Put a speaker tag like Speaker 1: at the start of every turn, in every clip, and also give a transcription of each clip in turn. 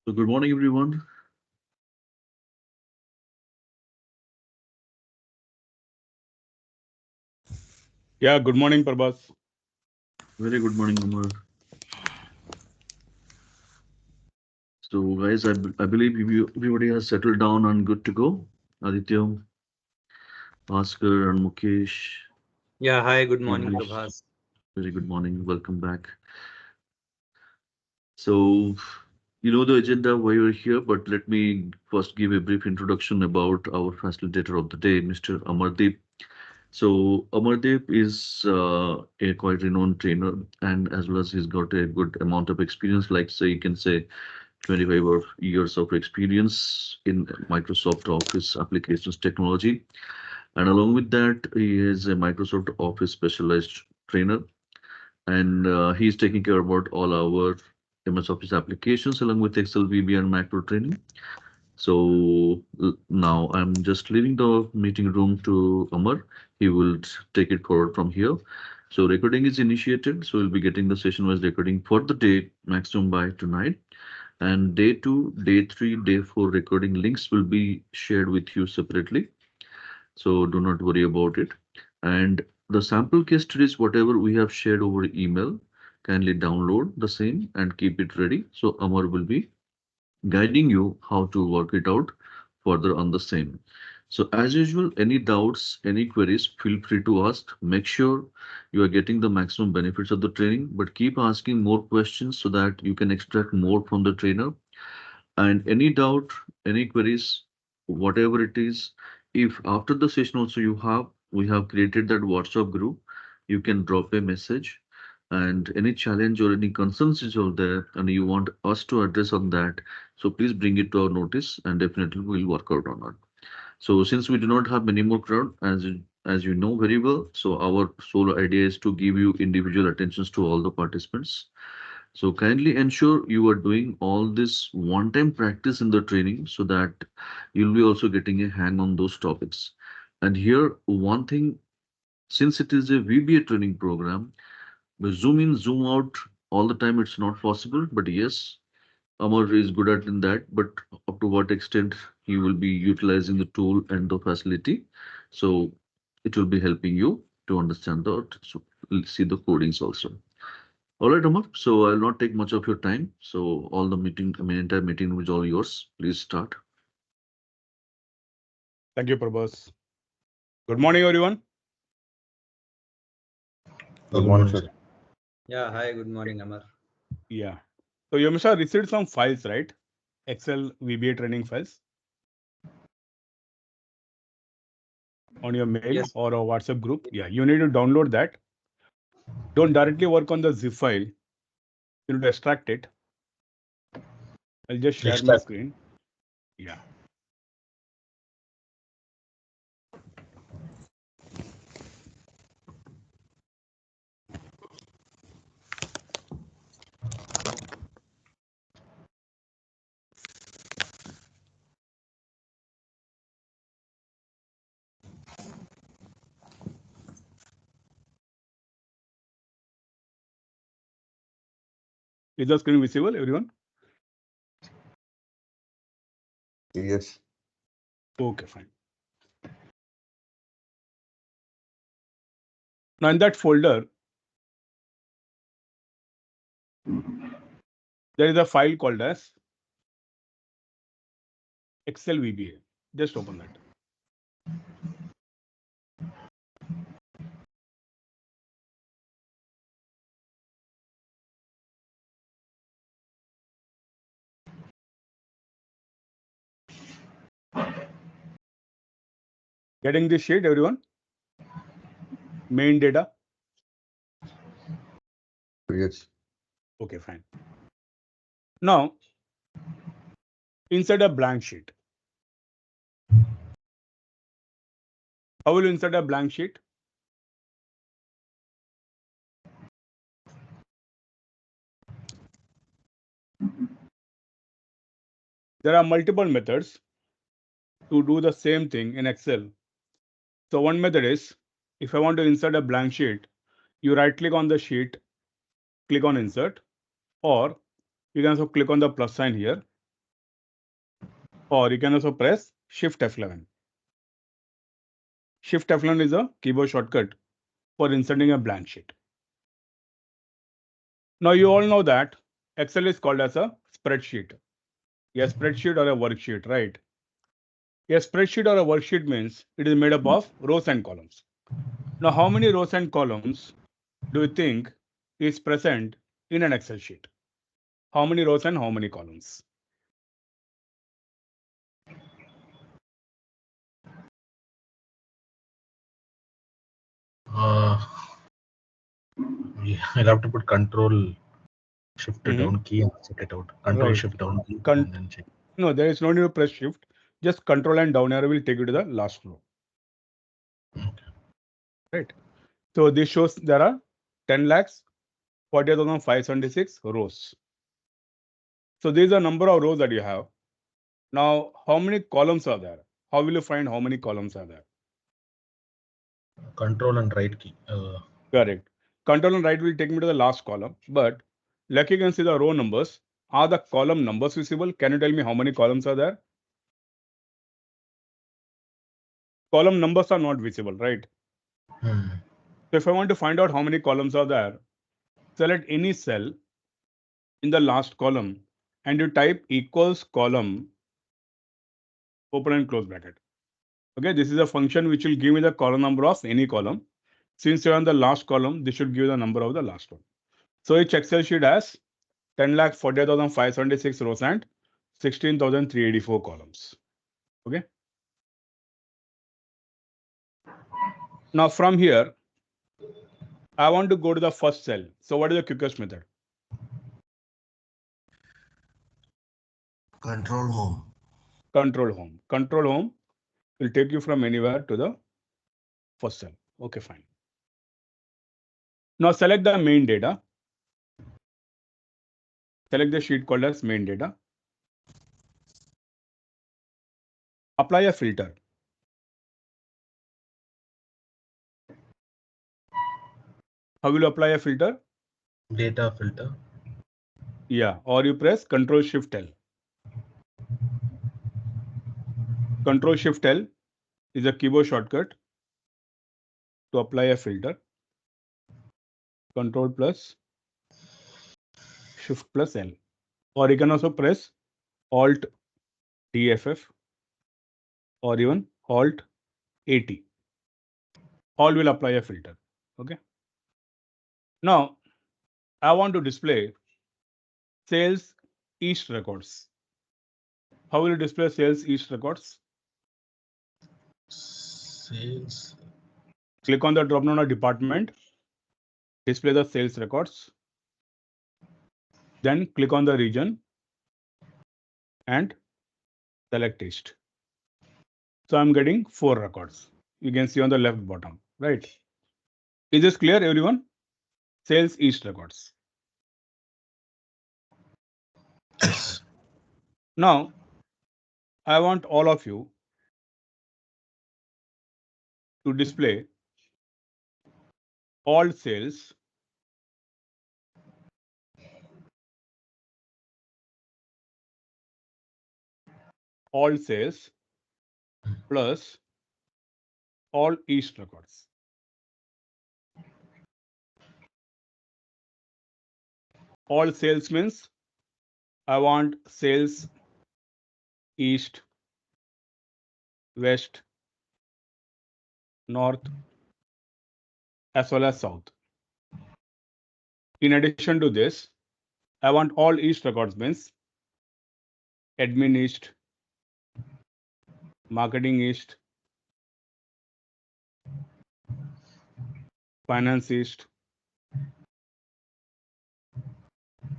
Speaker 1: So good morning, everyone.
Speaker 2: Yeah, good morning, Prabhas.
Speaker 1: Very good morning, Amar. So guys, I believe everybody has settled down and good to go. Aditya, Oscar, and Mukesh,
Speaker 3: Yeah, hi, good morning,
Speaker 1: English.
Speaker 3: Prabhas.
Speaker 1: Very good morning. Welcome back. So you know the agenda why we're here, but let me first give a brief introduction about our facilitator of the day, Mr. Amardeep. So Amardeep is a quite renowned trainer, and as well as he's got a good amount of experience, like say you can say 25 years of experience in Microsoft Office applications technology. And along with that, he is a Microsoft Office specialized trainer. And he's taking care about all our MS Office applications along with Excel, VBA, and macro training. So now I'm just leaving the meeting room to Amar. He will take it forward from here. So recording is initiated. So we'll be getting the session-wise recording for the day maximum by tonight. And day 2, day 3, day 4 recording links will be shared with you separately. So do not worry about it. And the sample case studies, whatever we have shared over email, kindly download the same and keep it ready. So Amar will be guiding you how to work it out further on the same. So as usual, any doubts, any queries, feel free to ask. Make sure you are getting the maximum benefits of the training, but keep asking more questions so that you can extract more from the trainer. And any doubt, any queries, whatever it is, if after the session also we have created that WhatsApp group, you can drop a message, and any challenge or any concerns is out there and you want us to address on that, so please bring it to our notice and definitely we'll work out on it. So since we do not have many more crowd, as you know very well, so our sole idea is to give you individual attentions to all the participants. So kindly ensure you are doing all this one-time practice in the training so that you'll be also getting a hang on those topics. And here, one thing, since it is a VBA training program, the zoom in, zoom out all the time, it's not possible. But yes, Amar is good at in that, but up to what extent he will be utilizing the tool and the facility. So it will be helping you to understand the, so see the codings also. All right, Amar. So I'll not take much of your time. So all the meeting, I mean, entire meeting was all yours. Please start.
Speaker 2: Thank you, Prabhas. Good morning, everyone.
Speaker 4: Good morning, sir.
Speaker 3: Yeah, hi, good morning, Amar.
Speaker 2: Yeah. So you must have received some files, right? Excel VBA training files on your mail
Speaker 3: Yes.
Speaker 2: or a WhatsApp group. Yeah, you need to download that. Don't directly work on the zip file. You need to extract it. I'll just share my screen. Yeah. Is the screen visible, everyone?
Speaker 4: Yes.
Speaker 2: Okay, fine. Now in that folder, there is a file called as Excel VBA. Just open that. Getting this sheet, everyone? Main data.
Speaker 4: Yes.
Speaker 2: Okay, fine. Now, insert a blank sheet. How will you insert a blank sheet? There are multiple methods to do the same thing in Excel. So one method is, if I want to insert a blank sheet, you right click on the sheet, click on insert, or you can also click on the plus sign here or you can also press Shift F11. Shift F11 is a keyboard shortcut for inserting a blank sheet. Now you all know that Excel is called as a spreadsheet. A spreadsheet or a worksheet, right? A spreadsheet or a worksheet means it is made up of rows and columns. Now, how many rows and columns do you think is present in an Excel sheet? How many rows and how many columns?
Speaker 5: I'll have to put control shift down key and set it out. Control
Speaker 2: Right.
Speaker 5: shift down key
Speaker 2: Con-
Speaker 5: and then check.
Speaker 2: No, there is no need to press shift. Just control and down arrow will take you to the last row.
Speaker 5: Okay.
Speaker 2: Right. So this shows there are 10,40,576 rows. So these are number of rows that you have. Now, how many columns are there? How will you find how many columns are there?
Speaker 5: Control and right key.
Speaker 2: Correct. Control and right will take me to the last column. But like you can see the row numbers. Are the column numbers visible? Can you tell me how many columns are there? Column numbers are not visible, right? So if I want to find out how many columns are there, select any cell in the last column and you type equals column, open and close bracket. Okay, this is a function which will give me the column number of any column. Since you're on the last column, this should give you the number of the last one. So each Excel sheet has 10,40,576 rows and 16,384 columns. Okay. Now from here, I want to go to the first cell. So what is the quickest method?
Speaker 5: Control home.
Speaker 2: Control home. Control home will take you from anywhere to the first cell. Okay, fine. Now select the main data. Select the sheet called as main data. Apply a filter. How will you apply a filter?
Speaker 5: Data filter.
Speaker 2: Yeah, or you press Control Shift L. Control Shift L is a keyboard shortcut to apply a filter. Control plus Shift plus L. Or you can also press Alt DFF or even Alt AT. All will apply a filter. Okay. Now I want to display sales east records. How will you display sales east records?
Speaker 5: Sales.
Speaker 2: Click on the drop down of department, display the sales records. Then click on the region and select east. So I'm getting 4 records. You can see on the left bottom, right? Is this clear, everyone? Sales east records. Now, I want all of you to display all sales plus all east records. All sales means I want sales east, west, north, as well as south. In addition to this, I want all east records means admin east, marketing east, finance east,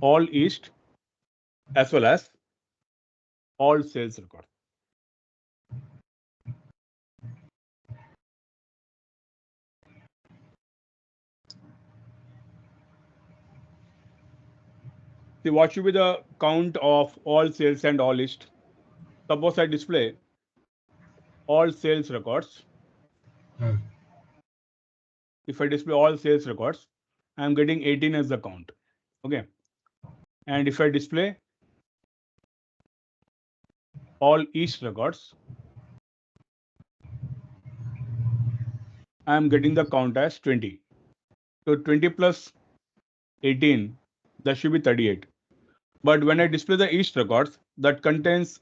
Speaker 2: all east, as well as all sales records. See, what should be the count of all sales and all east? Suppose I display all sales records. If I display all sales records, I'm getting 18 as the count. Okay. And if I display all east records, I am getting the count as 20. So 20 plus 18, that should be 38. But when I display the east records, that contains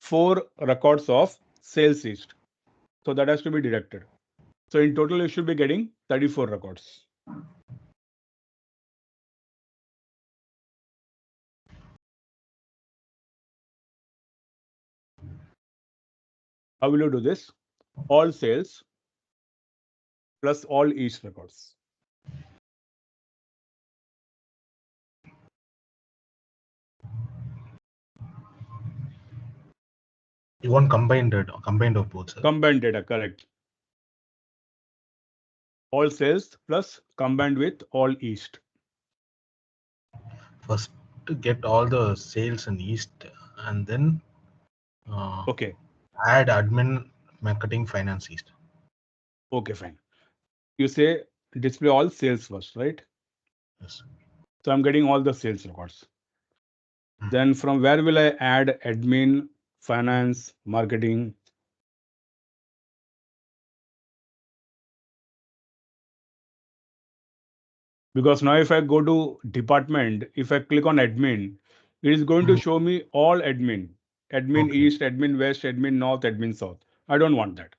Speaker 2: 4 records of sales east. So that has to be deducted. So in total, you should be getting 34 records. How will you do this? All sales plus all east records.
Speaker 5: You want combined of both, sir.
Speaker 2: Combined data, correct. All sales plus combined with all east.
Speaker 5: First to get all the sales in east, and then
Speaker 2: Okay.
Speaker 5: add admin, marketing, finance east.
Speaker 2: Okay, fine. You say display all sales first, right?
Speaker 5: Yes.
Speaker 2: So I'm getting all the sales records. Then from where will I add admin, finance, marketing? Because now if I go to department, if I click on admin, it is going to show me all admin. Admin
Speaker 5: Okay.
Speaker 2: east, admin west, admin north, admin south. I don't want that.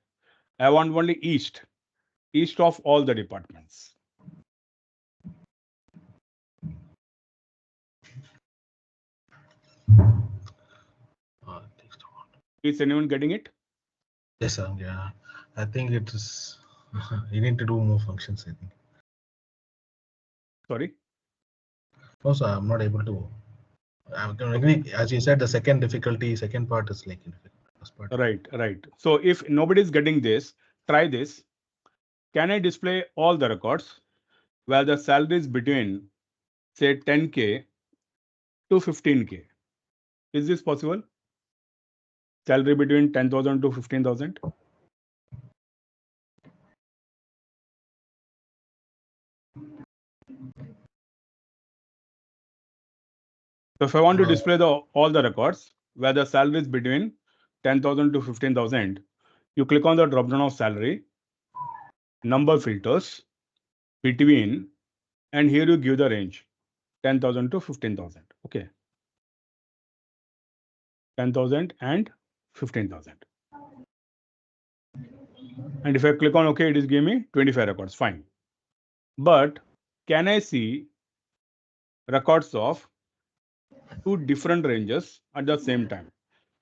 Speaker 2: I want only east. East of all the departments. Is anyone getting it?
Speaker 5: Yes, sir. Yeah, I think it is. You need to do more functions, I think.
Speaker 2: Sorry.
Speaker 5: No, sir, I'm not able to. I can agree. As you said, the second part is like first part.
Speaker 2: Right. So if nobody is getting this, try this. Can I display all the records where the salary is between, say, 10K to 15K? Is this possible? Salary between 10,000 to 15,000? So if I want to display all the records where the salary is between 10,000 to 15,000, you click on the drop down of salary, number filters, between, and here you give the range 10,000 to 15,000. Okay. 10,000 and 15,000. And if I click on OK, it is giving me 25 records. Fine. But can I see records of 2 different ranges at the same time?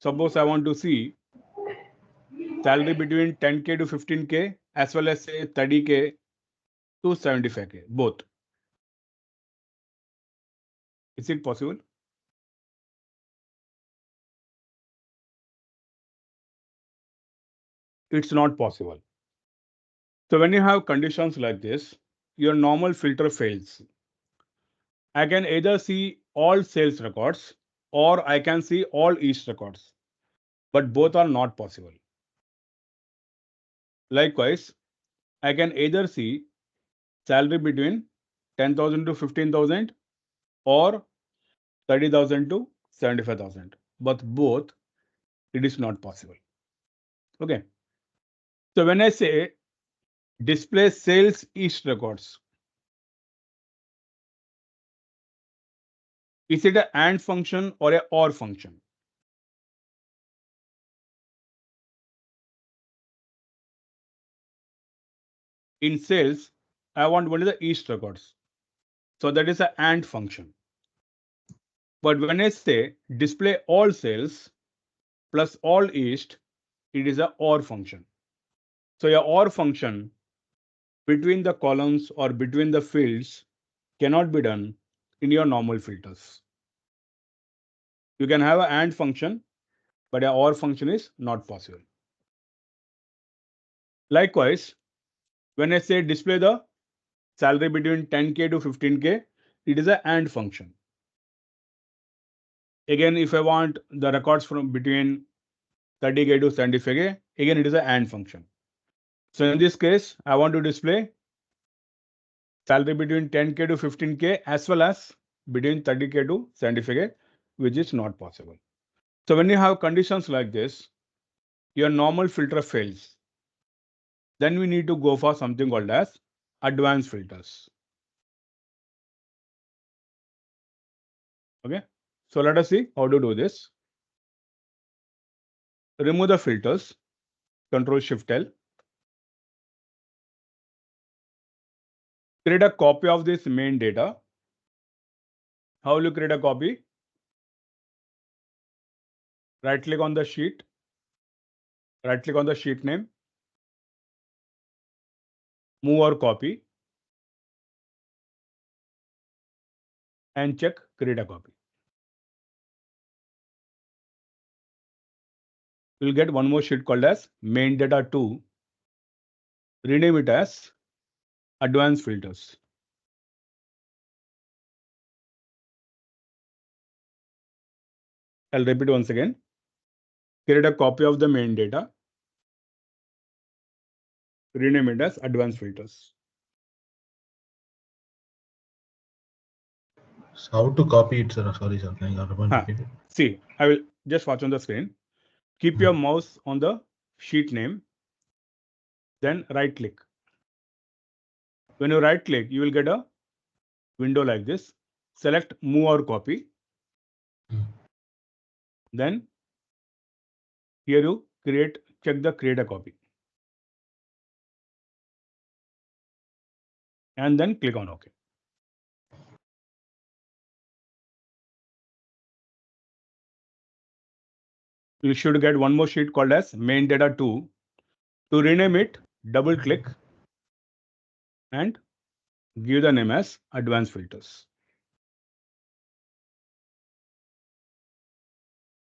Speaker 2: Suppose I want to see salary between 10K to 15K as well as say 30K to 75K, both. Is it possible? It's not possible. So when you have conditions like this, your normal filter fails. I can either see all sales records or I can see all east records, but both are not possible. Likewise, I can either see salary between 10,000 to 15,000 or 30,000 to 75,000, but both it is not possible. Okay. So when I say display sales east records, is it an AND function or a OR function? In sales, I want only the east records. So that is an AND function. But when I say display all sales plus all east, it is a OR function. So your OR function between the columns or between the fields cannot be done in your normal filters. You can have an AND function, but a OR function is not possible. Likewise, when I say display the salary between 10K to 15K, it is an AND function. Again, if I want the records from between 30K to 75K, again, it is an AND function. So in this case, I want to display salary between 10K to 15K as well as between 30K to 75K, which is not possible. So when you have conditions like this, your normal filter fails. Then we need to go for something called as advanced filters. Okay, so let us see how to do this. Remove the filters, Control Shift L. Create a copy of this main data. How will you create a copy? Right click on the sheet, right click on the sheet name, move or copy, and check create a copy. You'll get one more sheet called as main data 2. Rename it as advanced filters. I'll repeat once again. Create a copy of the main data. Rename it as advanced filters.
Speaker 5: So how to copy it, sir? Sorry, sir. Can you repeat it?
Speaker 2: See, I will just watch on the screen. Keep your mouse on the sheet name. Then right click. When you right click, you will get a window like this. Select move or copy. Then here you check the create a copy. And then click on OK. You should get one more sheet called as main data 2. To rename it, double click and give the name as advanced filters.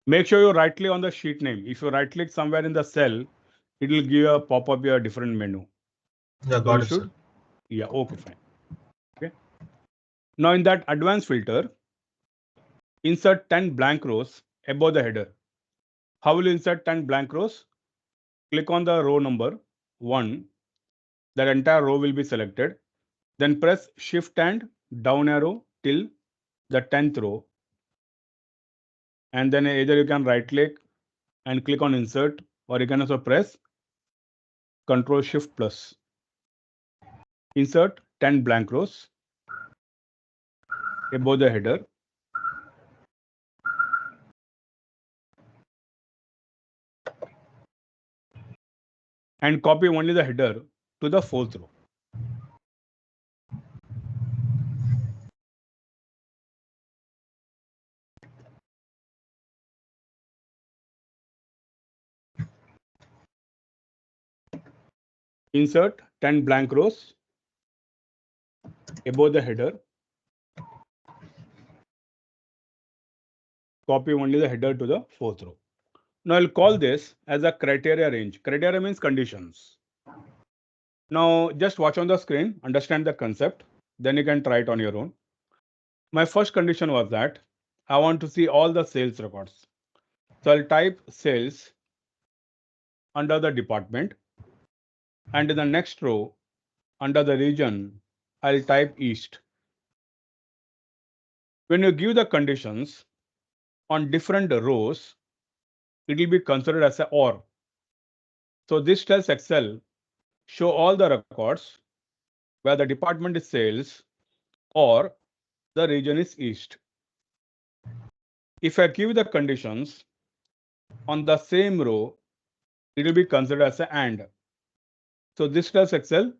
Speaker 2: Make sure you right click on the sheet name. If you right click somewhere in the cell, it will give a pop-up a different menu.
Speaker 5: Yeah, got it, sir.
Speaker 2: Yeah, okay, fine. Okay. Now in that advanced filter, insert 10 blank rows above the header. How will you insert 10 blank rows? Click on the row number 1. That entire row will be selected. Then press Shift and down arrow till the 10th row. And then either you can right click and click on insert, or you can also press Control Shift plus. Insert 10 blank rows above the header. And copy only the header to the 4th row. Insert 10 blank rows above the header. Copy only the header to the 4th row. Now I'll call this as a criteria range. Criteria means conditions. Now just watch on the screen, understand the concept, then you can try it on your own. My first condition was that I want to see all the sales records. So I'll type sales under the department, and in the next row under the region, I'll type East. When you give the conditions on different rows, it will be considered as a OR. So this tells Excel, show all the records where the department is sales or the region is East. If I give the conditions on the same row, it will be considered as a AND. So this tells Excel,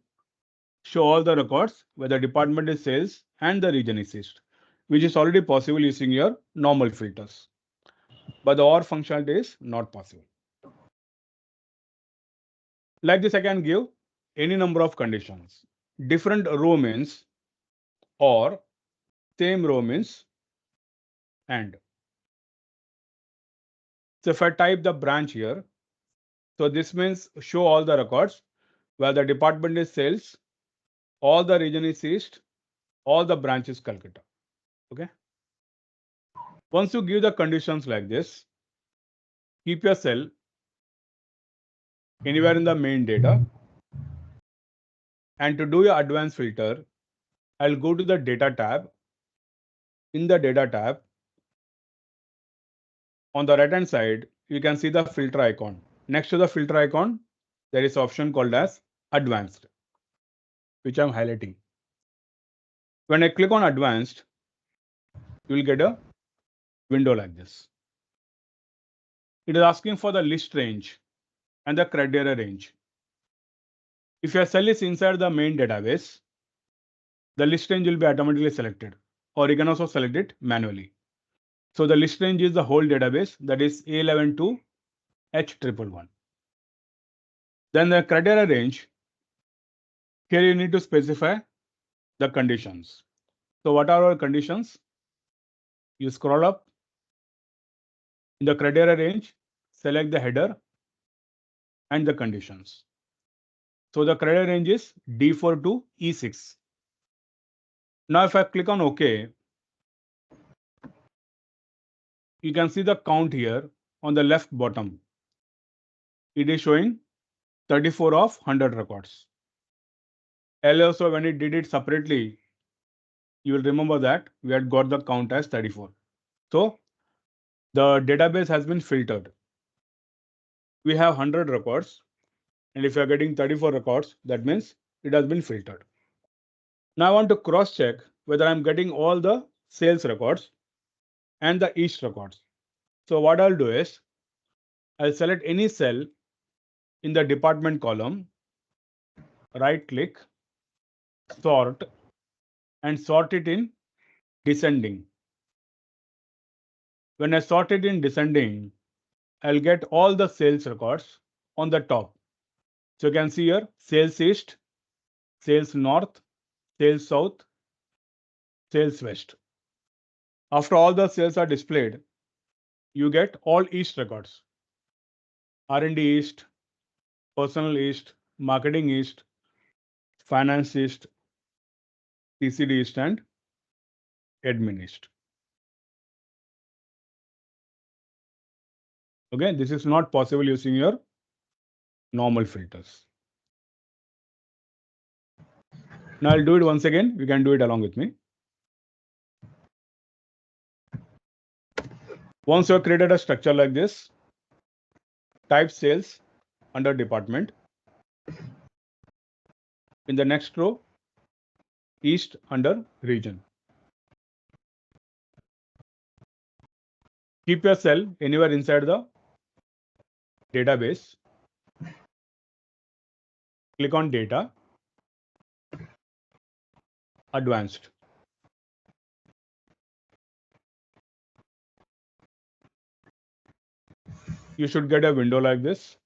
Speaker 2: show all the records where the department is sales and the region is East, which is already possible using your normal filters. But the OR functionality is not possible. Like this, I can give any number of conditions. Different row means or, same row means and. So if I type the branch here, so this means show all the records where the department is sales, all the region is East, all the branch is Calcutta. Okay. Once you give the conditions like this, keep your cell anywhere in the main data. And to do your advanced filter, I'll go to the data tab. In the data tab, On the right hand side, you can see the filter icon. Next to the filter icon, there is option called as advanced, which I'm highlighting. When I click on advanced, you will get a window like this. It is asking for the list range and the criteria range. If your cell is inside the main database, the list range will be automatically selected, or you can also select it manually. So the list range is the whole database, that is A11 to H111. Then the criteria range, here you need to specify the conditions. So what are our conditions? You scroll up in the criteria range, select the header and the conditions. So the criteria range is D4 to E6. Now if I click on OK, you can see the count here on the left bottom. It is showing 34 of 100 records. Earlier also when it did it separately, you will remember that we had got the count as 34. So the database has been filtered. We have 100 records, and if you are getting 34 records, that means it has been filtered. Now I want to cross check whether I'm getting all the sales records and the east records. So what I'll do is I'll select any cell in the department column, right click, sort, and sort it in descending. When I sort it in descending, I'll get all the sales records on the top. So you can see here sales east, sales north, sales south, sales west. After all the sales are displayed, you get all east records. R&D east, personal east, marketing east, finance east, TCD east, and admin east. Okay, this is not possible using your normal filters. Now I'll do it once again. You can do it along with me. Once you have created a structure like this, type sales under department. In the next row, east under region. Keep your cell anywhere inside the database. Click on data, advanced. You should get a window like this.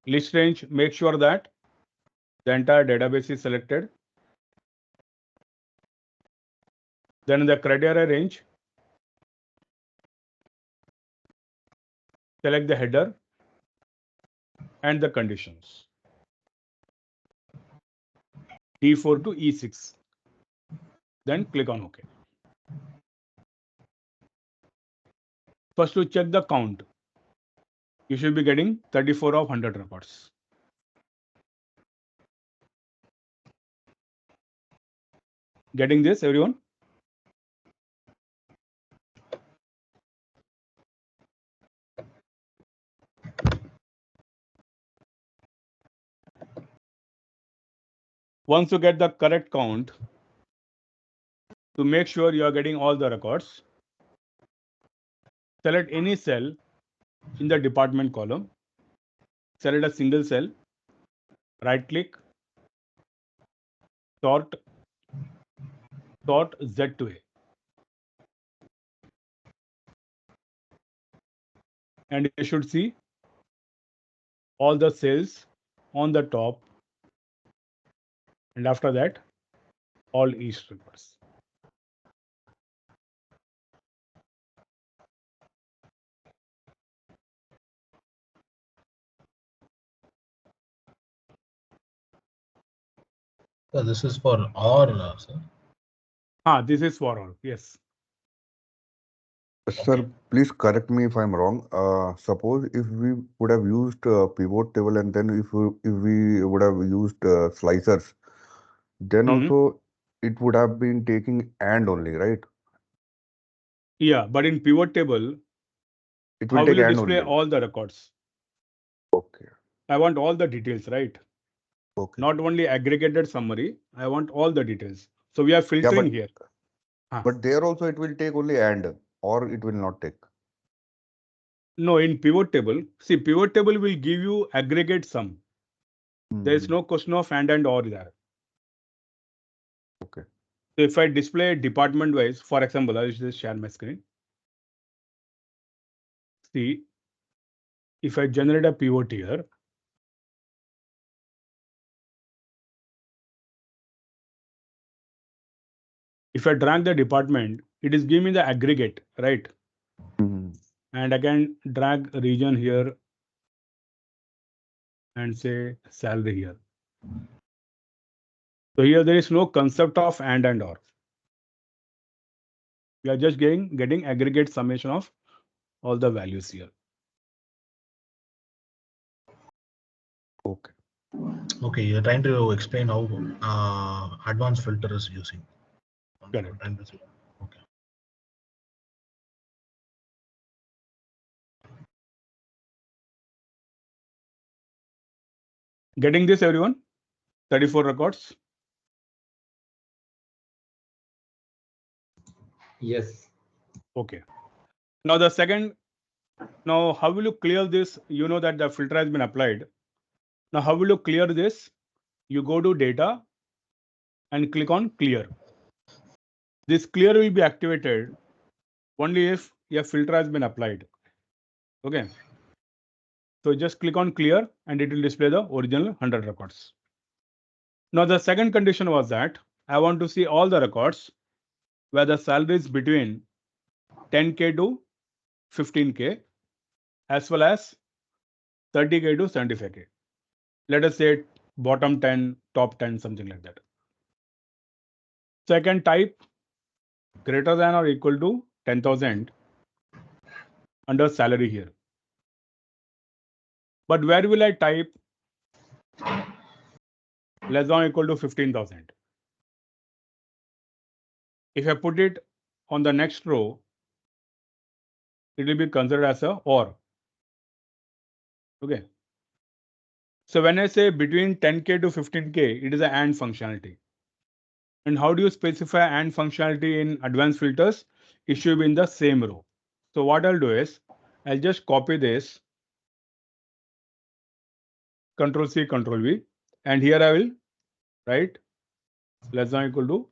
Speaker 2: List range, make sure that the entire database is selected. Then in the criteria range, select the header and the conditions. D4 to E6. Then click on OK. First to check the count, you should be getting 34 of 100 records. Getting this, everyone? Once you get the correct count, to make sure you are getting all the records, select any cell in the department column, select a single cell, right click, sort Z to A. And you should see all the cells on the top, and after that, all east records.
Speaker 5: So this is for all, sir.
Speaker 2: This is for all. Yes.
Speaker 4: Sir, please correct me if I'm wrong. Suppose if we would have used pivot table and then if we would have used slicers, then also it would have been taking and only, right?
Speaker 2: Yeah, but in pivot table,
Speaker 4: It
Speaker 2: how
Speaker 4: will
Speaker 2: will
Speaker 4: take
Speaker 2: you
Speaker 4: and
Speaker 2: display
Speaker 4: only.
Speaker 2: all the records?
Speaker 4: Okay.
Speaker 2: I want all the details, right?
Speaker 4: Okay.
Speaker 2: Not only aggregated summary, I want all the details. So we are
Speaker 4: Yeah,
Speaker 2: filtering here.
Speaker 4: but there also it will take only and, or it will not take.
Speaker 2: No, in pivot table, see, pivot table will give you aggregate sum. There is
Speaker 4: Mhm.
Speaker 2: no question of and or there.
Speaker 4: Okay.
Speaker 2: So if I display department wise, for example, I'll just share my screen. See, if I generate a pivot here, if I drag the department, it is giving me the aggregate, right?
Speaker 4: Mhm.
Speaker 2: And I can drag region here and say salary here. So here there is no concept of and or. We are just getting aggregate summation of all the values here.
Speaker 4: Okay.
Speaker 5: Okay, you're trying to explain how advanced filter is using.
Speaker 2: Correct.
Speaker 5: Okay.
Speaker 2: Getting this, everyone? 34 records.
Speaker 3: Yes.
Speaker 2: Okay. Now the second, now how will you clear this? You know that the filter has been applied. Now how will you clear this? You go to data and click on clear. This clear will be activated only if your filter has been applied. Okay. So just click on clear and it will display the original 100 records. Now the second condition was that I want to see all the records where the salary is between 10K to 15K as well as 30K to 75K. Let us say bottom 10, top 10, something like that. So I can type greater than or equal to 10,000 under salary here. But where will I type less than or equal to 15,000? If I put it on the next row, it will be considered as a or. Okay. So when I say between 10K to 15K, it is an AND functionality. And how do you specify AND functionality in advanced filters? It should be in the same row. So what I'll do is I'll just copy this, Control C, Control V, and here I will write less than or equal to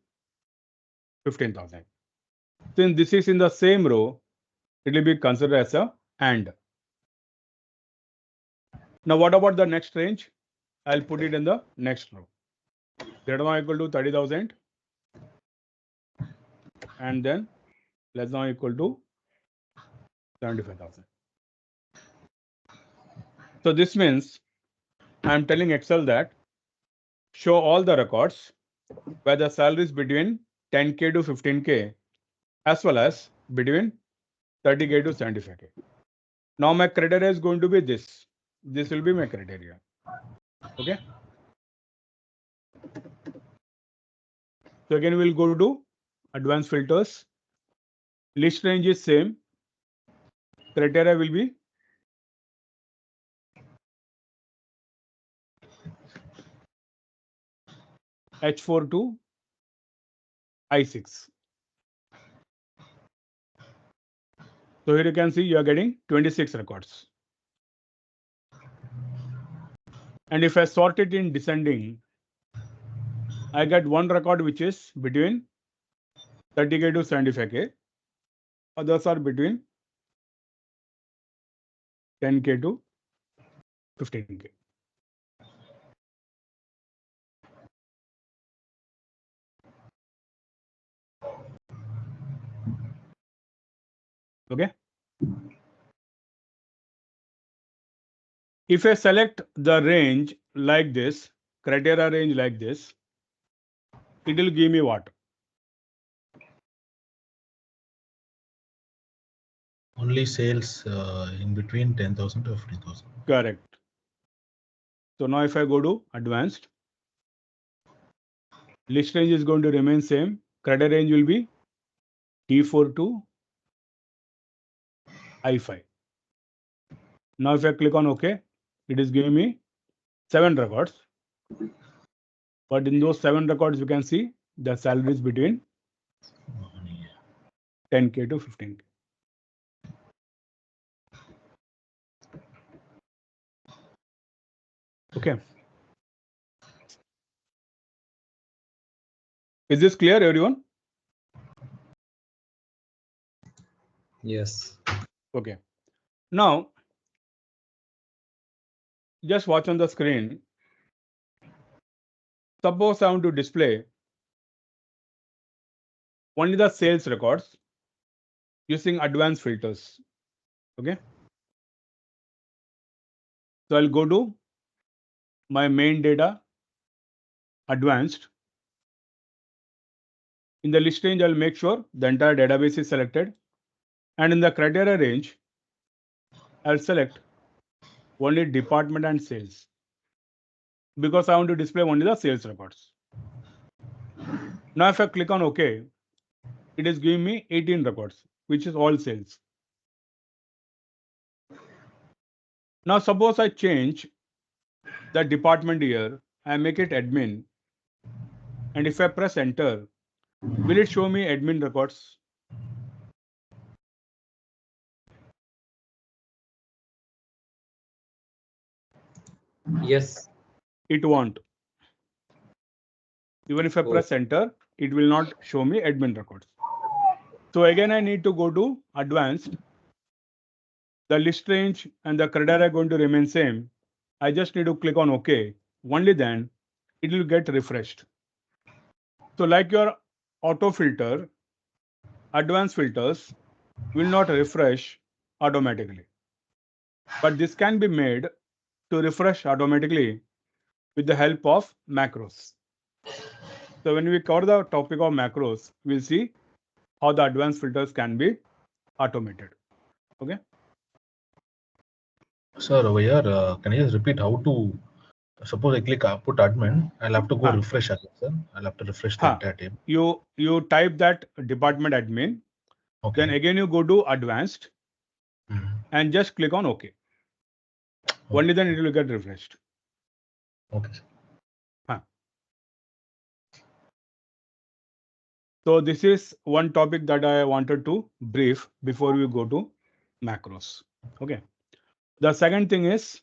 Speaker 2: 15,000. Since this is in the same row, it will be considered as a AND. Now what about the next range? I'll put it in the next row. Greater than or equal to 30,000 and then less than or equal to 75,000. So this means I'm telling Excel that show all the records where the salary is between 10K to 15K as well as between 30K to 75K. Now my criteria is going to be this. This will be my criteria. Okay. So again, we'll go to advanced filters. List range is same. Criteria will be H4 to I6. So here you can see you are getting 26 records. And if I sort it in descending, I get one record which is between 30K to 75K. Others are between 10K to 15K. Okay. If I select the range like this, criteria range like this, it will give me what?
Speaker 5: Only sales in between 10,000 to 15,000.
Speaker 2: Correct. So now if I go to advanced, list range is going to remain same. Criteria range will be T4 to I5. Now if I click on OK, it is giving me 7 records. But in those 7 records, you can see the salaries between 10K to 15K. Okay. Is this clear, everyone?
Speaker 3: Yes.
Speaker 2: Okay. Now, just watch on the screen. Suppose I want to display only the sales records using advanced filters. Okay. So I'll go to my main data, advanced. In the list range, I'll make sure the entire database is selected. And in the criteria range, I'll select only department and sales, because I want to display only the sales records. Now, if I click on OK, it is giving me 18 records, which is all sales. Now, suppose I change the department here, I make it admin. And if I press enter, will it show me admin records?
Speaker 3: Yes.
Speaker 2: It won't. Even if I press enter, it will not show me admin records. So again, I need to go to advanced. The list range and the criteria are going to remain same. I just need to click on OK. Only then it will get refreshed. So like your auto filter, advanced filters will not refresh automatically. But this can be made to refresh automatically with the help of macros. So when we cover the topic of macros, we'll see how the advanced filters can be automated. Okay.
Speaker 5: Sir, over here, can you just repeat how to, suppose I click put admin, I'll have to go refresh again, sir. I'll have to refresh the entire table.
Speaker 2: You type that department admin.
Speaker 5: Okay.
Speaker 2: Then again you go to advanced and just click on OK. Only then it will get refreshed.
Speaker 5: Okay, sir.
Speaker 2: So this is one topic that I wanted to brief before we go to macros. Okay. The second thing is,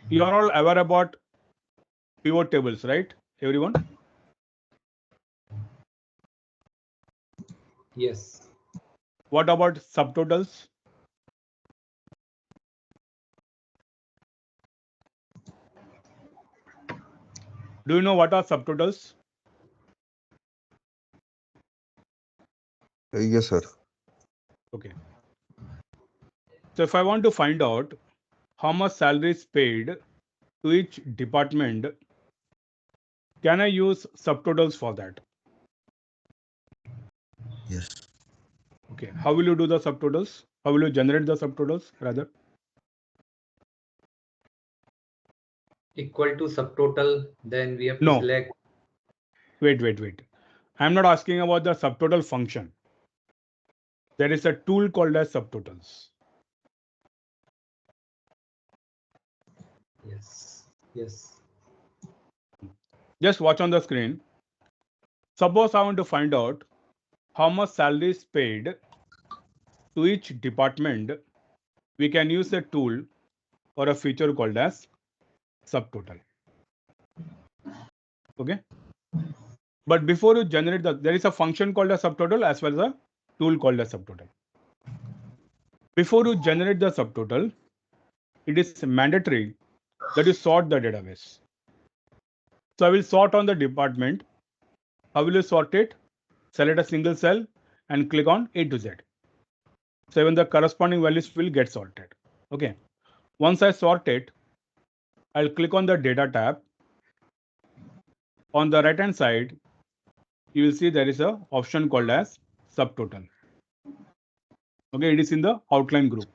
Speaker 2: you are all aware about pivot tables, right? Everyone?
Speaker 3: Yes.
Speaker 2: What about subtotals? Do you know what are subtotals?
Speaker 4: Yes, sir.
Speaker 2: Okay. So if I want to find out how much salary is paid to each department, can I use subtotals for that?
Speaker 4: Yes.
Speaker 2: Okay. How will you do the subtotals? How will you generate the subtotals rather?
Speaker 3: Equal to subtotal, then we have to select.
Speaker 2: Wait. I'm not asking about the subtotal function. There is a tool called as subtotals.
Speaker 3: Yes.
Speaker 2: Just watch on the screen. Suppose I want to find out how much salary is paid to each department. We can use a tool or a feature called as subtotal. Okay. But before you generate there is a function called a subtotal as well as a tool called a subtotal. Before you generate the subtotal, it is mandatory that you sort the database. So I will sort on the department. How will you sort it? Select a single cell and click on A to Z. So even the corresponding values will get sorted. Okay. Once I sort it, I'll click on the data tab. On the right hand side, you will see there is an option called as subtotal. Okay, it is in the outline group.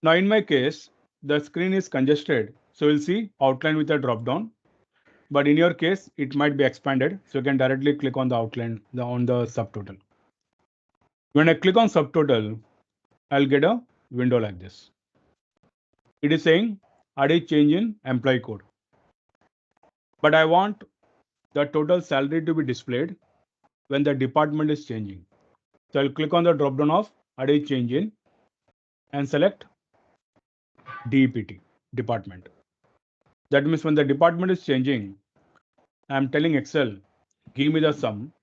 Speaker 2: Now in my case, the screen is congested. So you'll see outline with a drop down. But in your case, it might be expanded. So you can directly click on the outline on the subtotal. When I click on subtotal, I'll get a window like this. It is saying added change in employee code. But I want the total salary to be displayed when the department is changing. So I'll click on the drop down of added change in and select DEPT, department. That means when the department is changing, I'm telling Excel, give me the sum,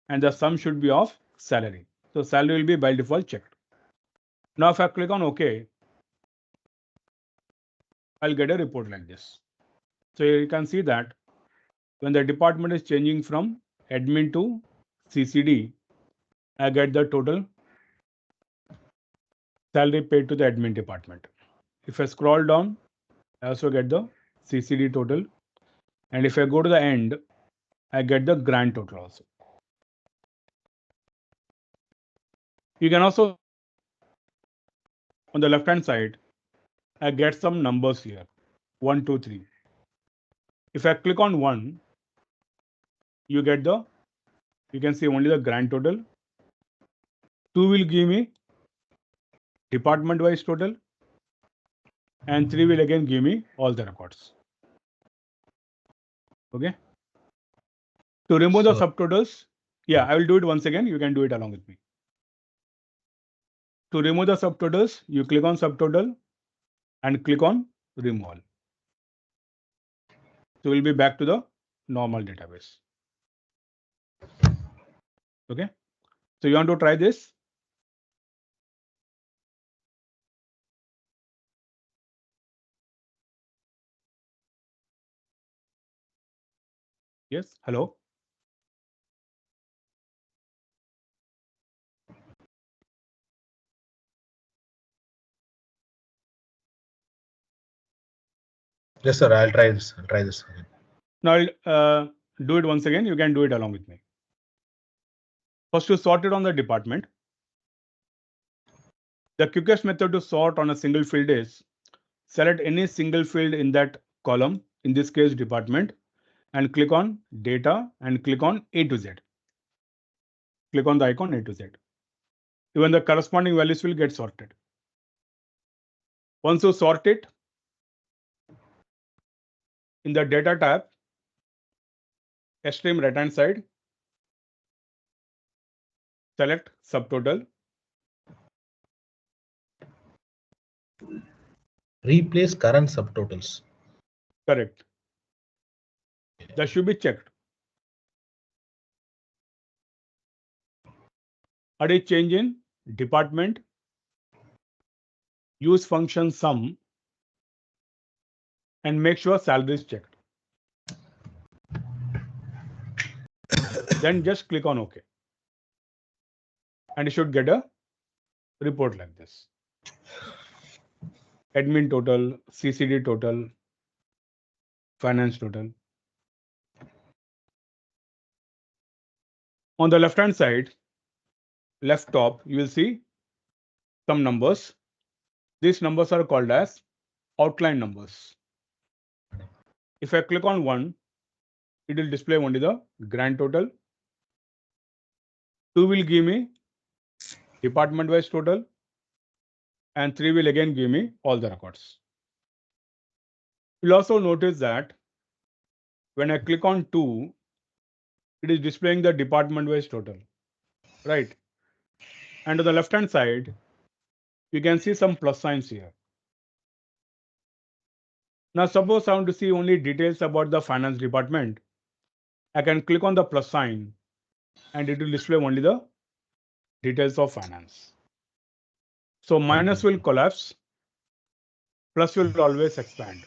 Speaker 2: and the sum should be of salary. So salary will be by default checked. Now if I click on OK, I'll get a report like this. So you can see that when the department is changing from admin to CCD, I get the total salary paid to the admin department. If I scroll down, I also get the CCD total. And if I go to the end, I get the grand total also. You can also, on the left hand side, I get some numbers here, 1, 2, 3. If I click on 1, you can see only the grand total. 2 will give me department wise total, and 3 will again give me all the records. Okay. To remove the subtotals, yeah, I will do it once again. You can do it along with me. To remove the subtotals, you click on subtotal and click on remove all. So we'll be back to the normal database. Okay. So you want to try this? Yes. Hello.
Speaker 5: Yes, sir. I'll try this. I'll try this again.
Speaker 2: Now I'll do it once again. You can do it along with me. First, to sort it on the department. The quickest method to sort on a single field is select any single field in that column, in this case department, and click on data and click on A to Z. Click on the icon A to Z. Even the corresponding values will get sorted. Once you sort it, in the data tab, extreme right hand side, select subtotal.
Speaker 5: Replace current subtotals.
Speaker 2: Correct. That should be checked. Add change in department, use function sum, and make sure salary is checked. Then just click on OK. And you should get a report like this. Admin total, CCD total, finance total. On the left hand side, left top, you will see some numbers. These numbers are called as outline numbers. If I click on 1, it will display only the grand total. 2 will give me department wise total, and 3 will again give me all the records. You'll also notice that when I click on 2, it is displaying the department wise total, right? And on the left hand side, you can see some plus signs here. Now suppose I want to see only details about the finance department. I can click on the plus sign and it will display only the details of finance. So minus will collapse, plus will always expand.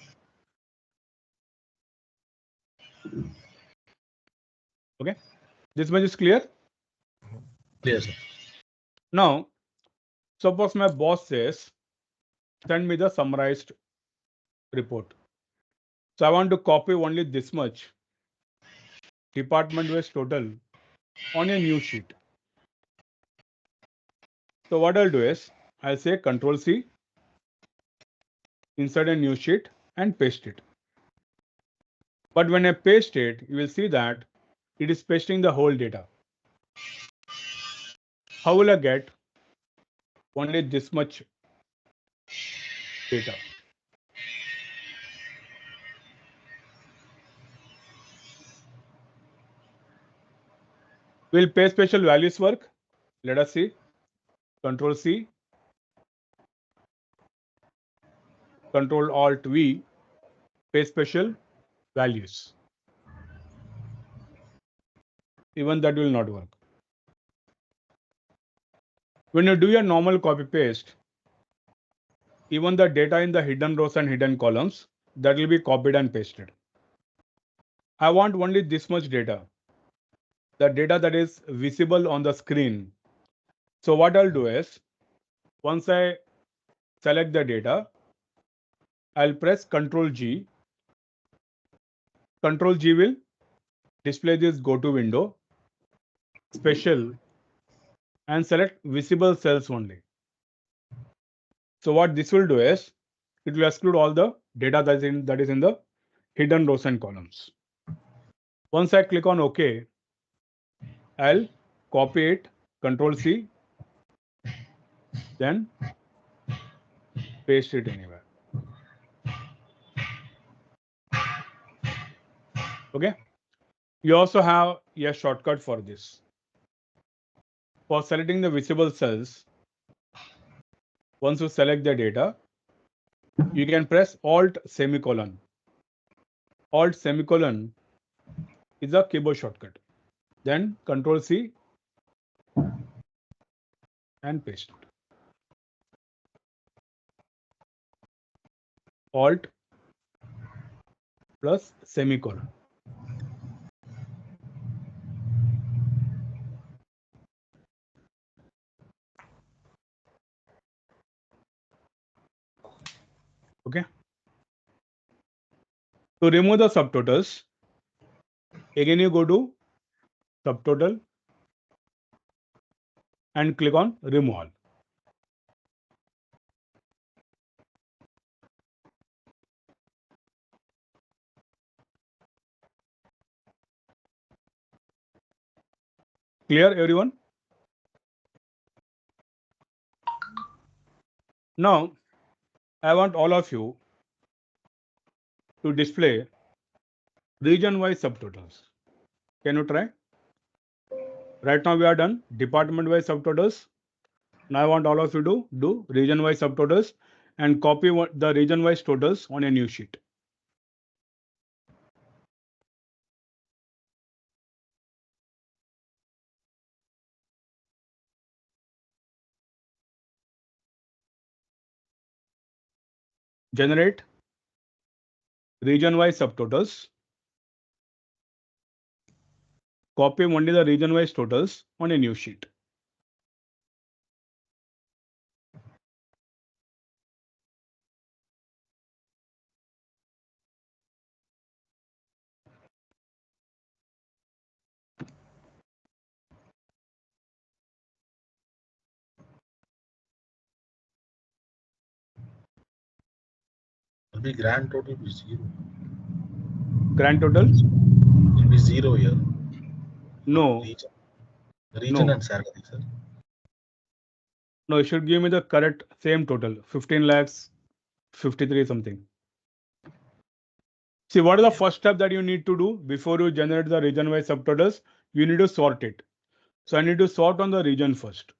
Speaker 2: Okay, this much is clear?
Speaker 5: Clear, sir.
Speaker 2: Now, suppose my boss says, send me the summarized report. So I want to copy only this much department-wise total on a new sheet. So what I'll do is, I'll say Control C, insert a new sheet and paste it. But when I paste it, you will see that it is pasting the whole data. how will I get only this much data? Will paste special values work? Let us see. Control C, Control Alt V, paste special values. Even that will not work. When you do your normal copy paste, even the data in the hidden rows and hidden columns, that will be copied and pasted. I want only this much data, the data that is visible on the screen. So what I'll do is, once I select the data, I'll press Control G. Control G will display this go to window, special, and select visible cells only. So what this will do is, it will exclude all the data that is in the hidden rows and columns. Once I click on OK, I'll copy it, Control C, then paste it anywhere. Okay. You also have a shortcut for this. For selecting the visible cells, once you select the data, you can press Alt semicolon. Alt semicolon is a keyboard shortcut. Then Control C and paste it. Alt plus semicolon. Okay. To remove the subtotals, again you go to subtotal and click on remove all. Clear, everyone? Now, I want all of you to display region-wise subtotals. Can you try? Right now we are done department-wise subtotals. Now I want all of you to do region-wise subtotals and copy the region-wise totals on a new sheet. Generate region-wise subtotals. Copy only the region-wise totals on a new sheet.
Speaker 5: Will be grand total will be 0.
Speaker 2: Grand total?
Speaker 5: Will be 0 here.
Speaker 2: No.
Speaker 5: Region
Speaker 2: No.
Speaker 5: and salary, sir.
Speaker 2: No, you should give me the correct same total, 15 lakhs, 53 something. See, what is the first step that you need to do before you generate the region-wise subtotals? You need to sort it. So I need to sort on the region first.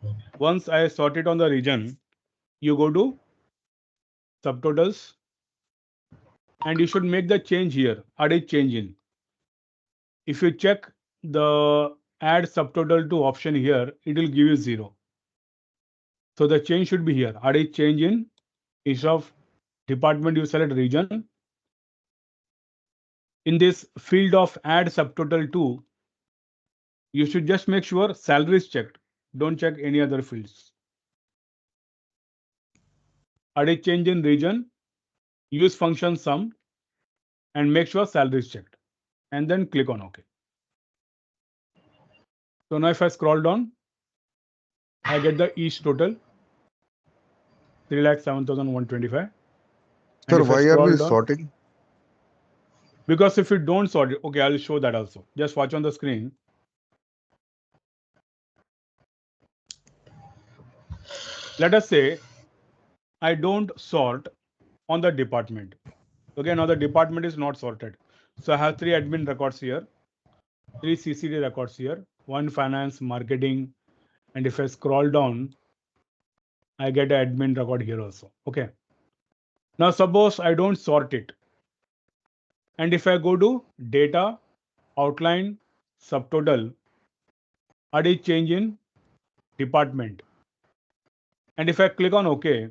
Speaker 5: Okay.
Speaker 2: Once I sort it on the region, you go to subtotals and you should make the change here, add a change in. If you check the add subtotal to option here, it will give you 0. So the change should be here, add a change in. Instead of department, you select region. In this field of add subtotal to, you should just make sure salary is checked. Don't check any other fields. Add a change in region, use function sum, and make sure salary is checked. And then click on OK. So now if I scroll down, I get the each total, 3,07,125.
Speaker 4: Sir, why are we sorting?
Speaker 2: Because if you don't sort it, okay, I'll show that also. Just watch on the screen. Let us say I don't sort on the department. Okay, now the department is not sorted. So I have 3 admin records here, 3 CCD records here, 1 finance, marketing, and if I scroll down, I get an admin record here also. Okay. Now suppose I don't sort it. And if I go to data, outline, subtotal, I did change in department. And if I click on OK,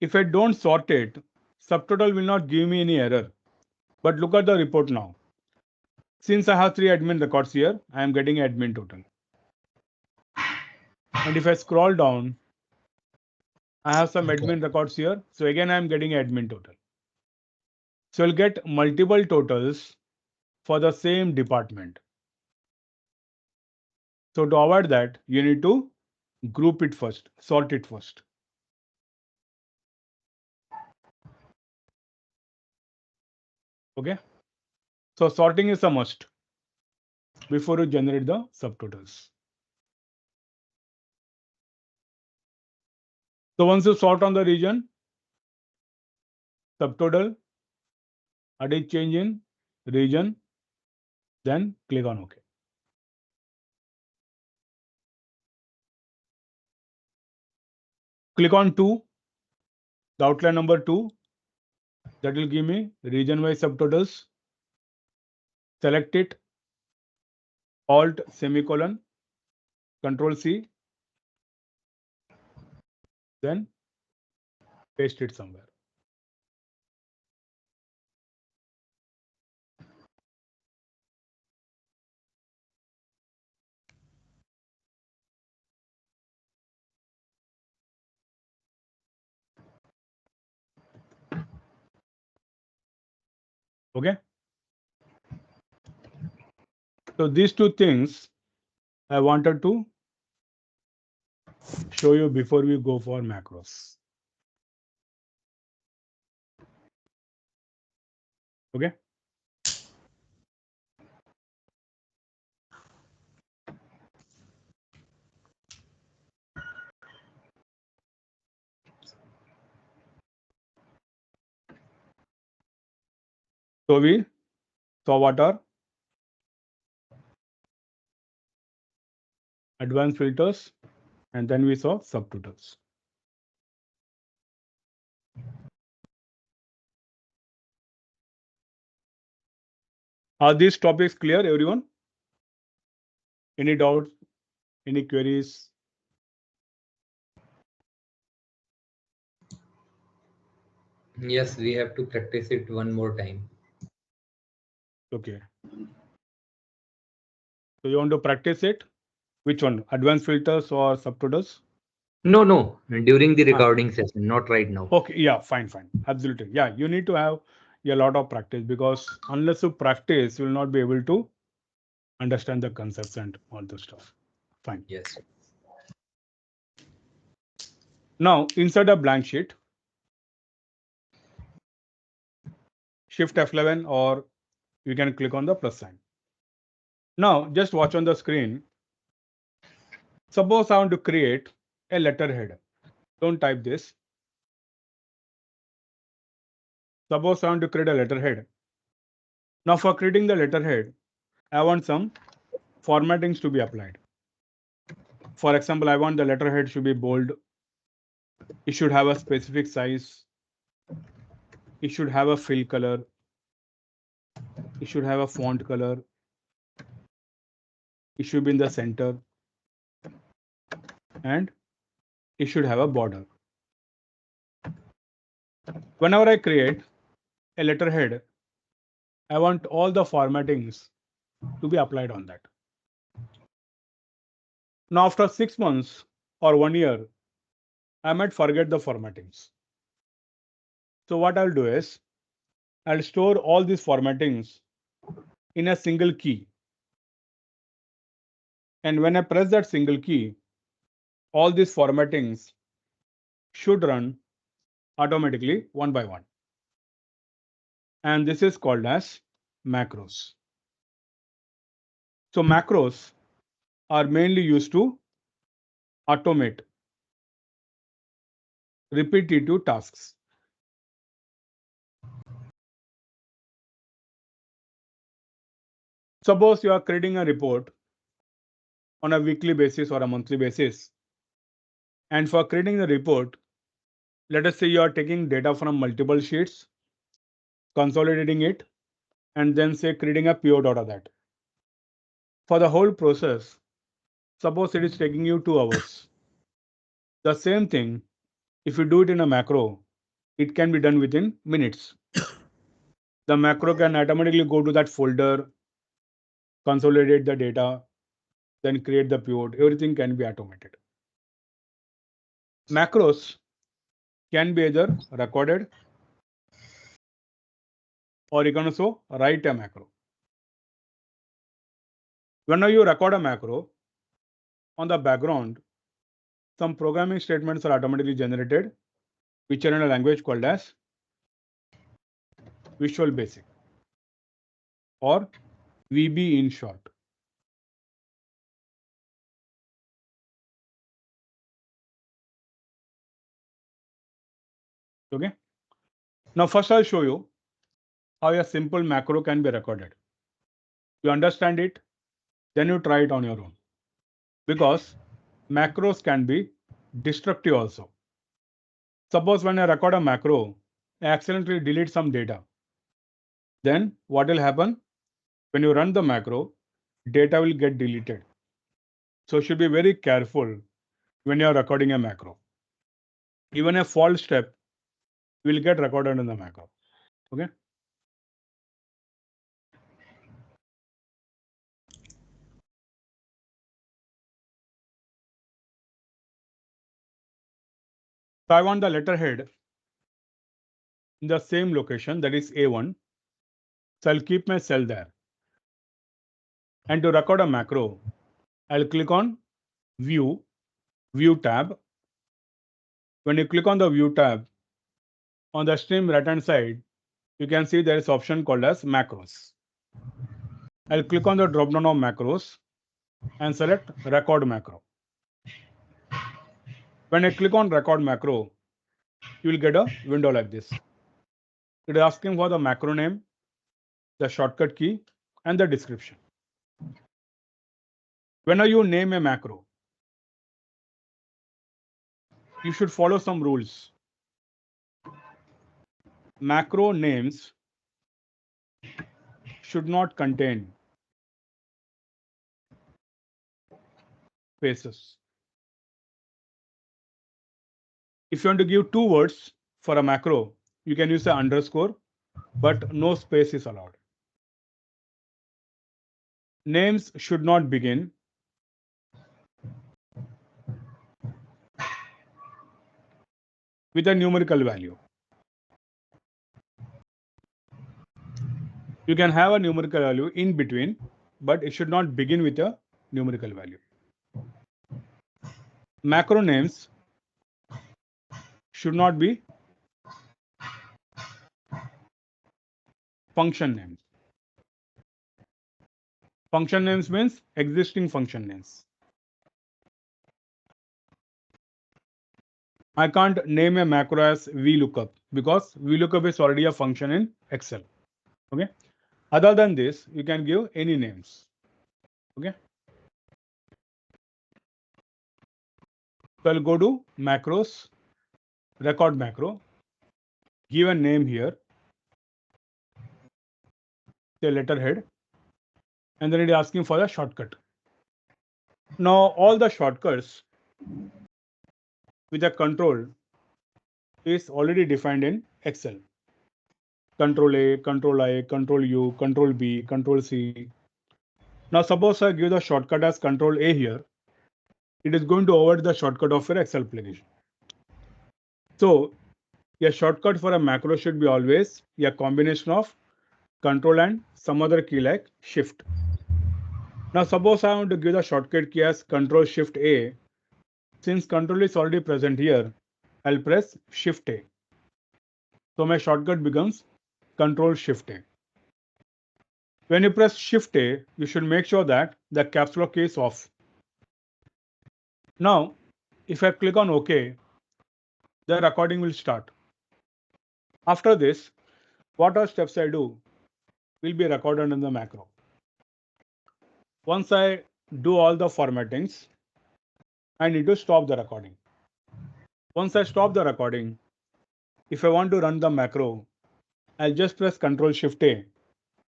Speaker 2: if I don't sort it, subtotal will not give me any error. But look at the report now. Since I have 3 admin records here, I am getting admin total. And if I scroll down, I have some admin records here. So again, I am getting admin total. So you'll get multiple totals for the same department. So to avoid that, you need to group it first, sort it first. Okay. So sorting is a must before you generate the subtotals. So once you sort on the region, subtotal, edit change in region, then click on OK. Click on 2, the outline number 2, that will give me region-wise subtotals. Select it, Alt semicolon, Control C, then paste it somewhere. Okay. So these 2 things I wanted to show you before we go for macros. Okay. So we saw what are advanced filters, and then we saw subtotals. Are these topics clear, everyone? Any doubts? Any queries?
Speaker 3: Yes, we have to practice it one more time.
Speaker 2: Okay. So you want to practice it? Which one? Advanced filters or subtotals?
Speaker 3: No, during the recording session, not right now.
Speaker 2: Okay, yeah, fine. Absolutely. Yeah, you need to have a lot of practice, because unless you practice, you will not be able to understand the concepts and all the stuff. Fine.
Speaker 3: Yes.
Speaker 2: Now, insert a blank sheet. Shift F11, or you can click on the plus sign. Now, just watch on the screen. Suppose I want to create a letterhead. Don't type this. Suppose I want to create a letterhead. Now, for creating the letterhead, I want some formattings to be applied. For example, I want the letterhead should be bold. It should have a specific size. It should have a fill color. It should have a font color. It should be in the center. And it should have a border. Whenever I create a letterhead, I want all the formattings to be applied on that. Now, after 6 months or 1 year, I might forget the formattings. So what I'll do is I'll store all these formattings in a single key. And when I press that single key, all these formattings should run automatically one by one. And this is called as macros. So macros are mainly used to automate repetitive tasks. Suppose you are creating a report on a weekly basis or a monthly basis. And for creating the report, let us say you are taking data from multiple sheets, consolidating it, and then say creating a PO out of that. For the whole process, suppose it is taking you 2 hours. The same thing, if you do it in a macro, it can be done within minutes. The macro can automatically go to that folder, consolidate the data, then create the pivot. Everything can be automated. Macros can be either recorded or you can also write a macro. Whenever you record a macro, on the background, some programming statements are automatically generated, which are in a language called as Visual Basic or VB in short. Okay. Now first I'll show you how a simple macro can be recorded. You understand it, then you try it on your own. Because macros can be destructive also. Suppose when I record a macro, I accidentally delete some data. Then what will happen? When you run the macro, data will get deleted. So you should be very careful when you are recording a macro. Even a fault step will get recorded in the macro. Okay. So I want the letterhead in the same location, that is A1. So I'll keep my cell there. And to record a macro, I'll click on View, View tab. When you click on the View tab, on the extreme right hand side, you can see there is option called as macros. I'll click on the drop down of macros and select record macro. When I click on record macro, you will get a window like this. It is asking for the macro name, the shortcut key, and the description. Whenever you name a macro, you should follow some rules. Macro names should not contain spaces. If you want to give 2 words for a macro, you can use the underscore, but no space is allowed. Names should not begin with a numerical value. You can have a numerical value in between, but it should not begin with a numerical value. Macro names should not be function names. Function names means existing function names. I can't name a macro as VLOOKUP because VLOOKUP is already a function in Excel. Okay. Other than this, you can give any names. Okay. So I'll go to macros, record macro, give a name here, say letterhead, and then it is asking for a shortcut. Now all the shortcuts with a control is already defined in Excel. Control A, Control I, Control U, Control B, Control C. Now suppose I give the shortcut as Control A here, it is going to override the shortcut of your Excel application. So a shortcut for a macro should be always a combination of Control and some other key like Shift. Now suppose I want to give the shortcut key as Control Shift A. Since Control is already present here, I'll press Shift A. So my shortcut becomes Control Shift A. When you press Shift A, you should make sure that the caps lock key is off. Now, if I click on OK, the recording will start. After this, what are steps I do will be recorded in the macro. Once I do all the formattings, I need to stop the recording. Once I stop the recording, if I want to run the macro, I'll just press Ctrl+Shift+A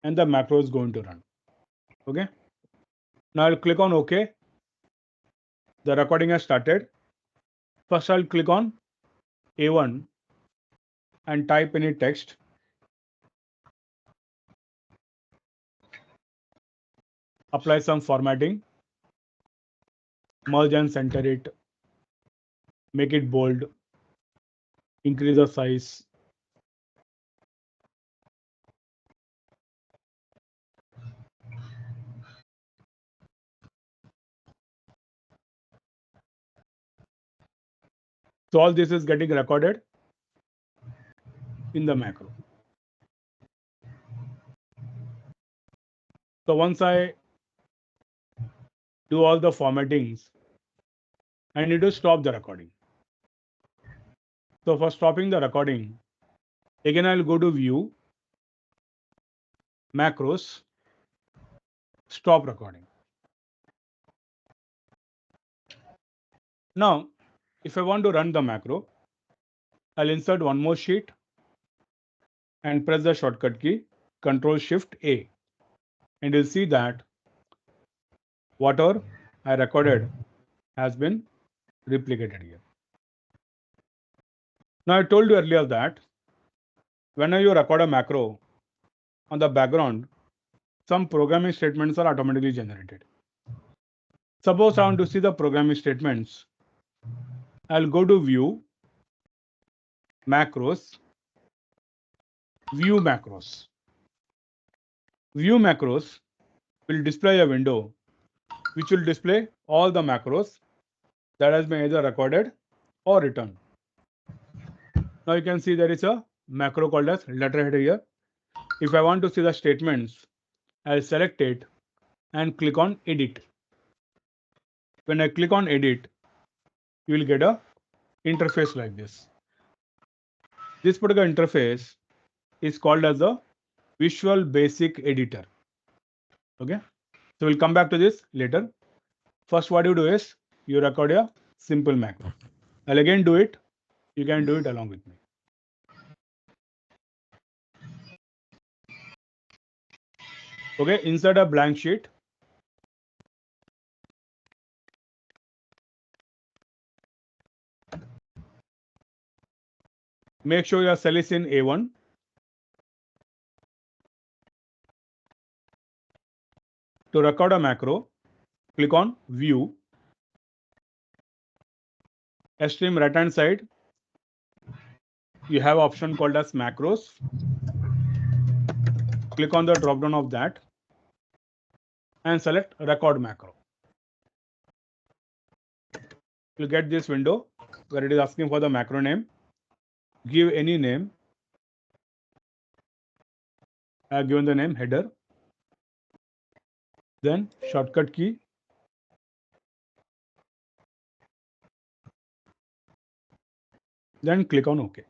Speaker 2: and the macro is going to run. Okay. Now I'll click on OK. The recording has started. First, I'll click on A1 and type any text. Apply some formatting. Merge and center it. Make it bold. Increase the size. So all this is getting recorded in the macro. So once I do all the formattings, I need to stop the recording. So for stopping the recording, again I'll go to View, Macros, Stop Recording. Now, if I want to run the macro, I'll insert one more sheet and press the shortcut key Ctrl+Shift+A, and you'll see that whatever I recorded has been replicated here. Now I told you earlier that whenever you record a macro, on the background, some programming statements are automatically generated. Suppose I want to see the programming statements. I'll go to View, Macros, View Macros. View Macros will display a window which will display all the macros that has been either recorded or written. Now you can see there is a macro called as letterhead here. If I want to see the statements, I'll select it and click on Edit. When I click on Edit, you will get a interface like this. This particular interface is called as a Visual Basic Editor. Okay, so we'll come back to this later. First, what you do is you record a simple macro. I'll again do it. You can do it along with me. Okay, insert a blank sheet. Make sure your cell is in A1. To record a macro, click on View. Extreme right hand side, you have option called as Macros. Click on the drop down of that and select Record Macro. You'll get this window where it is asking for the macro name. Give any name. I have given the name header. Then shortcut key. Then click on OK.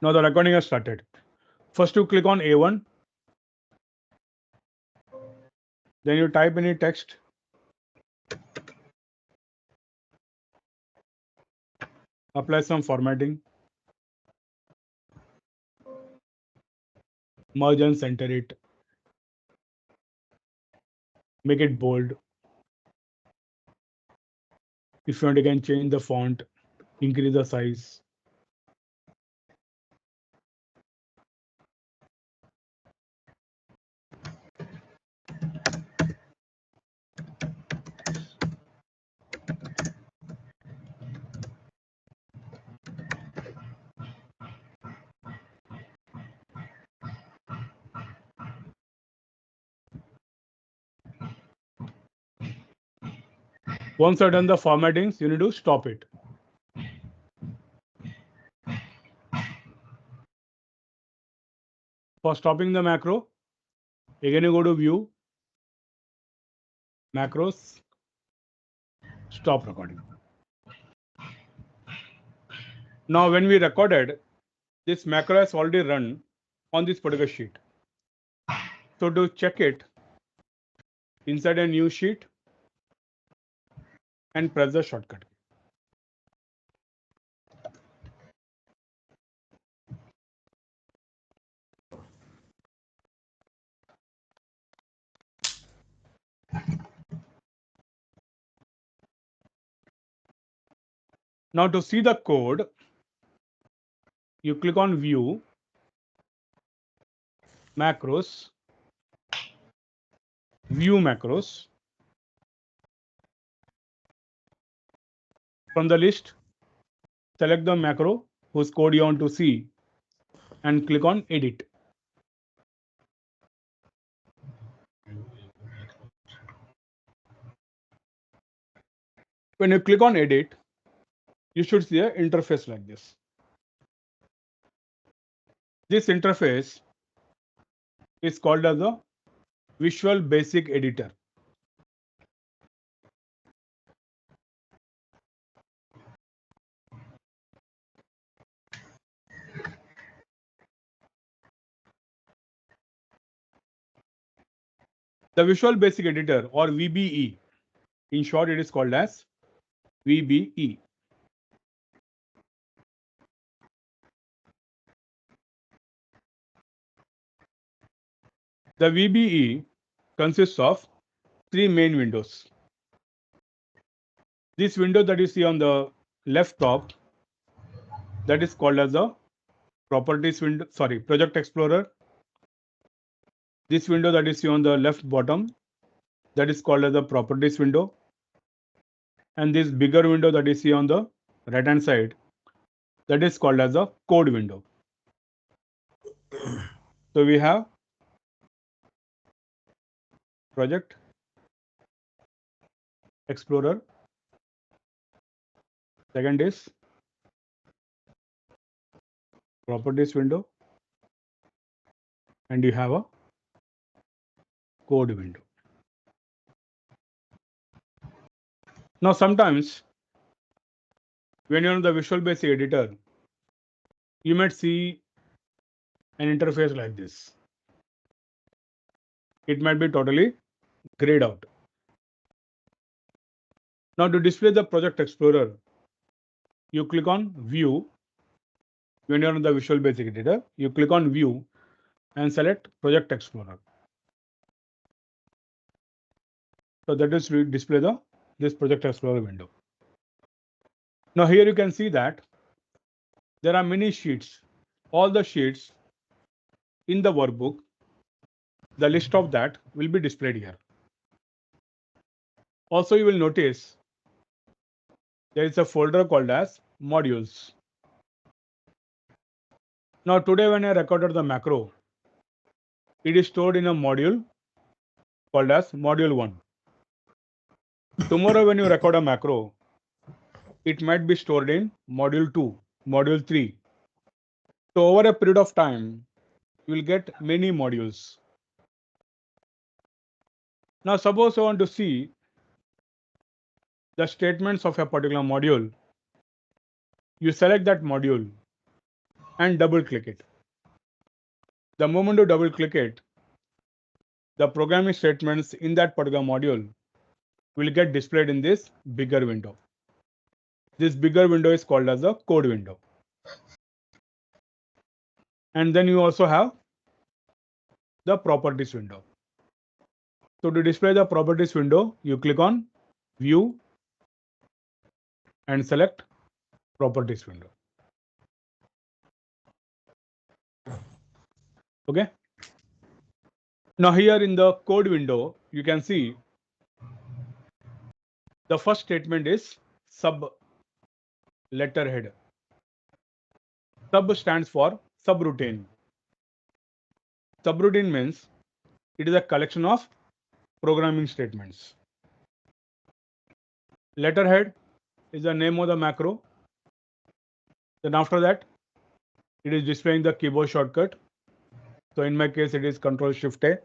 Speaker 2: Now the recording has started. First you click on A1. Then you type any text. Apply some formatting. Merge and center it. Make it bold. If you want, you can change the font, increase the size. Once you've done the formattings, you need to stop it. For stopping the macro, again you go to View, Macros, Stop Recording. Now, when we recorded, this macro has already run on this particular sheet. So to check it, inside a new sheet and press the shortcut. Now to see the code, you click on View, Macros, View Macros. From the list, select the macro whose code you want to see and click on Edit. When you click on Edit, you should see an interface like this. This interface is called as the Visual Basic Editor. The Visual Basic Editor, or VBE, in short it is called as VBE. The VBE consists of three main windows. This window that you see on the left top, that is called as the Properties window, Project Explorer. This window that you see on the left bottom, that is called as the Properties window. And this bigger window that you see on the right hand side, that is called as the Code window. So we have Project Explorer. Second is Properties window. And you have a Code window. Now sometimes when you're on the Visual Basic Editor, you might see an interface like this. It might be totally grayed out. Now to display the Project Explorer, you click on View. When you're on the Visual Basic Editor, you click on View and select Project Explorer. So that is to display this Project Explorer window. Now here you can see that there are many sheets. All the sheets in the workbook, the list of that will be displayed here. Also, you will notice there is a folder called as Modules. Now today when I recorded the macro, it is stored in a module called as Module 1. Tomorrow when you record a macro, it might be stored in Module 2, Module 3. So over a period of time, you will get many modules. Now suppose I want to see the statements of a particular module. You select that module and double click it. The moment you double click it, the programming statements in that particular module will get displayed in this bigger window. This bigger window is called as the Code window. And then you also have the Properties window. So to display the Properties window, you click on View and select Properties window. Okay. Now here in the Code window, you can see the first statement is sub letterhead. Sub stands for subroutine. Subroutine means it is a collection of programming statements. Letterhead is the name of the macro. Then after that, it is displaying the keyboard shortcut. So in my case, it is Ctrl+Shift+A.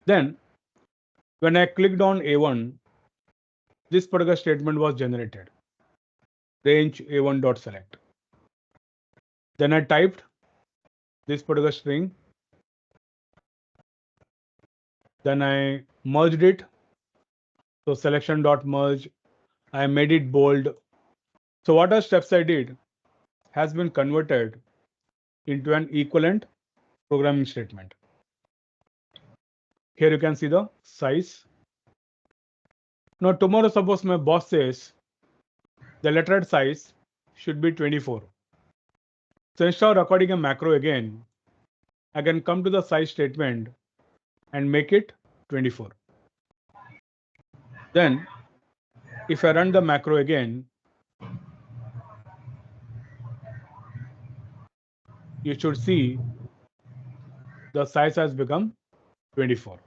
Speaker 2: Then when I clicked on A1, this particular statement was generated. range a1.select. Then I typed this particular string. Then I merged it. So selection.merge, I made it bold. So what are steps I did has been converted into an equivalent programming statement. Here you can see the size. Now tomorrow, suppose my boss says the lettered size should be 24. So instead of recording a macro again, I can come to the size statement and make it 24. Then if I run the macro again, you should see the size has become 24.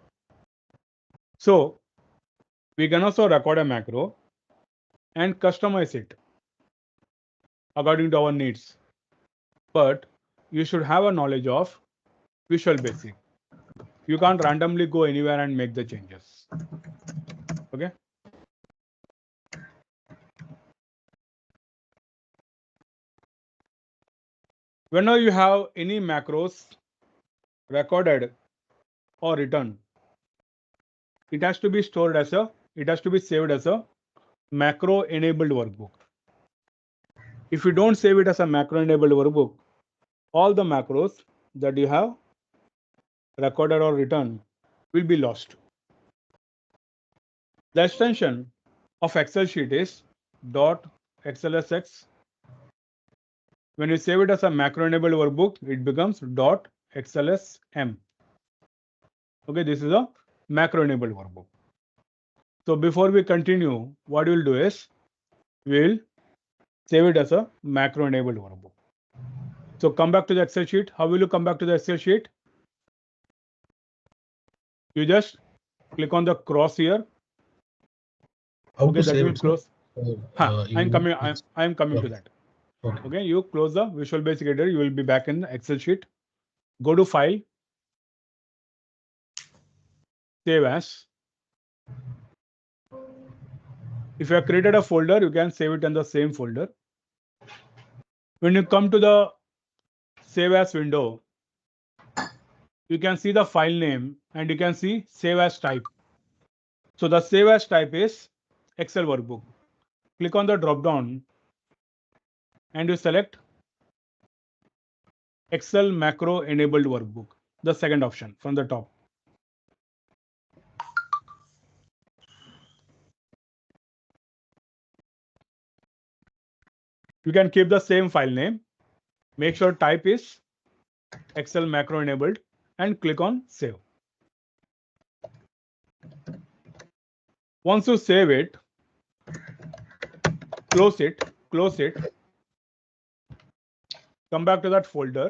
Speaker 2: So we can also record a macro and customize it according to our needs. But you should have a knowledge of Visual Basic. You can't randomly go anywhere and make the changes. Okay. Whenever you have any macros recorded or written, it has to be saved as a macro enabled workbook. If you don't save it as a macro enabled workbook, all the macros that you have recorded or written will be lost. The extension of Excel sheet is .xlsx. When you save it as a macro enabled workbook, it becomes .xlsm. Okay, this is a macro enabled workbook. So before we continue, what we'll do is we'll save it as a macro enabled workbook. So come back to the Excel sheet. How will you come back to the Excel sheet? You just click on the cross here.
Speaker 5: How
Speaker 2: Okay,
Speaker 5: to
Speaker 2: that
Speaker 5: save
Speaker 2: will
Speaker 5: it, sir?
Speaker 2: close. I'm coming
Speaker 5: Okay.
Speaker 2: to that.
Speaker 5: Okay.
Speaker 2: Okay, you close the Visual Basic Editor. You will be back in the Excel sheet. Go to File, Save As. If you have created a folder, you can save it in the same folder. When you come to the Save As window, you can see the file name and you can see Save As type. So the Save As type is Excel workbook. Click on the drop down and you select Excel macro enabled workbook, the second option from the top. You can keep the same file name. Make sure type is Excel macro enabled and click on save. Once you save it, close it, come back to that folder.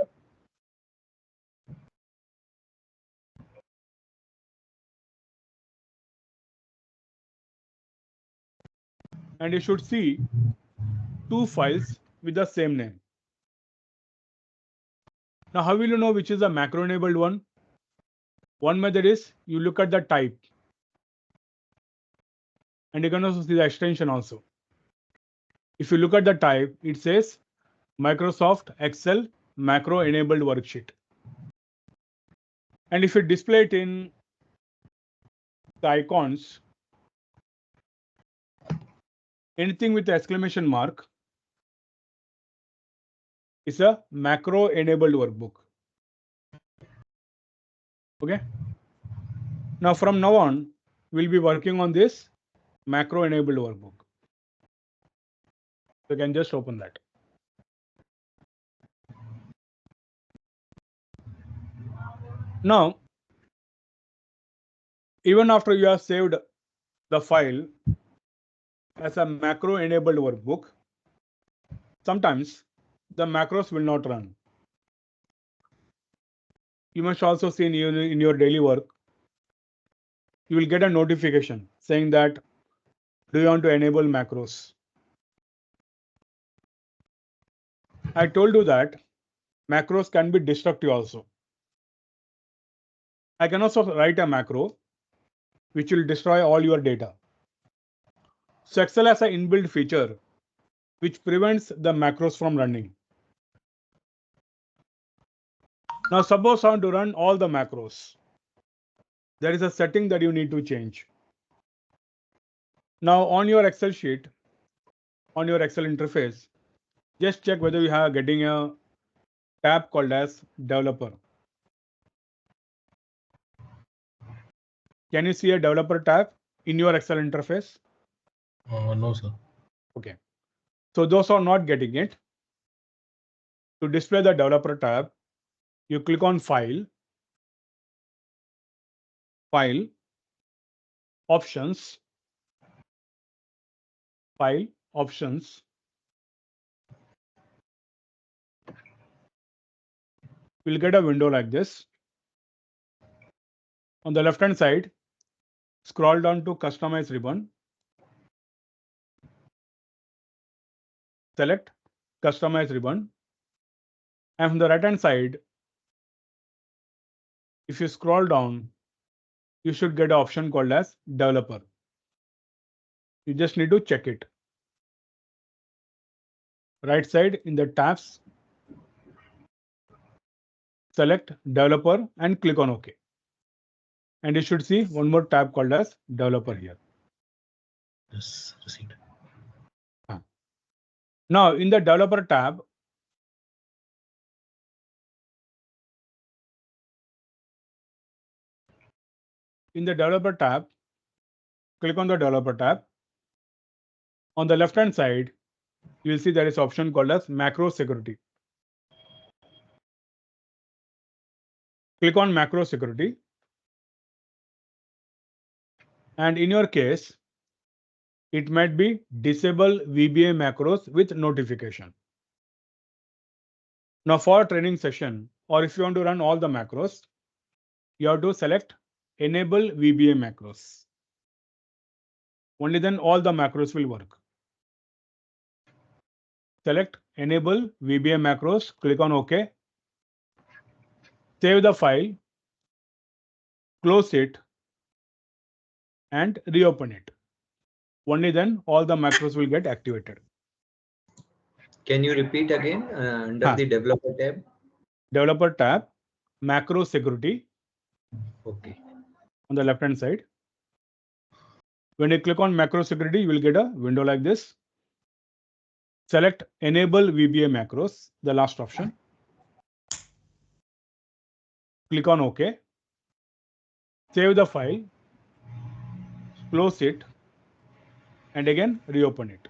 Speaker 2: And you should see two files with the same name. Now, how will you know which is the macro enabled one? One method is you look at the type. And you can also see the extension also. If you look at the type, it says Microsoft Excel macro enabled worksheet. And if you display it in the icons, anything with the exclamation mark is a macro enabled workbook. Okay. Now from now on, we'll be working on this macro enabled workbook. You can just open that. Now, even after you have saved the file as a macro enabled workbook, sometimes the macros will not run. You must also see in your daily work, you will get a notification saying that, do you want to enable macros? I told you that macros can be destructive also. I can also write a macro which will destroy all your data. So Excel has an inbuilt feature which prevents the macros from running. Now suppose I want to run all the macros. There is a setting that you need to change. Now on your Excel sheet, on your Excel interface, just check whether you are getting a tab called as developer. Can you see a developer tab in your Excel interface?
Speaker 5: No, sir.
Speaker 2: Okay. So those are not getting it. To display the developer tab, you click on File, File, Options, File, Options. We'll get a window like this. On the left-hand side, scroll down to Customize ribbon. Select Customize ribbon. And from the right-hand side, if you scroll down, you should get an option called as Developer. You just need to check it. Right side in the tabs, select Developer and click on OK. And you should see one more tab called as Developer here.
Speaker 5: Yes, received.
Speaker 2: Now in the Developer tab, click on the Developer tab. On the left-hand side, you will see there is an option called as Macro Security. Click on Macro Security. And in your case, it might be disable VBA macros with notification. Now for a training session, or if you want to run all the macros, you have to select enable VBA macros. Only then all the macros will work. Select enable VBA macros, click on OK. Save the file, close it, and reopen it. Only then all the macros will get activated.
Speaker 3: Can you repeat again under the developer tab?
Speaker 2: Developer tab, macro security.
Speaker 3: Okay.
Speaker 2: On the left hand side. When you click on macro security, you will get a window like this. Select enable VBA macros, the last option. Click on OK. Save the file, close it, and again reopen it.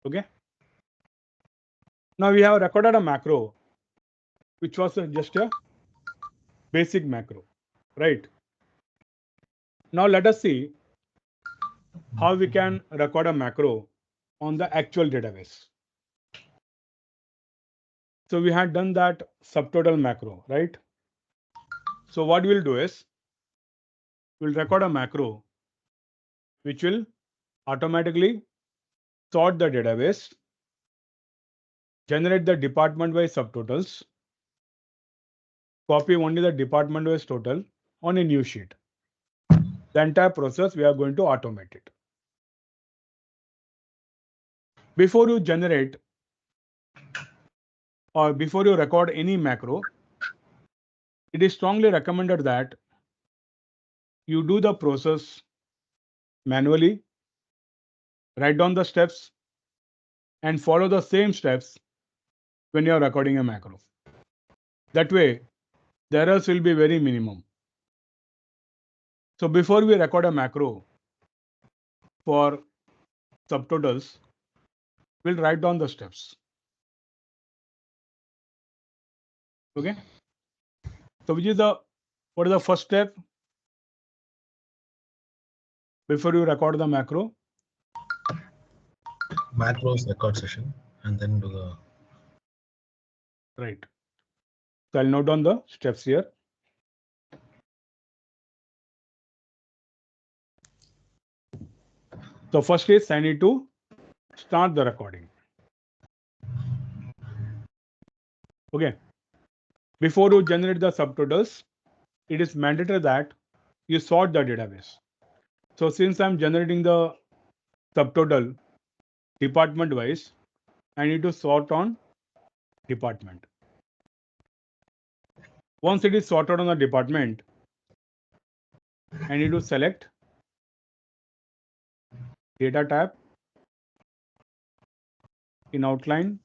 Speaker 2: Okay. Now we have recorded a macro, which was just a basic macro, right? Now let us see how we can record a macro on the actual database. So we had done that subtotal macro, right? So what we'll do is we'll record a macro which will automatically sort the database, generate the department-wise subtotals, copy only the department-wise total on a new sheet. The entire process, we are going to automate it. Before you generate or before you record any macro, it is strongly recommended that you do the process manually, write down the steps, and follow the same steps when you are recording a macro. That way, the errors will be very minimum. So before we record a macro for subtotals, we'll write down the steps. Okay. So what is the first step before you record the macro?
Speaker 5: Macros record session and then do the.
Speaker 2: Right. So I'll note down the steps here. So first is I need to start the recording. Okay. before you generate the subtotals, it is mandatory that you sort the database. So since I'm generating the subtotal department wise, I need to sort on department. Once it is sorted on the department, I need to select data tab in outline,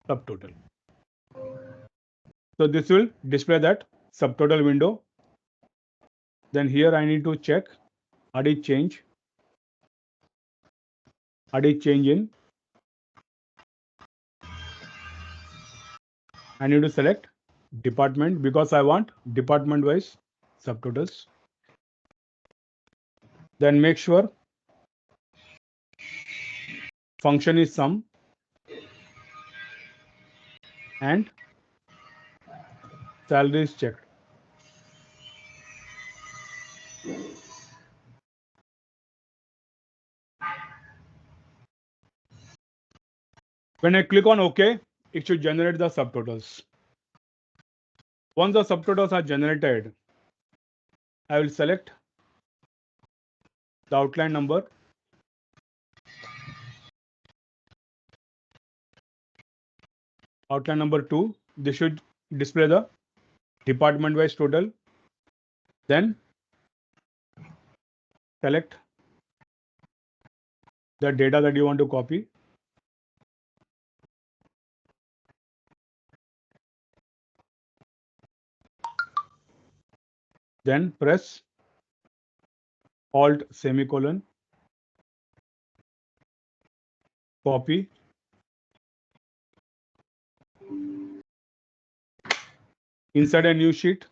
Speaker 2: subtotal. So this will display that subtotal window. Then here I need to check audit change in. I need to select department because I want department wise subtotals. Then make sure function is sum and salary is checked. When I click on OK, it should generate the subtotals. Once the subtotals are generated, I will select the outline number, outline number 2. This should display the department wise total. Then select the data that you want to copy. Then press Alt semicolon, copy, insert a new sheet,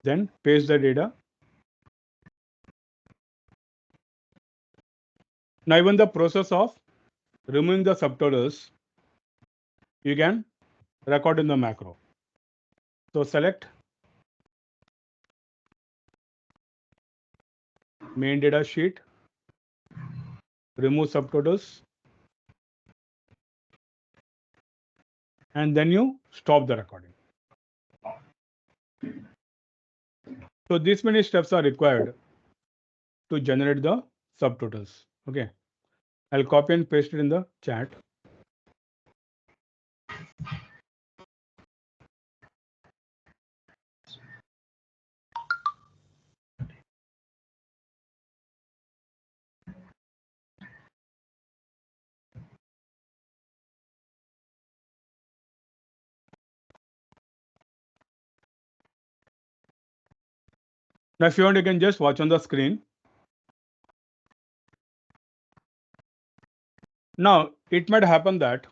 Speaker 2: then paste the data. Now even the process of removing the subtotals, you can record in the macro. So select main data sheet, remove subtotals, and then you stop the recording. So these many steps are required to generate the subtotals. Okay, I'll copy and paste it in the chat. Now, if you want, you can just watch on the screen. Now, it might happen that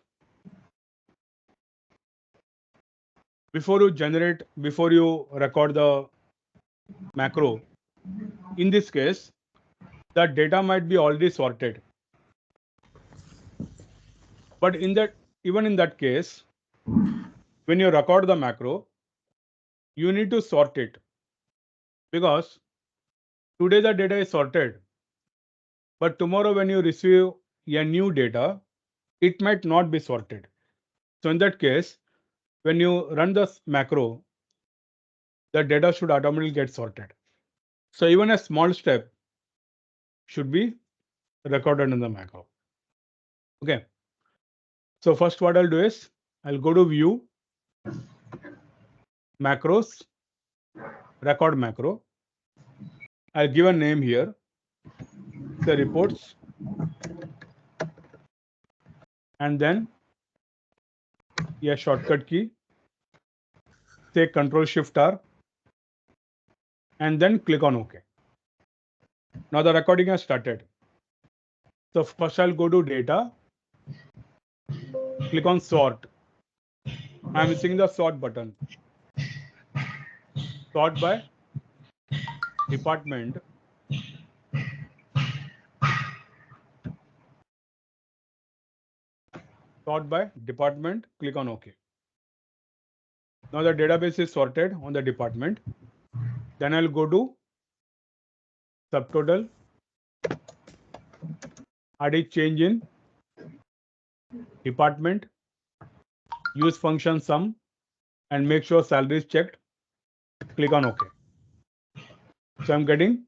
Speaker 2: before you record the macro, in this case, the data might be already sorted. But even in that case, when you record the macro, you need to sort it, because today the data is sorted, but tomorrow when you receive a new data, it might not be sorted. So in that case, when you run the macro, the data should automatically get sorted. So even a small step should be recorded in the macro. Okay. So first what I'll do is I'll go to view, macros, record macro. I'll give a name here, the reports, and then a shortcut key, say Ctrl+Shift+R, and then click on OK. Now the recording has started. So first I'll go to data, click on sort. I'm missing the sort button. Sort by department. Sort by department, click on OK. Now the database is sorted on the department. Then I'll go to subtotal, add a change in department, use function sum, and make sure salary is checked. Click on OK. So I'm getting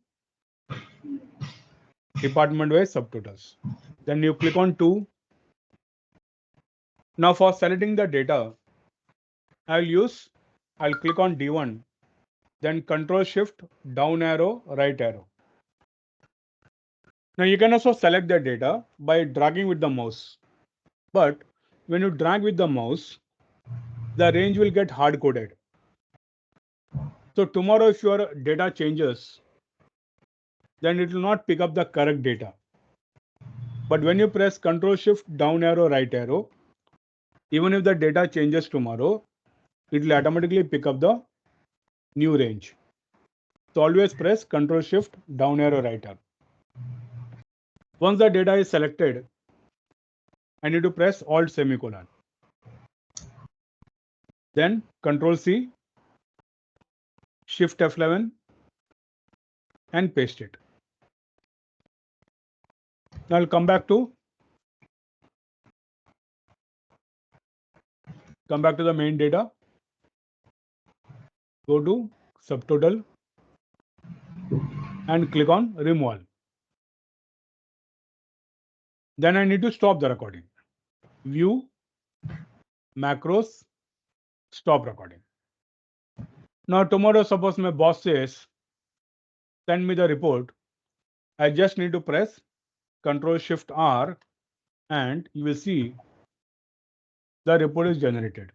Speaker 2: department wise subtotals. Then you click on 2. Now for selecting the data, I'll click on D1, then Control Shift down arrow, right arrow. Now you can also select the data by dragging with the mouse. But when you drag with the mouse, the range will get hard coded. So tomorrow, if your data changes, then it will not pick up the correct data. But when you press Control Shift down arrow, right arrow, even if the data changes tomorrow, it will automatically pick up the new range. So always press Control Shift down arrow, right arrow. Once the data is selected, I need to press Alt semicolon. Then Control C, Shift F11 and paste it. Now I'll come back to the main data. Go to subtotal and click on remove. Then I need to stop the recording. View, macros, stop recording. Now tomorrow, suppose my boss says, send me the report. I just need to press Control Shift R and you will see the report is generated.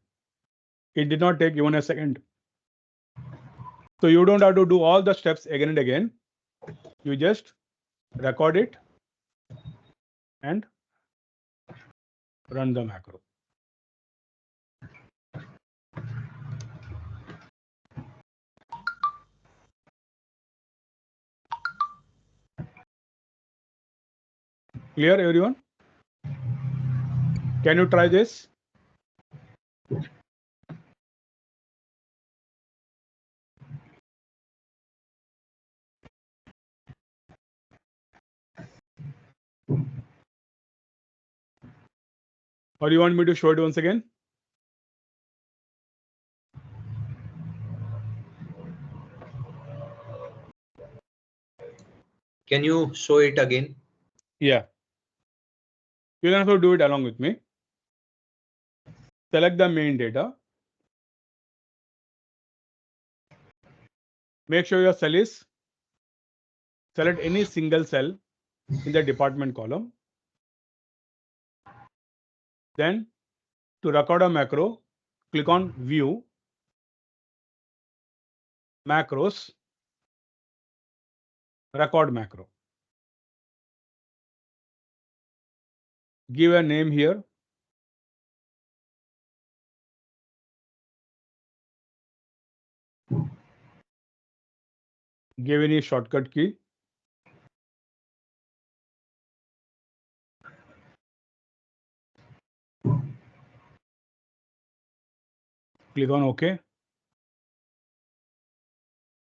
Speaker 2: It did not take even a second. So you don't have to do all the steps again and again. You just record it and run the macro. Clear, everyone? Can you try this? Or you want me to show it once again?
Speaker 3: Can you show it again?
Speaker 2: Yeah. You can also do it along with me. Select the main data. Make sure your cell is, select any single cell in the department column. Then to record a macro, click on View, Macros, Record Macro. Give a name here. Give any shortcut key. Click on OK.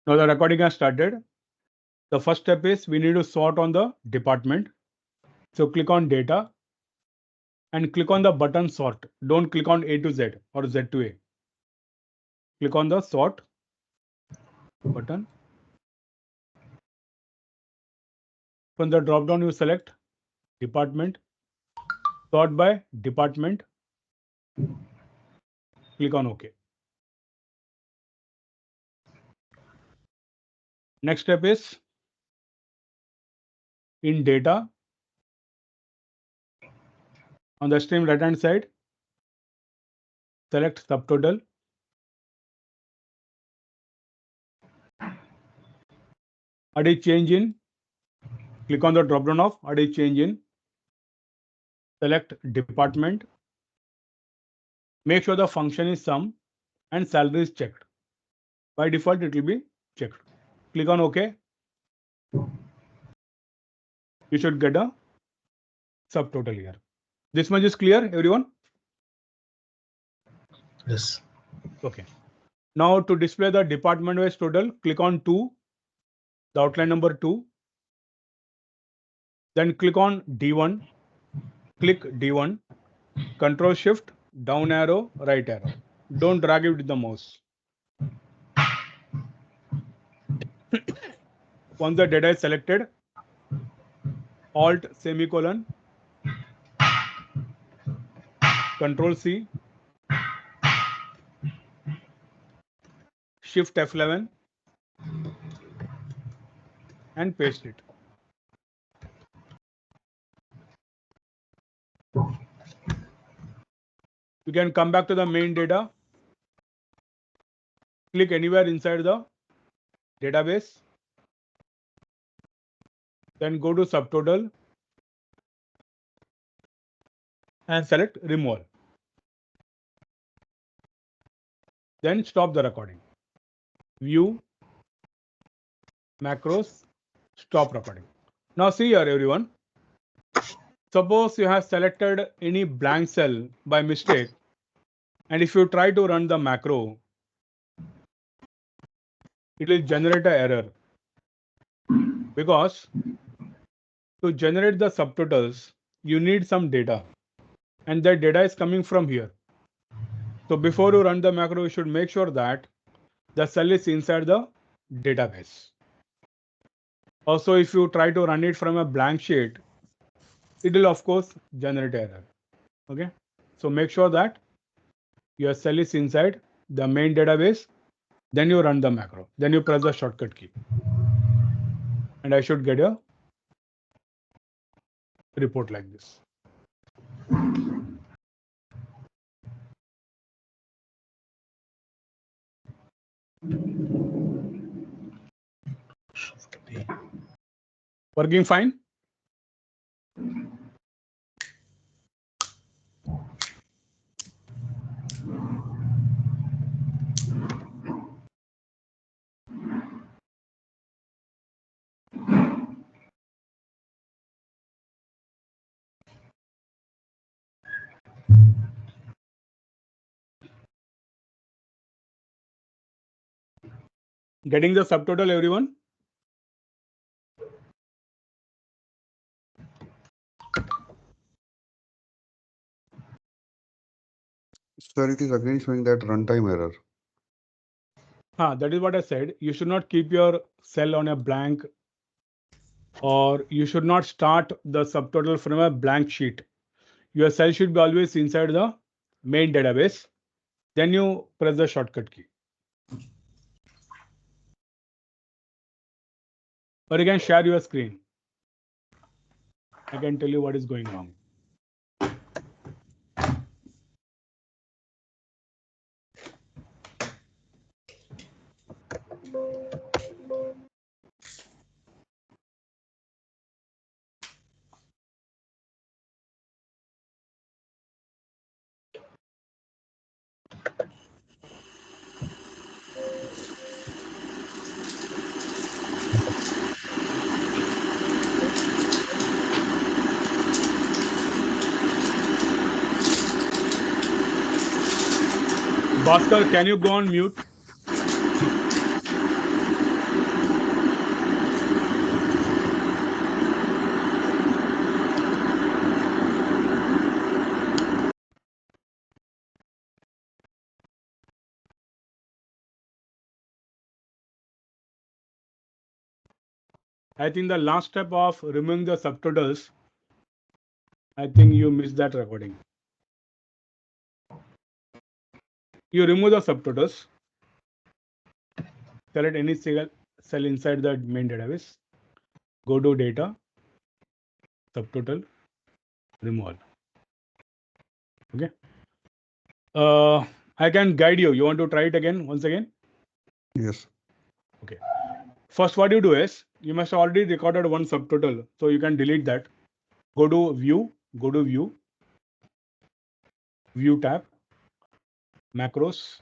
Speaker 2: Now the recording has started. The first step is we need to sort on the department. So click on Data and click on the button Sort. Don't click on A to Z or Z to A. Click on the Sort button. From the drop down, you select Department. Sort by department. Click on OK. Next step is in data. On the extreme right hand side, select subtotal. Add a change in. Click on the drop down of add a change in. Select department. Make sure the function is sum and salary is checked. By default, it will be checked. Click on OK. You should get a subtotal here. This much is clear, everyone?
Speaker 5: Yes.
Speaker 2: Okay. Now to display the department wise total, click on 2, the outline number 2. Then click on D1, click D1, Control Shift, down arrow, right arrow. Don't drag it with the mouse. Once the data is selected, Alt semicolon, Control C, Shift F11 and paste it. You can come back to the main data, click anywhere inside the database, then go to subtotal and select remove. Then stop the recording. View, macros, stop recording. Now see here everyone. Suppose you have selected any blank cell by mistake, and if you try to run the macro, it will generate an error, because to generate the subtotals, you need some data, and that data is coming from here. So before you run the macro, you should make sure that the cell is inside the database. Also, if you try to run it from a blank sheet, it will of course generate error. Okay, so make sure that your cell is inside the main database, then you run the macro, then you press the shortcut key, and I should get a report like this. Working fine? Getting the subtotal, everyone?
Speaker 4: Sir, it is again showing that runtime error.
Speaker 2: That is what I said. You should not keep your cell on a blank, or you should not start the subtotal from a blank sheet. Your cell should be always inside the main database. Then you press the shortcut key. Or you can share your screen. I can tell you what is going wrong. Bhaskar, can you go on mute? I think the last step of removing the subtotals, I think you missed that recording. You remove the subtotals, select any cell inside the main database, go to data, subtotal, remove. Okay. I can guide you. You want to try it again, once again?
Speaker 4: Yes.
Speaker 2: Okay. First, what you do is, you must already recorded one subtotal, so you can delete that. Go to view, view tab, macros,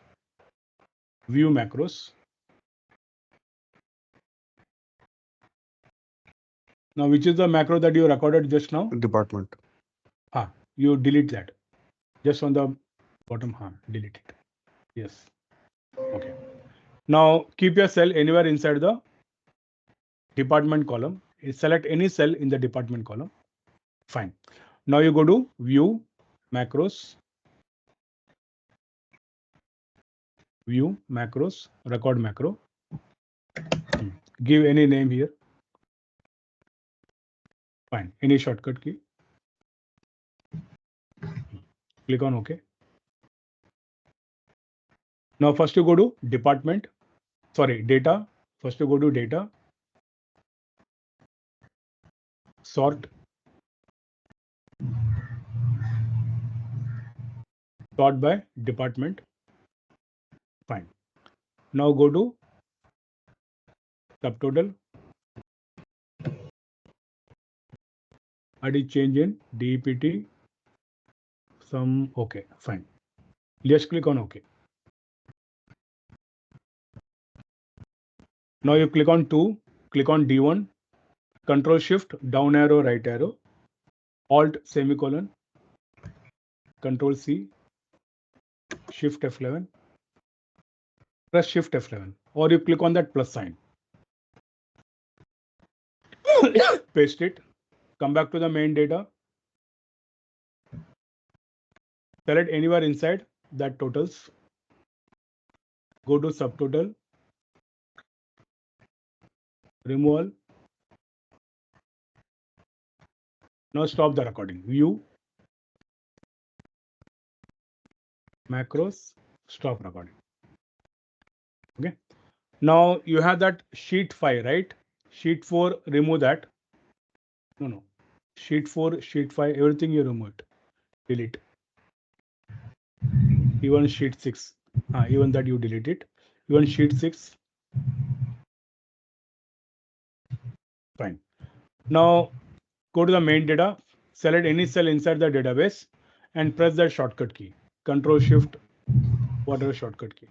Speaker 2: view macros. Now, which is the macro that you recorded just now?
Speaker 4: Department.
Speaker 2: You delete that. Just on the bottom, delete it. Yes. Okay. Now, keep your cell anywhere inside the department column. select any cell in the department column. Fine. Now you go to view, macros, record macro. Give any name here. Fine. Any shortcut key. Click on OK. Now first you go to data. First you go to data, sort by department. Fine. Now go to subtotal. Add change in DEPT. Some OK. Fine. Just click on OK. Now you click on 2, click on D1, Control Shift, down arrow, right arrow, Alt semicolon, Control C, Shift F11, press Shift F11, or you click on that plus sign. Paste it, come back to the main data, select anywhere inside that totals, go to subtotal, remove all. Now stop the recording. View, macros, stop recording. Okay. Now you have that sheet 5, right? Sheet 4, remove that. No. Sheet 4, sheet 5, everything you remove it. Delete. Even sheet 6. Even that you delete it. Even sheet 6. Fine. Now go to the main data, select any cell inside the database and press that shortcut key. Control Shift, whatever shortcut key.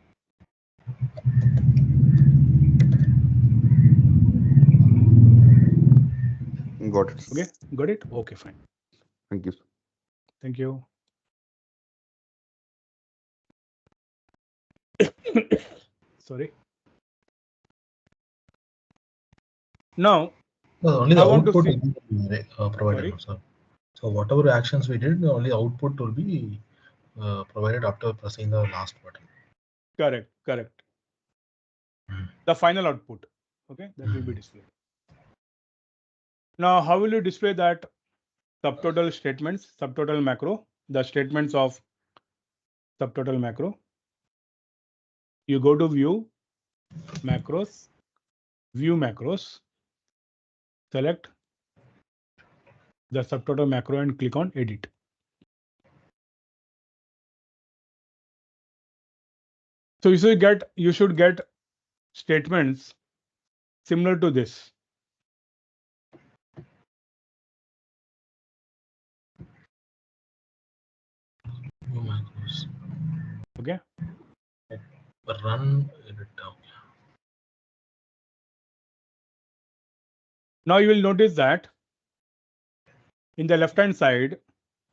Speaker 4: Got it.
Speaker 2: Okay, got it? Okay, fine.
Speaker 4: Thank you.
Speaker 2: Thank you. Sorry. Now,
Speaker 5: No, only
Speaker 2: I
Speaker 5: the
Speaker 2: want to
Speaker 5: output
Speaker 2: see.
Speaker 5: will be provided.
Speaker 2: Sorry?
Speaker 5: So, so whatever actions we did, only output will be provided after pressing the last button.
Speaker 2: Correct. The final output. Okay, that will be displayed. Now, how will you display that subtotal statements, subtotal macro, the statements of subtotal macro? You go to view, macros, view macros, select the subtotal macro and click on edit. So you should get statements similar to this.
Speaker 5: View macros.
Speaker 2: Okay.
Speaker 5: Run edit down.
Speaker 2: Now you will notice that in the left hand side,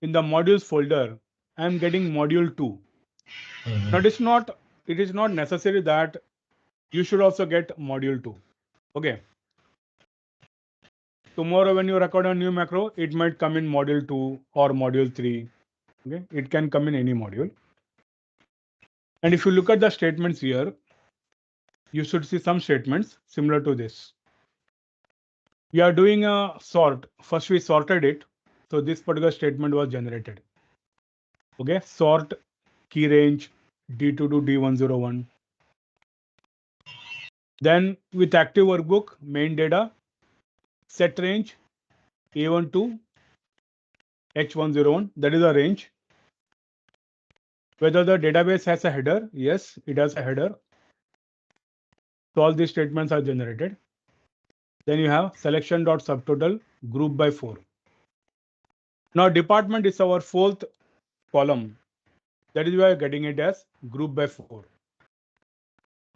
Speaker 2: in the modules folder, I am getting module 2. Now it is not necessary that you should also get module 2. Okay. Tomorrow when you record a new macro, it might come in module 2 or module 3. Okay. It can come in any module. And if you look at the statements here, you should see some statements similar to this. We are doing a sort. First we sorted it. So this particular statement was generated. Okay. Sort key range D2 to D101. Then with active workbook, main data, set range A1 to H101. That is a range. Whether the database has a header, yes, it has a header. So all these statements are generated. Then you have selection.subtotal group by 4. Now department is our 4th column. That is why we are getting it as group by 4.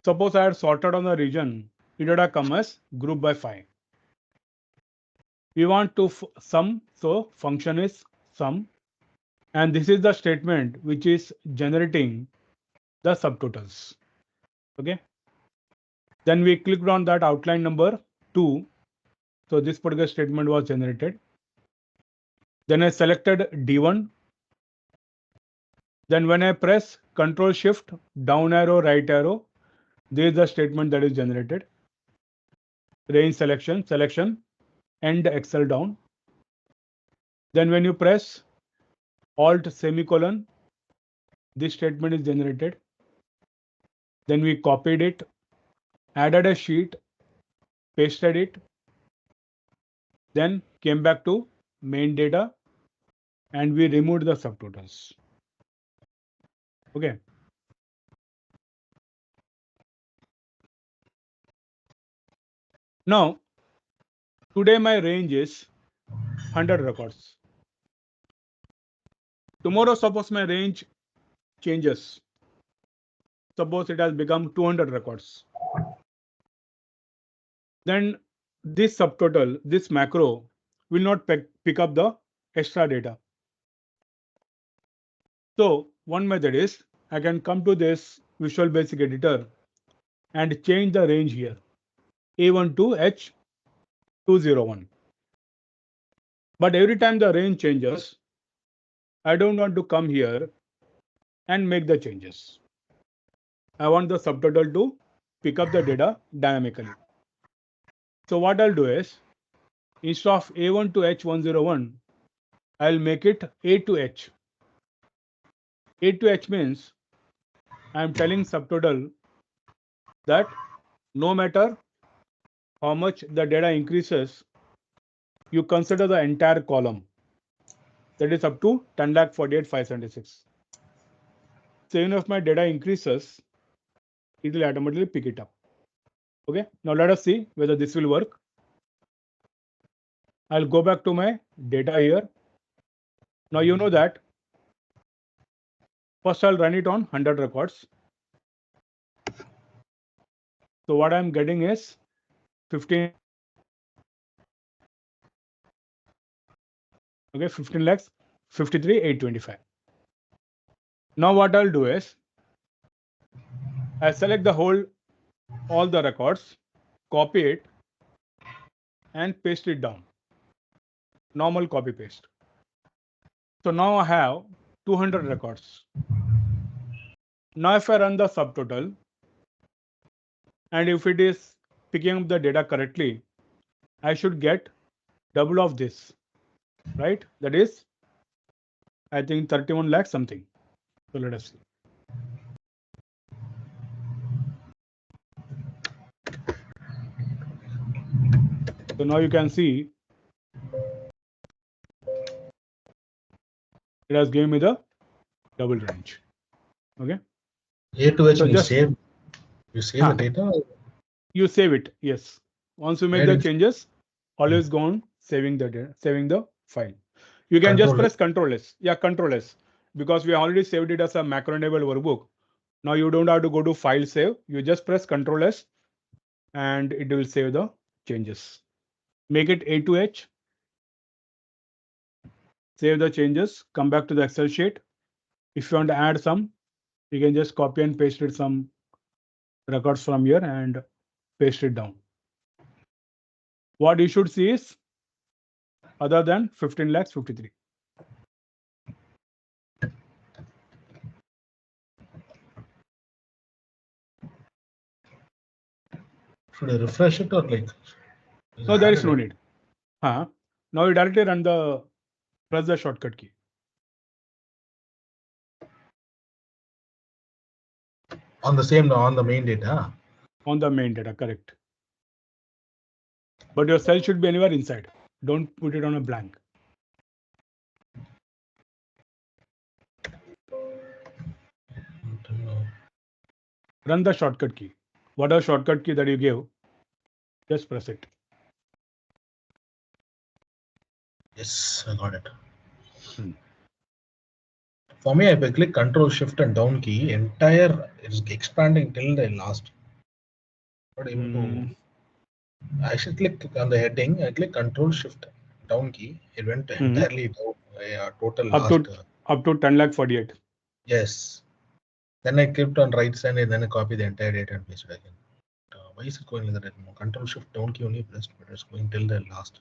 Speaker 2: Suppose I had sorted on the region, it would have come as group by 5. We want to sum, so function is sum. And this is the statement which is generating the subtotals. Okay. Then we clicked on that outline number 2. So this particular statement was generated. Then I selected D1. Then when I press Control Shift, down arrow, right arrow, this is the statement that is generated. Range selection, end Excel down. Then when you press Alt semicolon, this statement is generated. Then we copied it, added a sheet, pasted it, then came back to main data and we removed the subtotals. Okay. Now, today my range is 100 records. Tomorrow, suppose my range changes. Suppose it has become 200 records. Then this subtotal, this macro will not pick up the extra data. So one method is I can come to this Visual Basic Editor and change the range here. A1 to H201. But every time the range changes, I don't want to come here and make the changes. I want the subtotal to pick up the data dynamically. So what I'll do is, instead of A1 to H101, I'll make it A to H. A to H means I'm telling subtotal that no matter how much the data increases, you consider the entire column. That is up to 10,48,576. So even if my data increases, it will automatically pick it up. Okay, now let us see whether this will work. I'll go back to my data here. Now you know that first I'll run it on 100 records. So what I'm getting is 15. Okay, 15 lakhs, 53,825. Now what I'll do is I select the all the records, copy it and paste it down. Normal copy paste. So now I have 200 records. Now if I run the subtotal and if it is picking up the data correctly, I should get double of this, right? That is, I think 31 lakhs something. So let us see. So now you can see it has given me the double range. Okay.
Speaker 5: A to H,
Speaker 2: So
Speaker 5: you save the data?
Speaker 2: You save it, yes. Once you make the changes, always go on saving the data, saving the file. You can just press Control S. Yeah, Control S. Because we already saved it as a macro-enabled workbook. Now you don't have to go to File Save. You just press Control S and it will save the changes. Make it A to H. Save the changes. Come back to the Excel sheet. If you want to add some, you can just copy and paste it some records from here and paste it down. What you should see is other than 15 lakhs 53.
Speaker 5: Should I refresh it or like?
Speaker 2: No, there is no need. Now you directly press the shortcut key.
Speaker 5: On the main data?
Speaker 2: On the main data, correct. But your cell should be anywhere inside. Don't put it on a blank. Run the shortcut key. Whatever shortcut key that you gave, just press it.
Speaker 5: Yes, I got it. For me, if I click Control Shift and down key, entire is expanding till the last. Not able to. I should click on the heading. I click Control Shift down key. It went entirely down. Total
Speaker 2: up to 10 lakh 48.
Speaker 5: Yes. Then I clicked on right side and then I copy the entire data and paste it again. why is it going like that? Control Shift down key only pressed, but it's going till the last.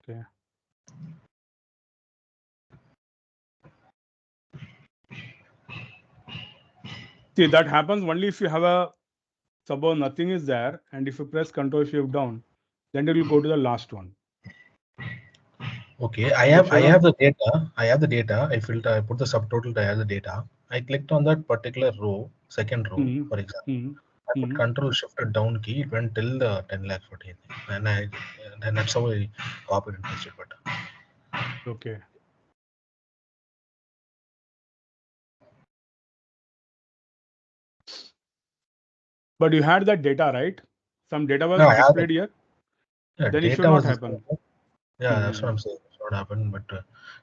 Speaker 2: Okay. See, that happens only if you have a, suppose nothing is there, and if you press Control Shift down, then it will go to the last one.
Speaker 5: Okay, I have the data. I have the data. I filter. I put the subtotal. I have the data. I clicked on that particular row, second row, for example. I put Control Shift down key. It went till the 10 lakh 14, and then that's how I copied and pasted. But
Speaker 2: Okay. But you had that data, right? Some data was displayed here.
Speaker 5: Yeah,
Speaker 2: then it should not happen.
Speaker 5: Yeah, that's what I'm saying. That's what happened. But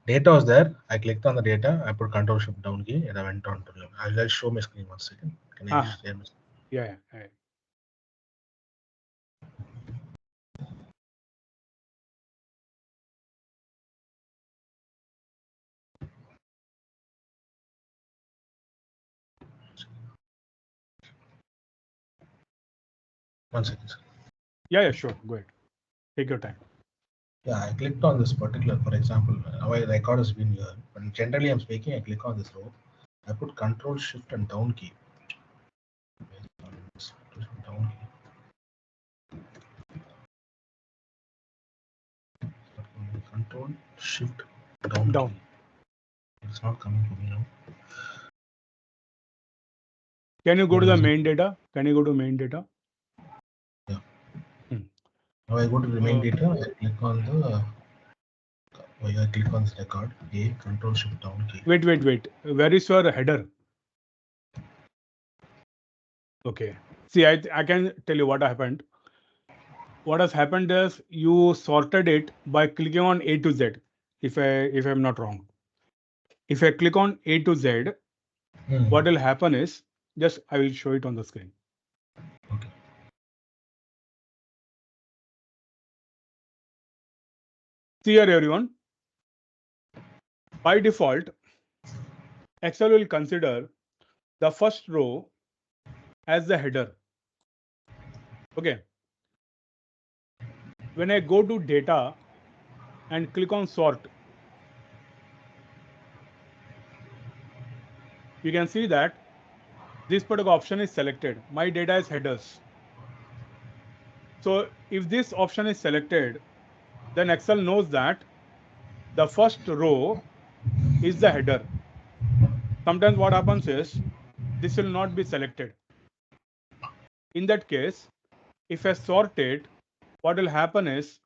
Speaker 5: data was there. I clicked on the data. I put Control Shift down key, and I went on to. I'll show my screen 1 second. Can I share my screen?
Speaker 2: Yeah.
Speaker 5: One second, sir.
Speaker 2: Yeah, sure. Go ahead. Take your time.
Speaker 5: Yeah, I clicked on this particular, for example, my record has been here. But generally, I'm speaking, I click on this row. I put Control Shift and down key. Down key. Control Shift down. Key. It's not coming to me now.
Speaker 2: Can you go to the main data? Can you go to main data?
Speaker 5: Yeah. Now I go to the main data. I click on the. I click on this record. A Control Shift down key.
Speaker 2: Wait. Where is your header? Okay. See, I can tell you what happened. What has happened is you sorted it by clicking on A to Z. If I'm not wrong. If I click on A to Z, what will happen is just I will show it on the screen.
Speaker 5: Okay.
Speaker 2: See here, everyone. By default, Excel will consider the first row as the header. Okay. When I go to data and click on sort, you can see that this particular option is selected. My data is headers. So if this option is selected, then Excel knows that the first row is the header. Sometimes what happens is this will not be selected. In that case, if I sort it, what will happen is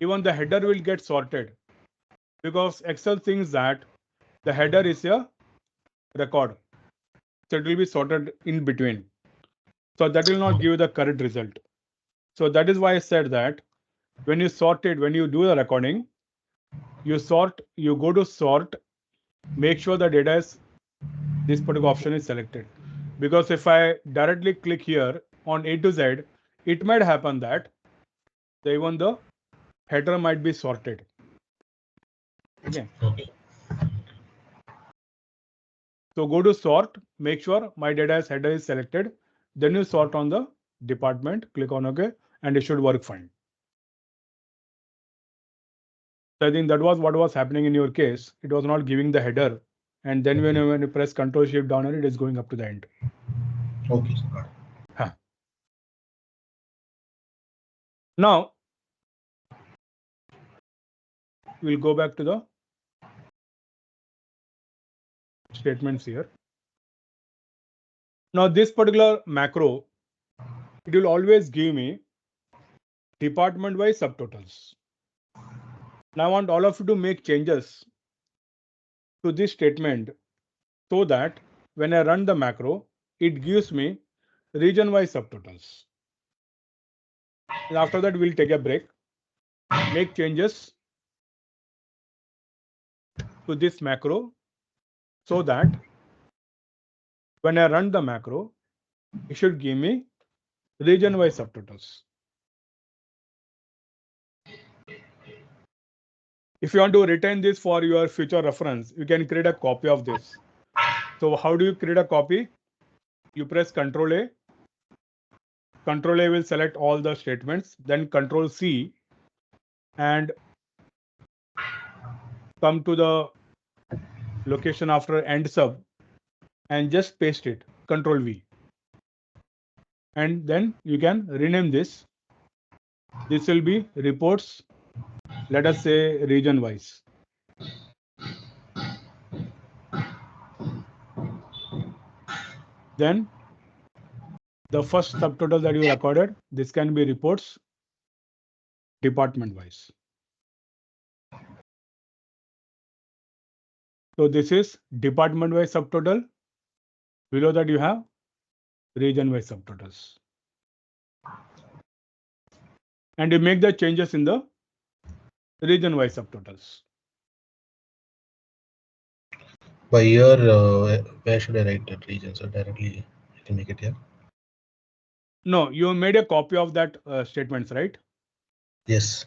Speaker 2: even the header will get sorted because Excel thinks that the header is a record. So it will be sorted in between. So that will not give you the correct result. So that is why I said that when you sort it, when you do the recording, you go to sort, make sure the data is, this particular option is selected. Because if I directly click here on A to Z, it might happen that even the header might be sorted. Okay. So go to sort, make sure my data as header is selected. Then you sort on the department, click on OK, and it should work fine. So I think that was what was happening in your case. It was not giving the header. And then when you press Control Shift down, it is going up to the end.
Speaker 5: Okay, got it.
Speaker 2: Huh. Now, we'll go back to the statements here. Now, this particular macro, it will always give me department-wise subtotals. Now, I want all of you to make changes to this statement so that when I run the macro, it gives me region-wise subtotals. And after that, we'll take a break, make changes to this macro so that when I run the macro, it should give me region-wise subtotals. If you want to retain this for your future reference, you can create a copy of this. So how do you create a copy? You press Ctrl A Control A will select all the statements, then Control C and come to the location after end sub and just paste it, Control V. And then you can rename this. This will be reports, let us say region wise. Then the first subtotal that you recorded, this can be reports department wise. So this is department wise subtotal. Below that you have region wise subtotals. And you make the changes in the region wise subtotals.
Speaker 5: By year, where should I write that region? So directly I can make it here.
Speaker 2: No, you made a copy of that statements, right?
Speaker 5: Yes.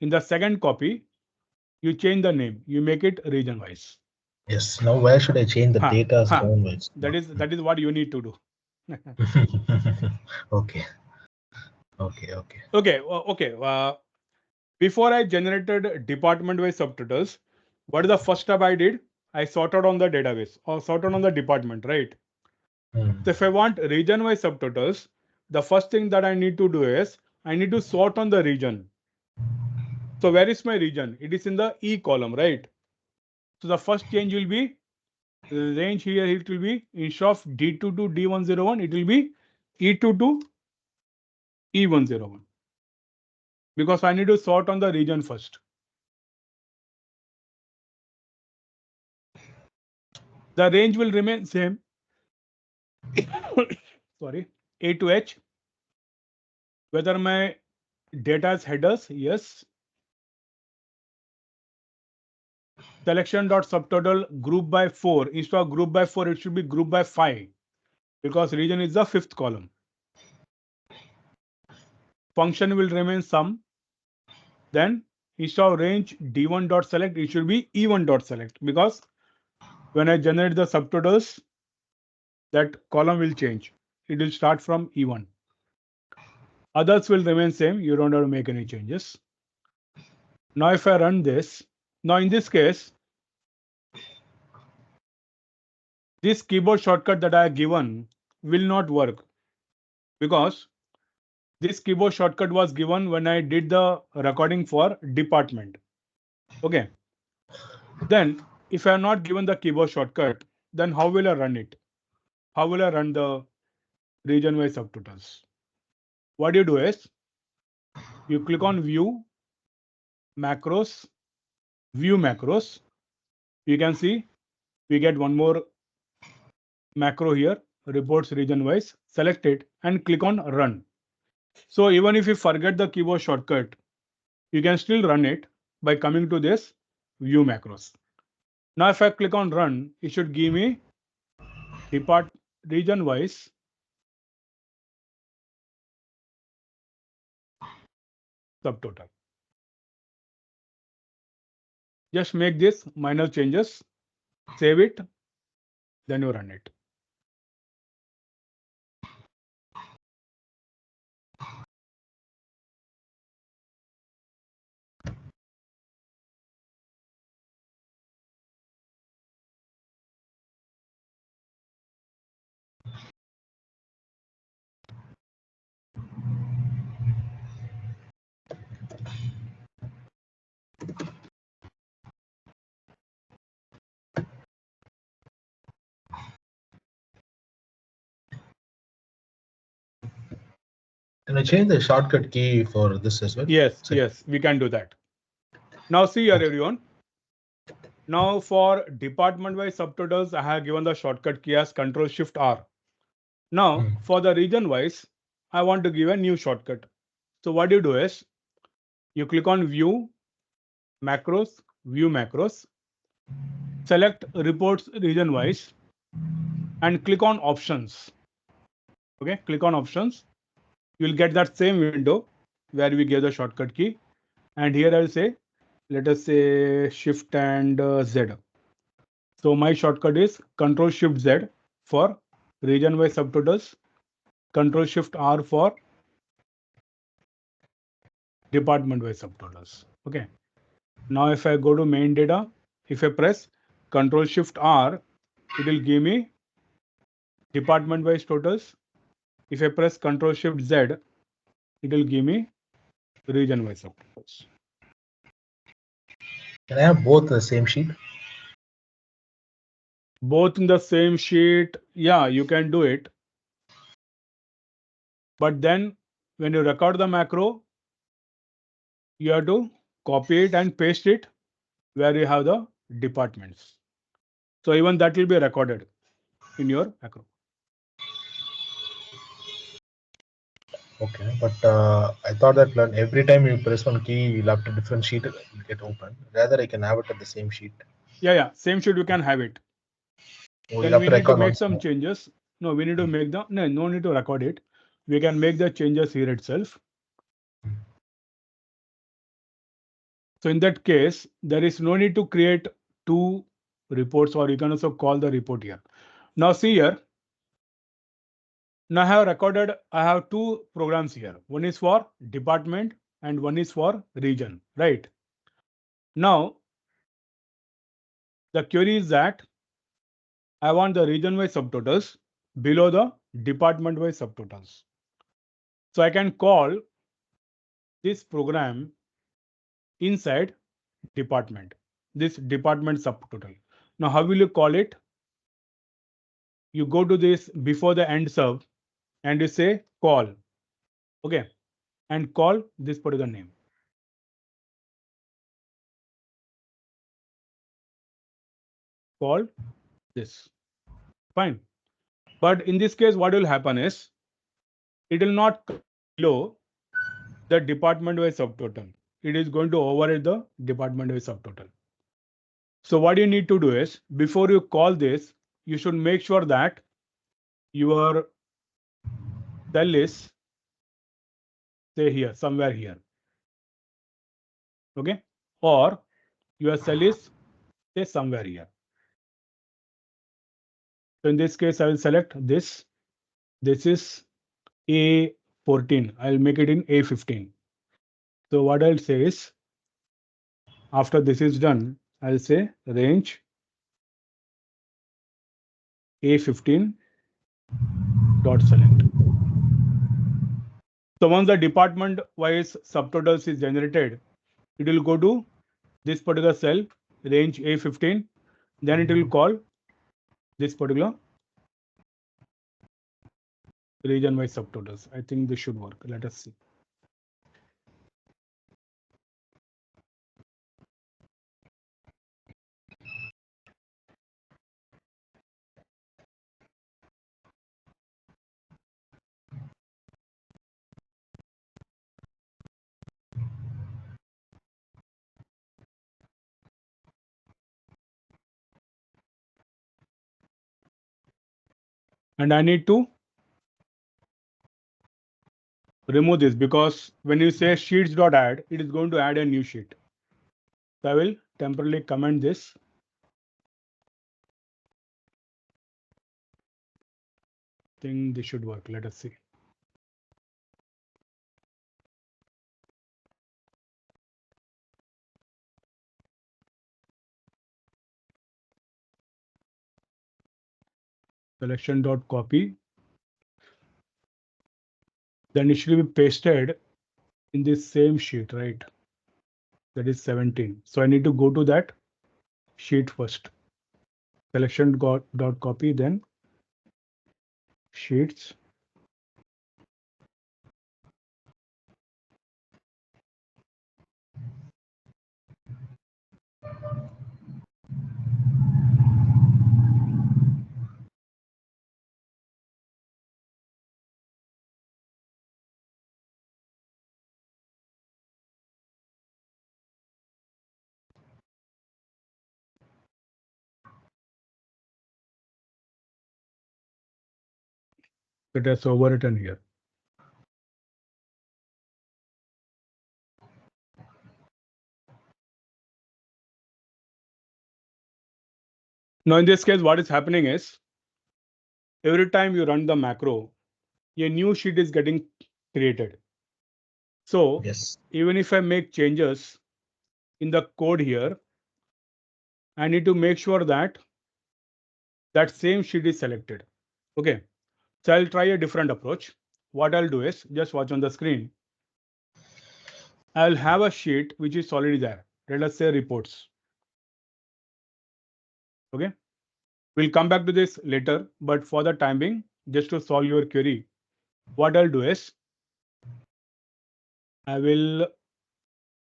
Speaker 2: In the second copy, you change the name. You make it region wise.
Speaker 5: Yes. Now where should I change the data downwards?
Speaker 2: That is what you need to do.
Speaker 5: Okay. Okay.
Speaker 2: Before I generated department-wise subtotals, what is the first step I did? I sorted on the database or sorted on the department, right? So if I want region-wise subtotals, the first thing that I need to do is I need to sort on the region. So where is my region? It is in the E column, right? So the first change will be range here. It will be instead of D2 to D101, it will be E2 to E101. Because I need to sort on the region first. The range will remain same. Sorry, A to H. Whether my data is headers, yes. Selection.subtotal group by 4. Instead of group by 4, it should be group by 5 because region is the 5th column. Function will remain sum. Then instead of range D1.select, it should be E1.select because when I generate the subtotals, that column will change. It will start from E1. Others will remain same. You don't have to make any changes. Now if I run this, now in this case, this keyboard shortcut that I have given will not work because this keyboard shortcut was given when I did the recording for department. Okay. Then if I have not given the keyboard shortcut, then how will I run it? How will I run the region-wise subtotals? What you do is you click on view, macros, view macros. You can see we get one more macro here, reports region-wise. Select it and click on run. So even if you forget the keyboard shortcut, you can still run it by coming to this view macros. Now if I click on run, it should give me region wise subtotal. Just make this minor changes, save it, then you run it.
Speaker 5: Can I change the shortcut key for this as well?
Speaker 2: Yes, we can do that. Now see here, everyone. Now for department-wise subtotals, I have given the shortcut key as Ctrl+Shift+R. Now for the region-wise, I want to give a new shortcut. So what you do is you click on view macros, view macros, select reports region-wise, and click on options. Okay, click on options. You'll get that same window where we gave the shortcut key. And here I'll say, let us say Shift and Z. So my shortcut is Ctrl+Shift+Z for region-wise subtotals. Control-Shift-R for department-wise subtotals. Okay. Now if I go to main data, if I press Control-Shift-R, it will give me department-wise totals. If I press Control-Shift-Z, it will give me region-wise subtotals.
Speaker 5: Can I have both the same sheet?
Speaker 2: Both in the same sheet, yeah, you can do it. But then when you record the macro, you have to copy it and paste it where you have the departments. So even that will be recorded in your macro.
Speaker 5: Okay, but I thought that every time you press one key, you'll have to different sheet will get open. Rather, I can have it at the same sheet.
Speaker 2: Yeah, same sheet you can have it.
Speaker 5: Oh,
Speaker 2: Then
Speaker 5: you'll have
Speaker 2: we
Speaker 5: to
Speaker 2: need to
Speaker 5: record
Speaker 2: make
Speaker 5: once
Speaker 2: some
Speaker 5: more.
Speaker 2: changes. No, we need to make the no need to record it. We can make the changes here itself. So in that case, there is no need to create two reports, or you can also call the report here. Now see here. Now I have recorded, I have two programs here. One is for department and one is for region, right? Now, the query is that I want the region-wise subtotals below the department-wise subtotals. So I can call this program inside department, this department subtotal. Now, how will you call it? You go to this before the end sub and you say call, okay, and call this particular name. Call this, fine. But in this case, what will happen is it will not come below the department-wise subtotal. It is going to override the department-wise subtotal. So what you need to do is, before you call this, you should make sure that your cell is, say here, somewhere here. Okay? Or your cell is, say, somewhere here. So in this case, I will select this. This is A14. I'll make it in A15. So what I'll say is, after this is done, I'll say range A15 dot select. So once the department wise subtotals is generated, it will go to this particular cell, range A15. Then it will call this particular region wise subtotals. I think this should work. Let us see. And I need to remove this because when you say sheets.add, it is going to add a new sheet. So I will temporarily comment this. I think this should work. Let us see. Selection.copy. Then it should be pasted in this same sheet, right? That is 17. So I need to go to that sheet first. Selection.copy, then sheets. It has overwritten here. Now in this case, what is happening is every time you run the macro, a new sheet is getting created. So
Speaker 5: Yes.
Speaker 2: even if I make changes in the code here, I need to make sure that that same sheet is selected. Okay. So I'll try a different approach. What I'll do is just watch on the screen. I'll have a sheet which is already there. Let us say reports. Okay. We'll come back to this later, but for the time being, just to solve your query, what I'll do is I will,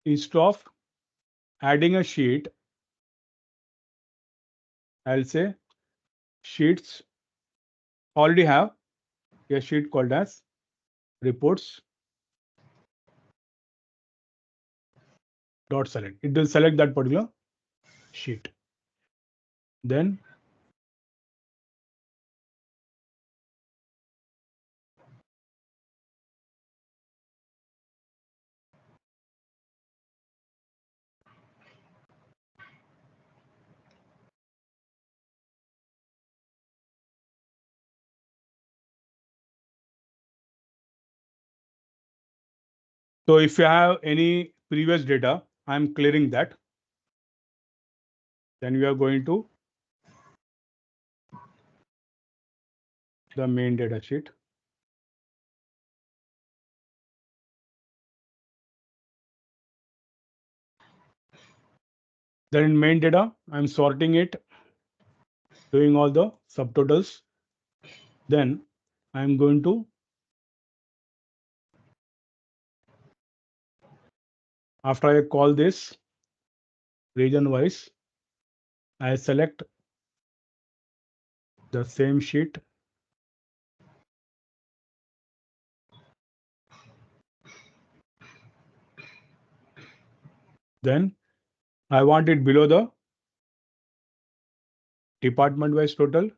Speaker 2: instead of adding a sheet, I'll say sheets already have a sheet called as reports dot select. It will select that particular sheet. Then so if you have any previous data, I'm clearing that. Then we are going to the main data sheet. Then in main data, I'm sorting it, doing all the subtotals. Then I'm going to, after I call this region wise, I select the same sheet. Then I want it below the department wise total.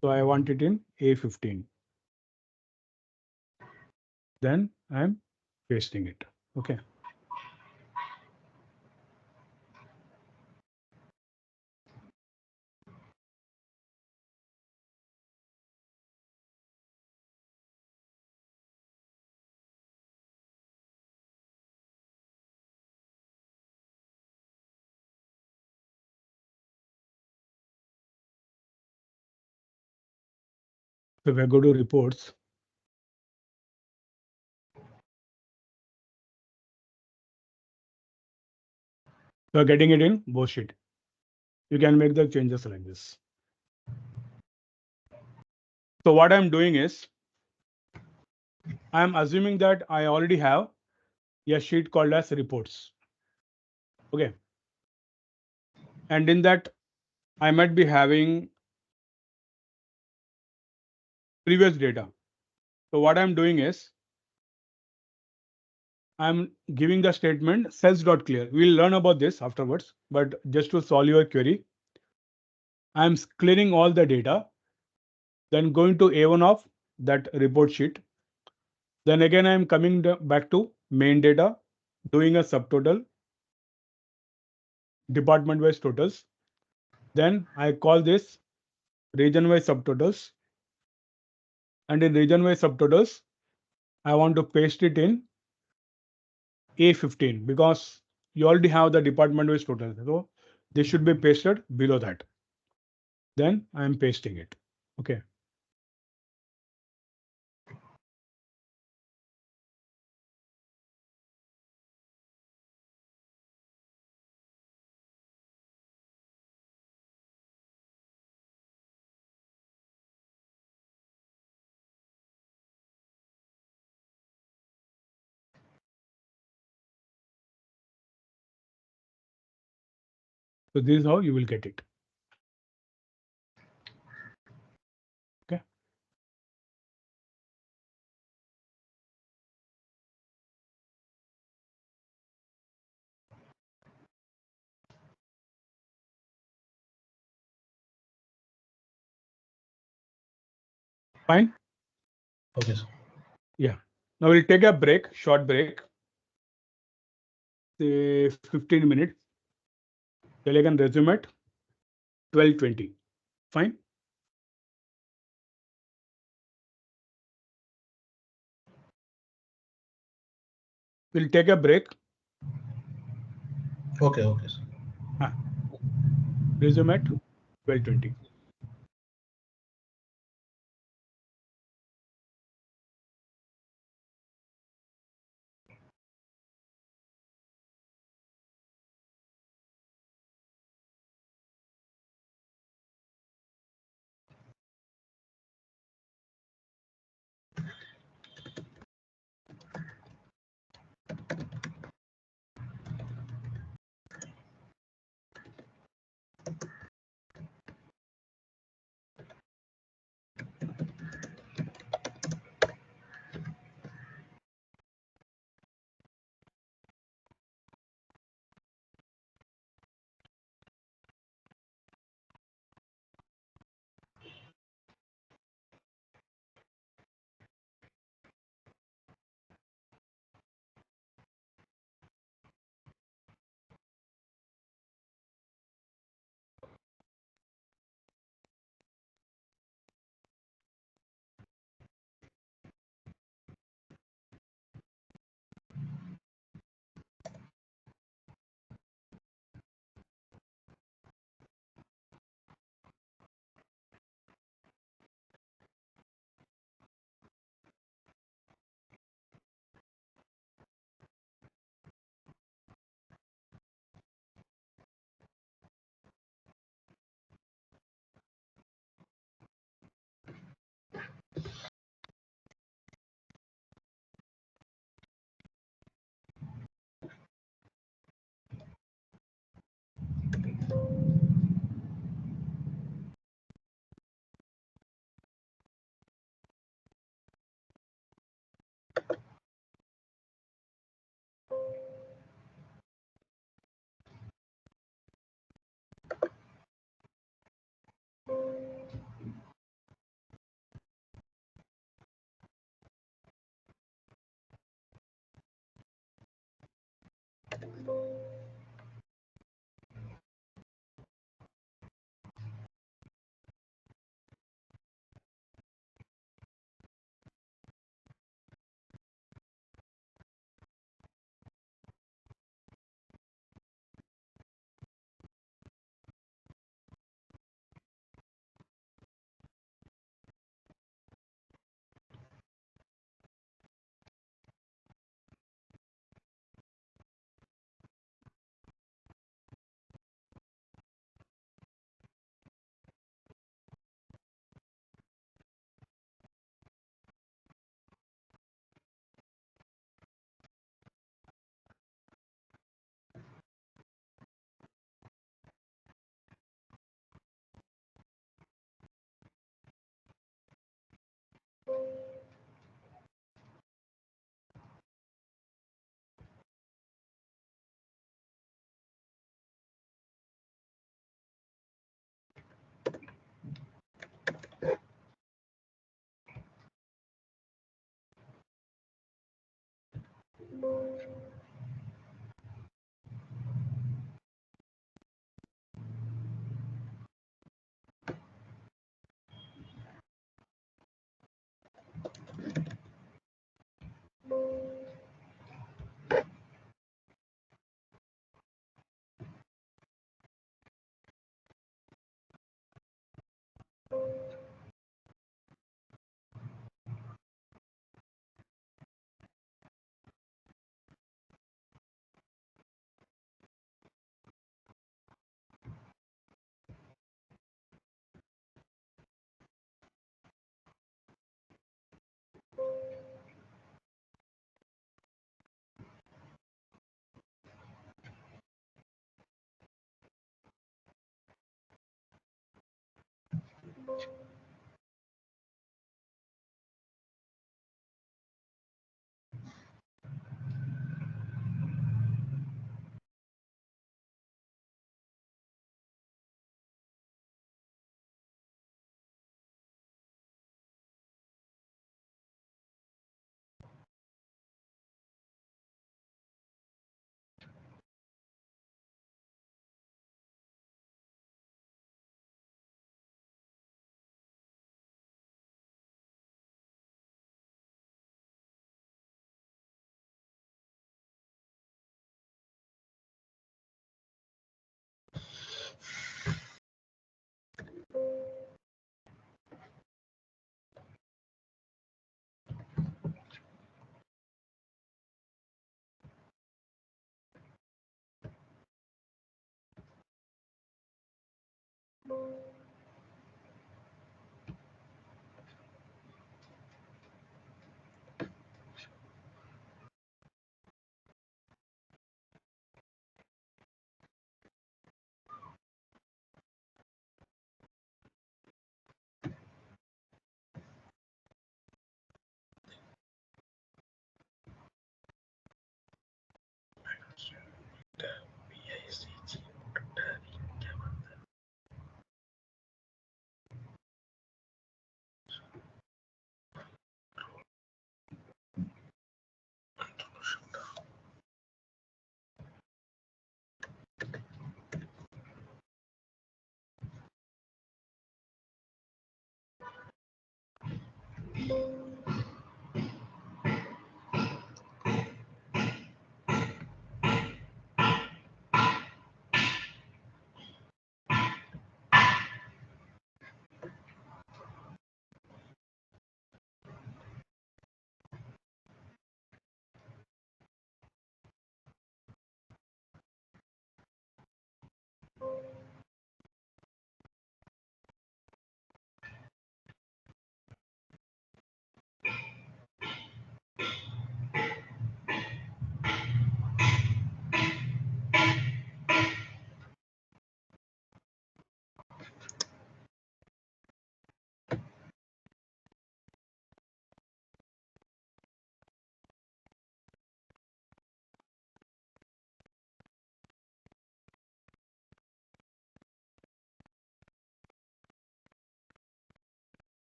Speaker 2: So I want it in A15. Then I'm pasting it. Okay. So if I go to reports, you're getting it in both sheet. You can make the changes like this. So what I'm doing is I'm assuming that I already have a sheet called as reports. Okay. And in that, I might be having previous data. So what I'm doing is I'm giving the statement cells.clear. We'll learn about this afterwards, but just to solve your query, I'm clearing all the data, then going to A1 of that report sheet. Then again, I'm coming back to main data, doing a subtotal, department wise totals. Then I call this region wise subtotals. And in region wise subtotals, I want to paste it in A15 because you already have the department wise total. So this should be pasted below that. Then I'm pasting it. Okay. So this is how you will get it. Okay. Fine.
Speaker 5: Okay, sir.
Speaker 2: Yeah. Now we'll take a break, short break, say 15 minutes. Till I can resume at 12:20. Fine. We'll take a break.
Speaker 5: Okay, okay, sir.
Speaker 2: Resume at 12:20.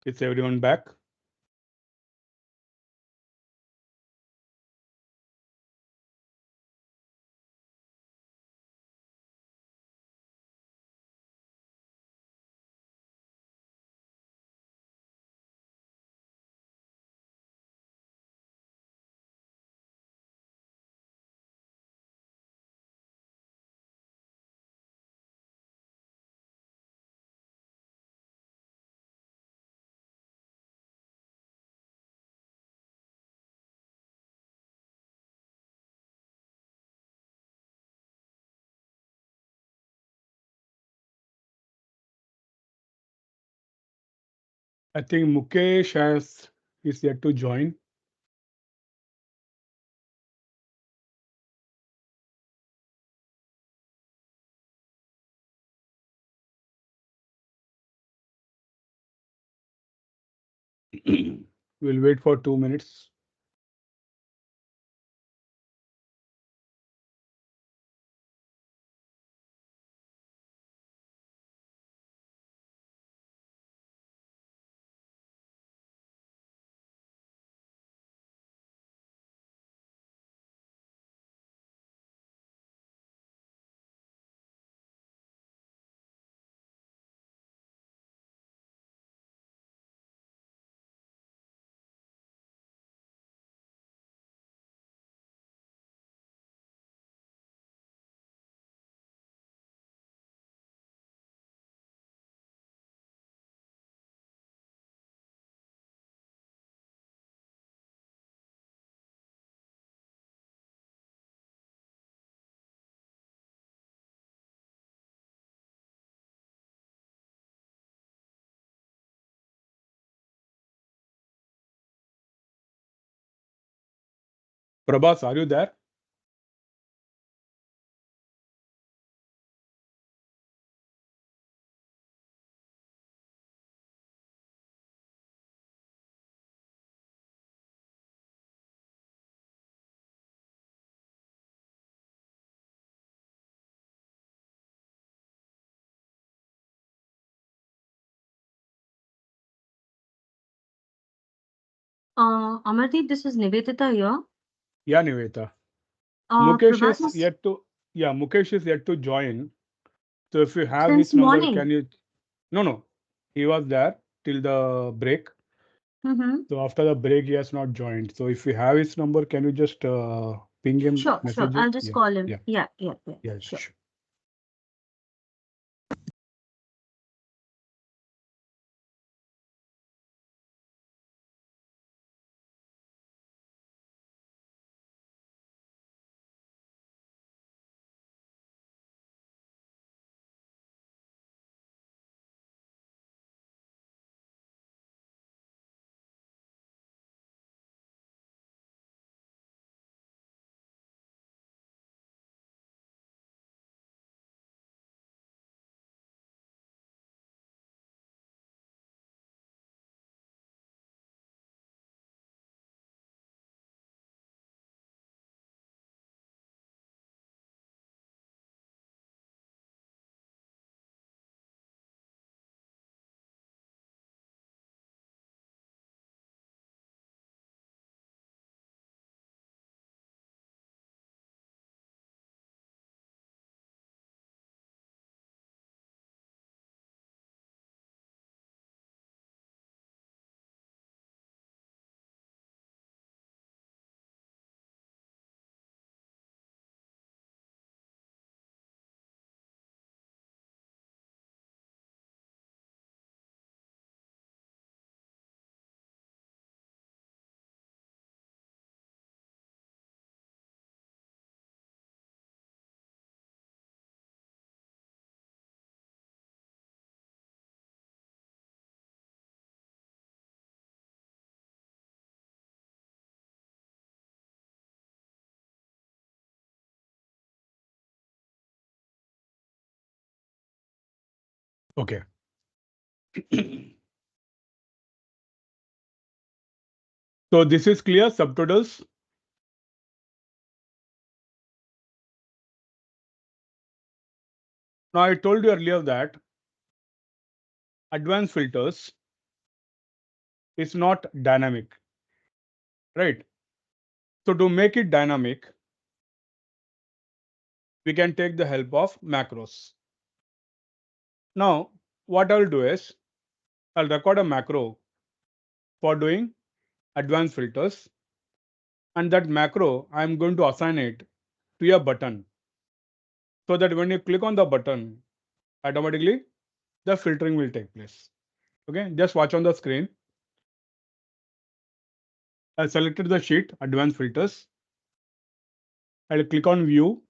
Speaker 2: Is everyone back? I think Mukesh is yet to join. We'll wait for 2 minutes. Prabhas, are you there?
Speaker 6: Amardeep, this is Nivedita here.
Speaker 2: Yeah, Niveta. Mukesh
Speaker 6: Prabhat
Speaker 2: is yet to. Yeah, Mukesh is yet to join. So if you have
Speaker 6: since
Speaker 2: his number,
Speaker 6: morning.
Speaker 2: can you? No. He was there till the break.
Speaker 6: Mm-hmm.
Speaker 2: So after the break, he has not joined. So if you have his number, can you just ping him,
Speaker 6: Sure.
Speaker 2: message him?
Speaker 6: I'll just call him.
Speaker 2: Yeah.
Speaker 6: Yeah. Sure.
Speaker 2: Sure. Okay. So this is clear, subtotals. Now I told you earlier that advanced filters is not dynamic, right? So to make it dynamic, we can take the help of macros. Now, what I'll do is I'll record a macro for doing advanced filters, and that macro I'm going to assign it to a button, so that when you click on the button, automatically the filtering will take place. Okay, just watch on the screen. I selected the sheet advanced filters. I'll click on view,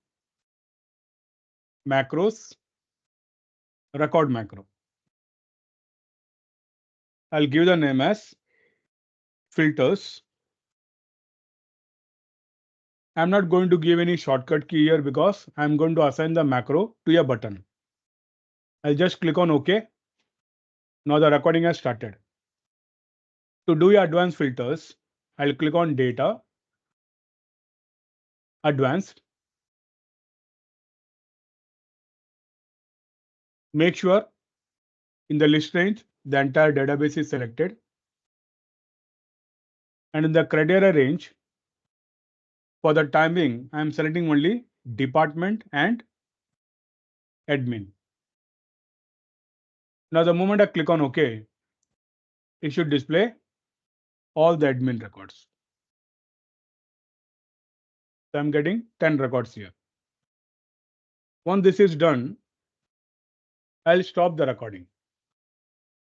Speaker 2: macros, record macro. I'll give the name as filters. I'm not going to give any shortcut key here because I'm going to assign the macro to a button. I'll just click on OK. Now the recording has started. To do your advanced filters, I'll click on data, advanced. Make sure in the list range, the entire database is selected. And in the criteria range, for the timing, I'm selecting only department and admin. Now, the moment I click on OK, it should display all the admin records. So I'm getting 10 records here. Once this is done, I'll stop the recording.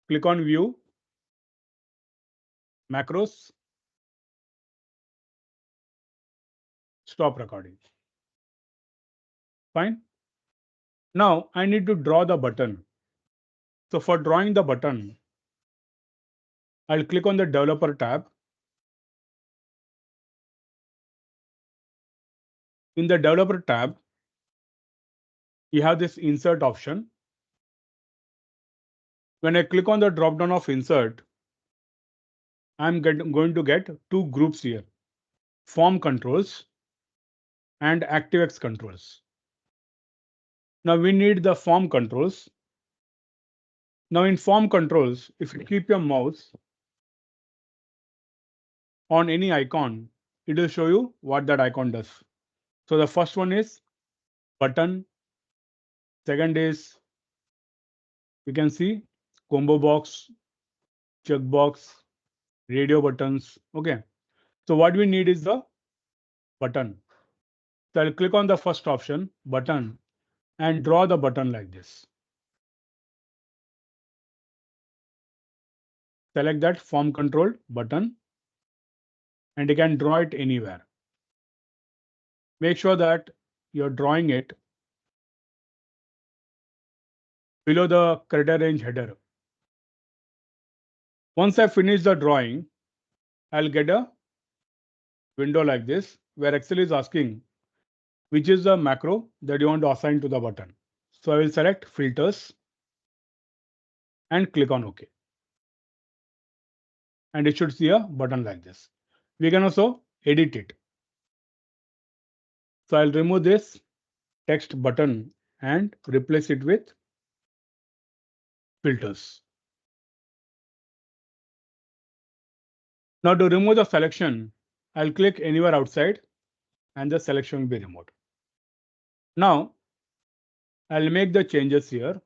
Speaker 2: Click on view, macros, stop recording. Fine. Now I need to draw the button. So for drawing the button, I'll click on the developer tab. In the developer tab, you have this insert option. When I click on the drop down of insert, I'm going to get two groups here, form controls and ActiveX controls. Now we need the form controls. Now in form controls, if you keep your mouse on any icon, it will show you what that icon does. So the first one is button. Second is, you can see combo box, checkbox, radio buttons. Okay. So what we need is the button. So I'll click on the first option, button, and draw the button like this. Select that form control button, and you can draw it anywhere. Make sure that you're drawing it below the criteria range header. Once I finish the drawing, I'll get a window like this where Excel is asking which is the macro that you want to assign to the button. So I will select filters and click on OK. And it should see a button like this. We can also edit it. So I'll remove this text button and replace it with filters. Now to remove the selection, I'll click anywhere outside and the selection will be removed. Now I'll make the changes here.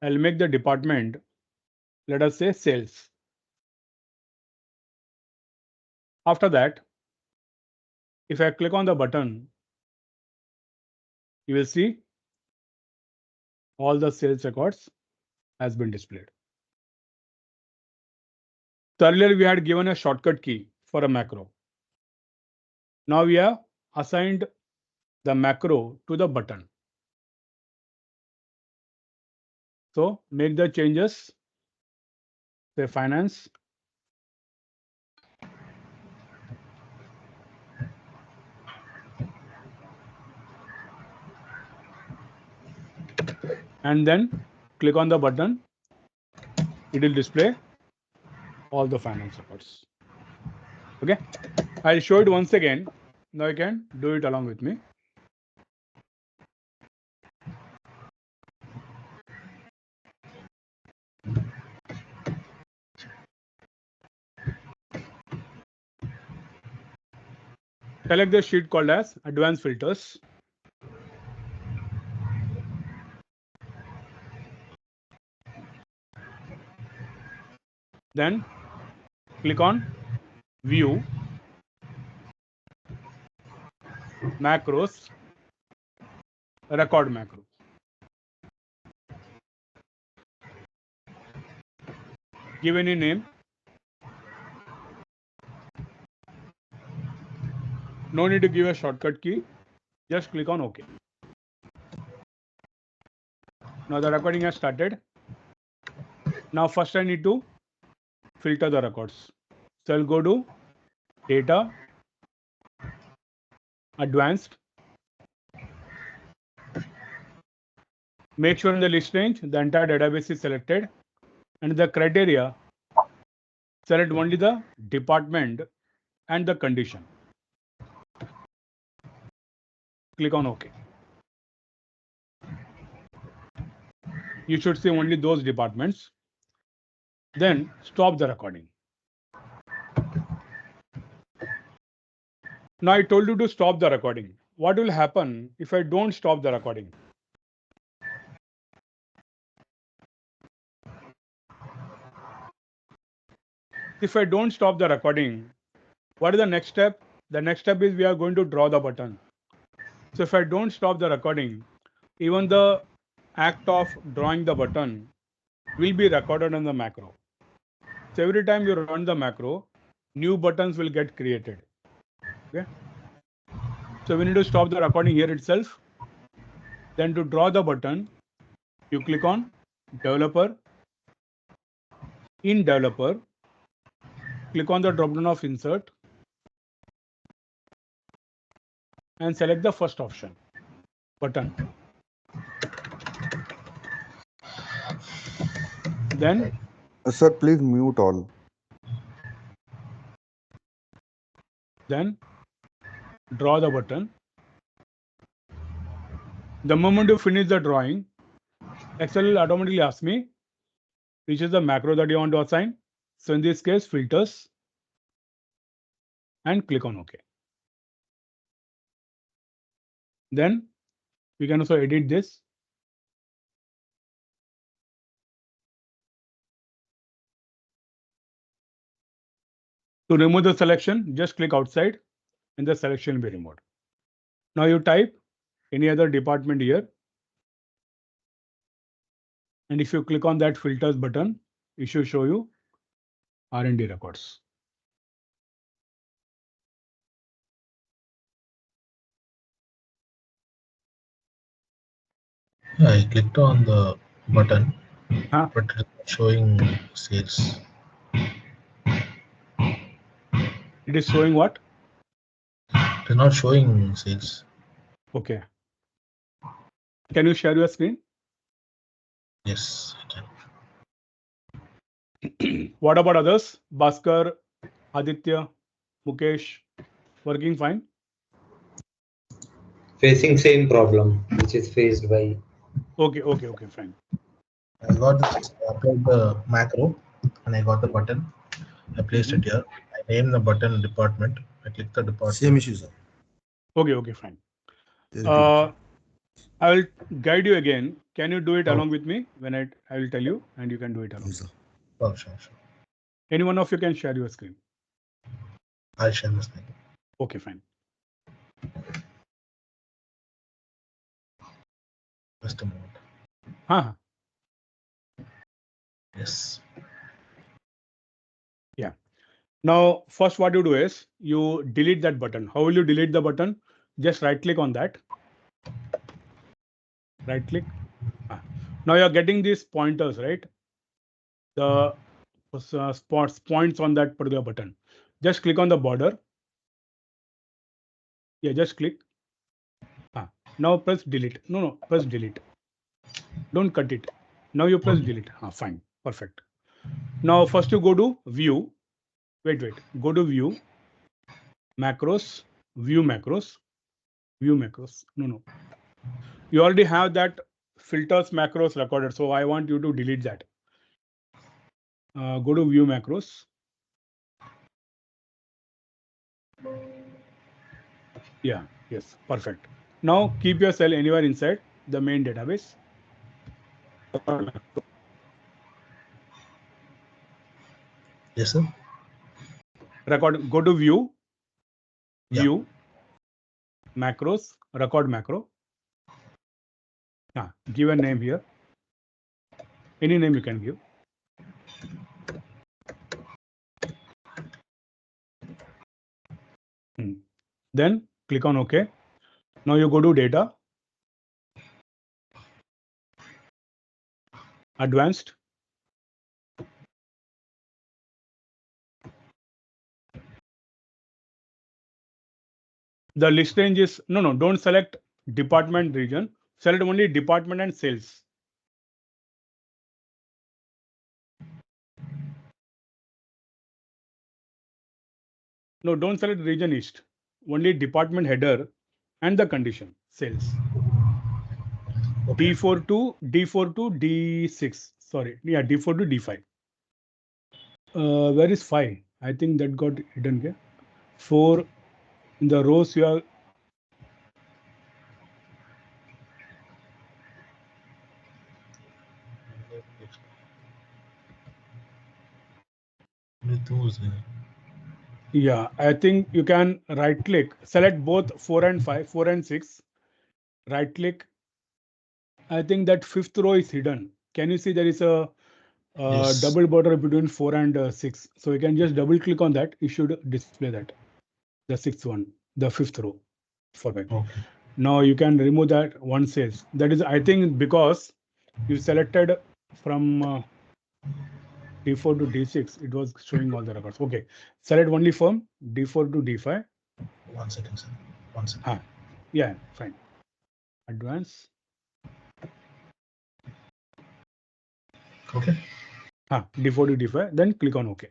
Speaker 2: I'll make the department, let us say sales. After that, if I click on the button, you will see all the sales records has been displayed. So earlier we had given a shortcut key for a macro. Now we have assigned the macro to the button. So make the changes, say finance. And then click on the button. It will display all the finance records. Okay, I'll show it once again. Now you can do it along with me. Select the sheet called as advanced filters. Then click on view, macros, record macro. Give any name. No need to give a shortcut key. Just click on OK. Now the recording has started. Now first I need to filter the records. So I'll go to data, advanced. Make sure in the list range, the entire database is selected, and the criteria, select only the department and the condition. Click on OK. You should see only those departments. Then stop the recording. Now I told you to stop the recording. What will happen if I don't stop the recording? If I don't stop the recording, what is the next step? The next step is we are going to draw the button. So if I don't stop the recording, even the act of drawing the button will be recorded on the macro. So every time you run the macro, new buttons will get created. Okay. So we need to stop the recording here itself. Then to draw the button, you click on developer. In developer, click on the drop-down of insert and select the first option, button. Then
Speaker 4: Sir, please mute all.
Speaker 2: Then draw the button. The moment you finish the drawing, Excel will automatically ask me which is the macro that you want to assign. So in this case, filters, and click on OK. Then we can also edit this. To remove the selection, just click outside and the selection will be removed. Now you type any other department here. And if you click on that filters button, it should show you R&D records.
Speaker 5: Yeah, I clicked on the button,
Speaker 2: Huh?
Speaker 5: but it's not showing sales.
Speaker 2: It is showing what?
Speaker 5: It is not showing sales.
Speaker 2: Okay. Can you share your screen?
Speaker 5: Yes, I can.
Speaker 2: What about others? Bhaskar, Aditya, Mukesh, working fine?
Speaker 3: Facing same problem, which is faced by.
Speaker 2: Okay, fine.
Speaker 5: I got this, I applied the macro and I got the button. I placed it here. I named the button department. I click the department.
Speaker 7: Same issue, sir.
Speaker 2: Okay, fine.
Speaker 7: There's a big-
Speaker 2: I will guide you again. Can you do it along with me when I will tell you and you can do it along?
Speaker 7: Yes, sir.
Speaker 5: Oh, sure.
Speaker 2: Any one of you can share your screen.
Speaker 5: I'll share this thing.
Speaker 2: Okay, fine.
Speaker 5: Just a moment.
Speaker 2: Huh.
Speaker 5: Yes.
Speaker 2: Yeah. Now, first what you do is you delete that button. How will you delete the button? Just right click on that. Right click. Now you're getting these pointers, right? The points on that particular button. Just click on the border. Yeah, just click. Now press delete. No, press delete. Don't cut it. Now you press delete. Fine, perfect. Now first you go to view. Wait. Go to view, macros, view macros. No. You already have that filters macros recorded. So I want you to delete that. Go to view macros. Yeah, yes, perfect. Now keep your cell anywhere inside the main database.
Speaker 5: Yes, sir.
Speaker 2: Record, go to view,
Speaker 5: Yeah.
Speaker 2: view, macros, record macro. Give a name here. Any name you can give. Then click on OK. Now you go to data, advanced. The list range is, no, don't select department region. Select only department and sales. No, don't select region east. Only department header and the condition, sales.
Speaker 5: Okay.
Speaker 2: D4 to D6. Sorry, yeah, D4 to D5. Where is 5? I think that got hidden here. 4 in the rows you are. Yeah, I think you can right click, select both 4 and 5, 4 and 6. Right click. I think that 5th row is hidden. Can you see there is a
Speaker 5: Yes.
Speaker 2: double border between 4 and 6? So you can just double click on that. It should display that. The 6th one, the 5th row. Perfect.
Speaker 5: Okay.
Speaker 2: Now you can remove that one sales. That is, I think, because you selected from D4 to D6, it was showing all the records. Okay, select only from D4 to D5.
Speaker 5: 1 second, sir. 1 second.
Speaker 2: Yeah, fine. Advance.
Speaker 5: Okay.
Speaker 2: D4 to D5. Then click on OK.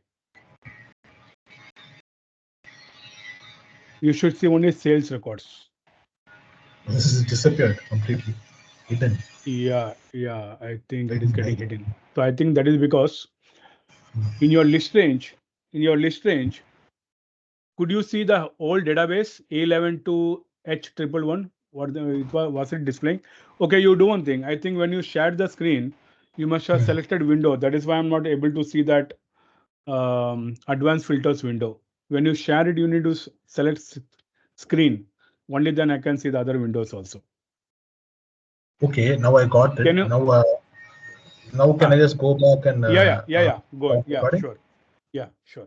Speaker 2: You should see only sales records.
Speaker 5: This is disappeared completely. Hidden.
Speaker 2: Yeah, I think it is getting hidden. So I think that is because in your list range, could you see the old database A11 to H111? Was it displaying? Okay, you do one thing. I think when you shared the screen, you must have selected window. That is why I'm not able to see that advanced filters window. When you share it, you need to select screen. Only then I can see the other windows also.
Speaker 5: Okay, now I got it.
Speaker 2: Can you?
Speaker 5: Now can I just go back and
Speaker 2: Yeah. Go.
Speaker 5: stop recording?
Speaker 2: Sure. Yeah, sure.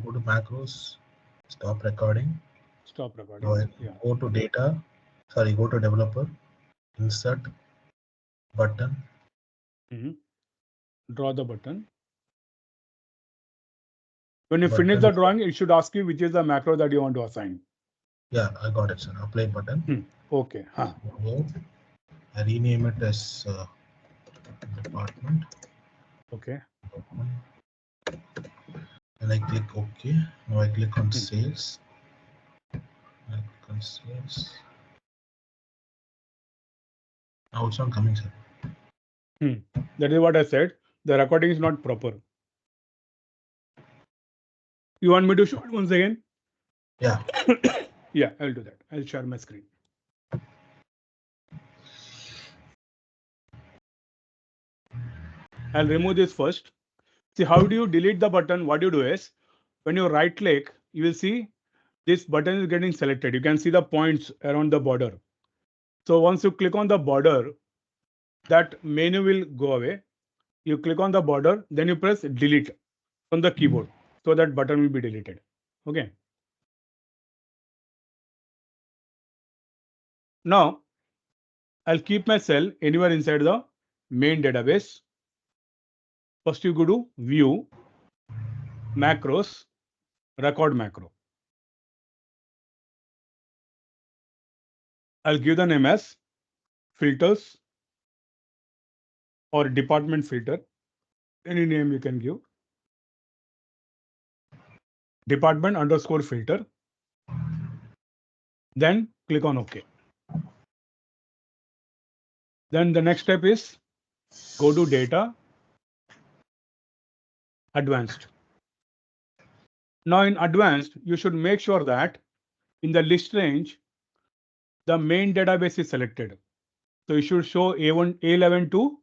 Speaker 5: Go to macros, stop recording.
Speaker 2: Stop recording.
Speaker 5: Go to data. Sorry, go to developer, insert button.
Speaker 2: Draw the button. When you finish the drawing, it should ask you which is the macro that you want to assign.
Speaker 5: Yeah, I got it, sir. Apply button.
Speaker 2: Okay.
Speaker 5: I rename it as department.
Speaker 2: Okay.
Speaker 5: And I click OK. Now I click on sales. I click on sales. Now it's not coming, sir.
Speaker 2: That is what I said. The recording is not proper. You want me to show it once again?
Speaker 5: Yeah.
Speaker 2: Yeah, I'll do that. I'll share my screen. I'll remove this first. See, how do you delete the button? What you do is, when you right click, you will see this button is getting selected. You can see the points around the border. So once you click on the border, that menu will go away. You click on the border, then you press delete from the keyboard. So that button will be deleted. Okay. Now, I'll keep my cell anywhere inside the main database. First, you go to view, macros, record macro. I'll give the name as filters or department filter. Any name you can give. Department underscore filter. Then click on OK. Then the next step is go to data, advanced. Now in advanced, you should make sure that in the list range, the main database is selected. So you should show A11 to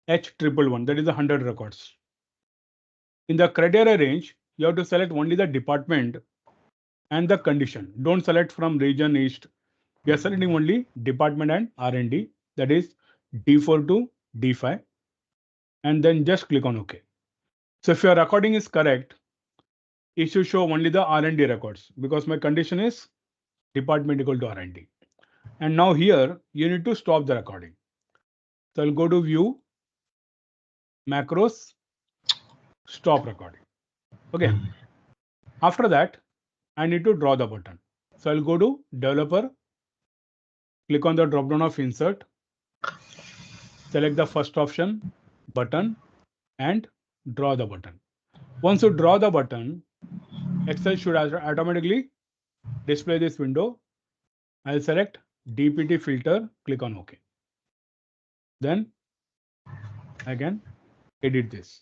Speaker 2: H111, that is 100 records. In the criteria range, you have to select only the department and the condition. Don't select from region east. We are selecting only department and R&D, that is D4 to D5, and then just click on OK. So if your recording is correct, it should show only the R&D records because my condition is department equal to R&D. And now here you need to stop the recording. So I'll go to view, macros, stop recording. Okay. After that, I need to draw the button. So I'll go to developer, click on the drop down of insert, select the first option, button, and draw the button. Once you draw the button, Excel should automatically display this window. I'll select DPT filter, click on OK. Then I can edit this.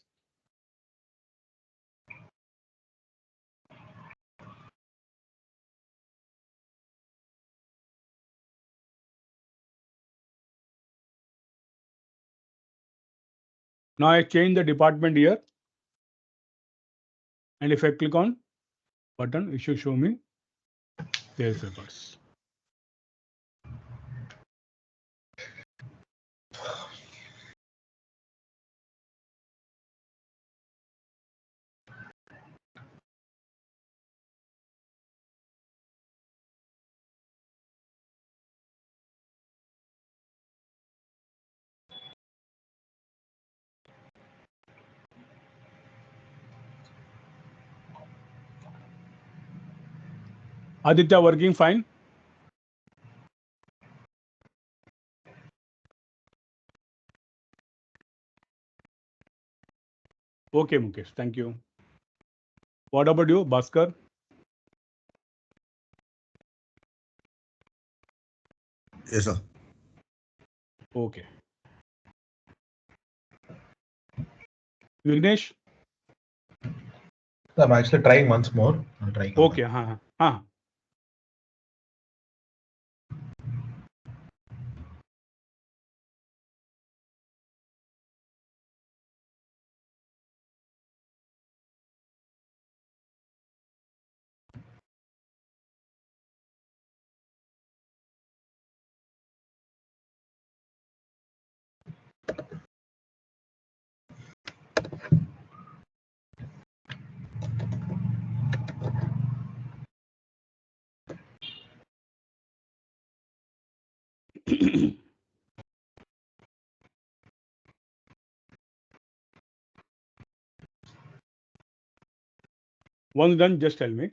Speaker 2: Now I change the department here. And if I click on button, it should show me sales records. Aditya working fine? Okay, Mukesh, thank you. What about you, Bhaskar?
Speaker 7: Yes, sir.
Speaker 2: Okay. Vignesh?
Speaker 5: I'm actually trying once more. I'm trying.
Speaker 2: Okay. Once done, just tell me.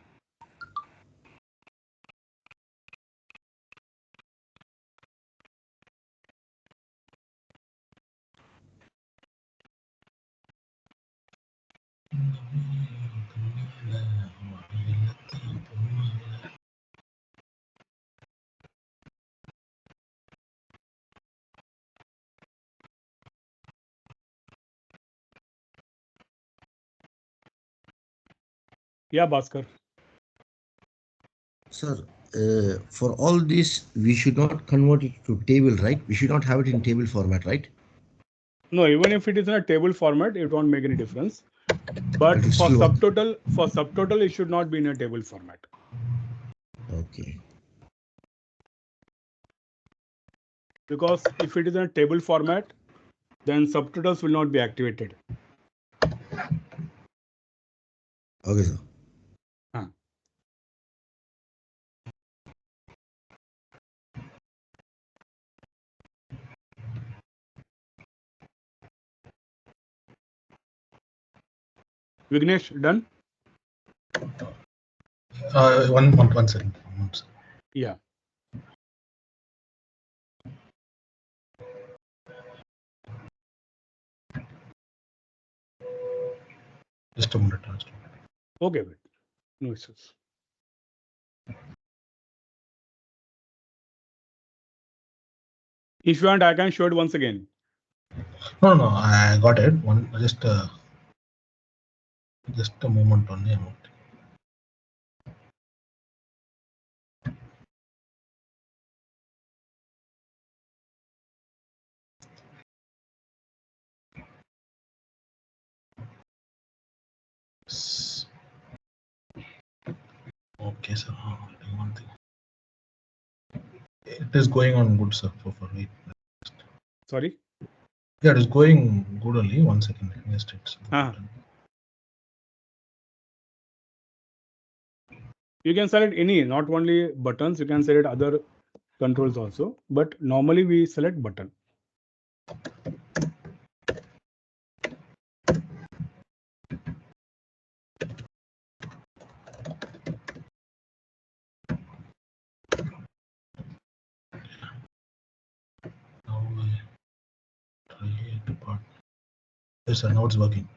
Speaker 2: Yeah, Bhaskar.
Speaker 7: Sir, for all this, we should not convert it to table, right? We should not have it in table format, right?
Speaker 2: No, even if it is in a table format, it won't make any difference. But for subtotal, it should not be in a table format.
Speaker 7: Okay.
Speaker 2: Because if it is in a table format, then subtotals will not be activated.
Speaker 7: Okay, sir.
Speaker 2: Vignesh, done?
Speaker 5: One second.
Speaker 2: Yeah.
Speaker 5: Just a minute.
Speaker 2: Okay, wait. No issues. If you want, I can show it once again.
Speaker 5: No, I got it. Just a moment only. Okay, sir. One thing. It is going on good, sir. For me.
Speaker 2: Sorry.
Speaker 5: Yeah, it is going good only. 1 second. I missed it.
Speaker 2: You can select any, not only buttons, you can select other controls also, but normally we select button.
Speaker 5: Now I try to part. Yes, sir. Now it's working.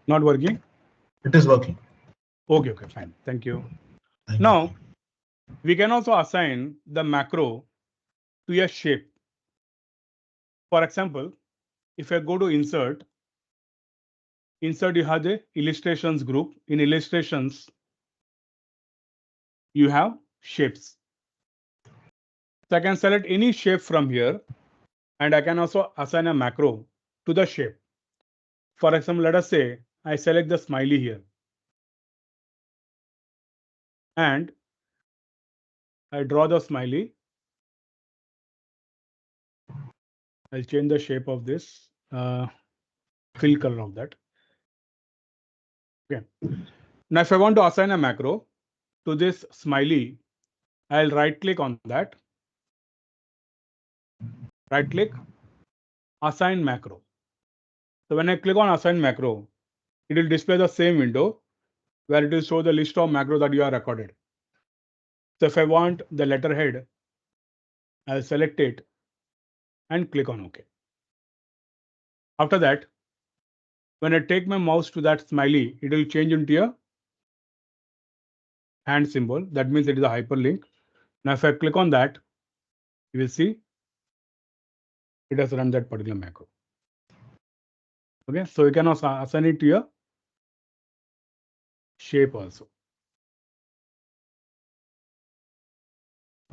Speaker 2: Not working?
Speaker 5: It is working.
Speaker 2: Okay, fine. Thank you.
Speaker 5: Thank
Speaker 2: Now,
Speaker 5: you.
Speaker 2: we can also assign the macro to a shape. For example, if I go to insert, you have the illustrations group. In illustrations, you have shapes. So I can select any shape from here, and I can also assign a macro to the shape. For example, let us say I select the smiley here, and I draw the smiley. I'll change the shape of this, fill color of that. Okay. Now, if I want to assign a macro to this smiley, I'll right click on that. Right click, assign macro. So when I click on assign macro, it will display the same window where it will show the list of macro that you have recorded. So if I want the letterhead, I'll select it and click on OK. After that, when I take my mouse to that smiley, it will change into a hand symbol. That means it is a hyperlink. Now, if I click on that, you will see it has run that particular macro. Okay, so you can also assign it to your shape also.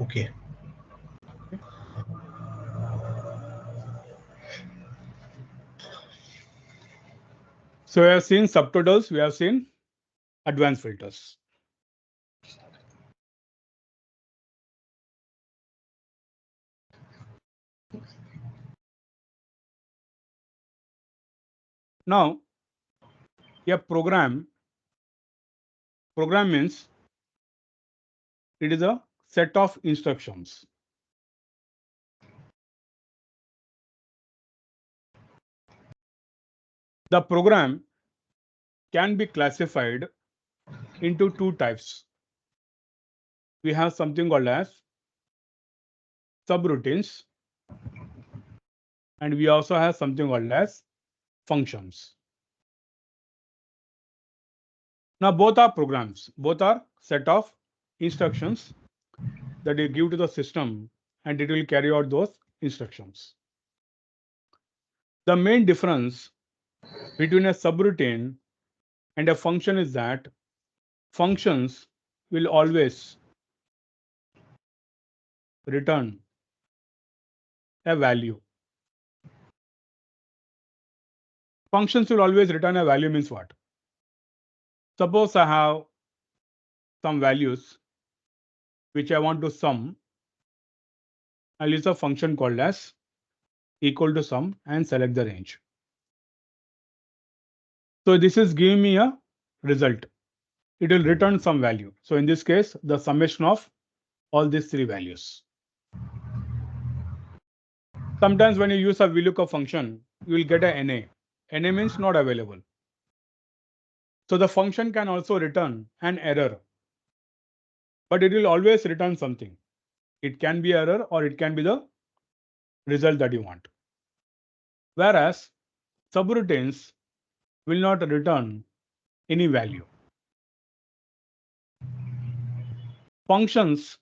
Speaker 5: Okay.
Speaker 2: So we have seen subtotals, we have seen advanced filters. Now, a program means it is a set of instructions. The program can be classified into two types. We have something called as subroutines, and we also have something called as functions. Now, both are programs, both are set of instructions that you give to the system, and it will carry out those instructions. The main difference between a subroutine and a function is that functions will always return a value. Functions will always return a value means what? Suppose I have some values which I want to sum. I'll use a function called as equal to sum and select the range. So this is giving me a result. It will return some value. So in this case, the summation of all these three values. Sometimes when you use a VLOOKUP function, you will get a NA. NA means not available. So the function can also return an error, but it will always return something. It can be error or it can be the result that you want. Whereas subroutines will not return any value. Functions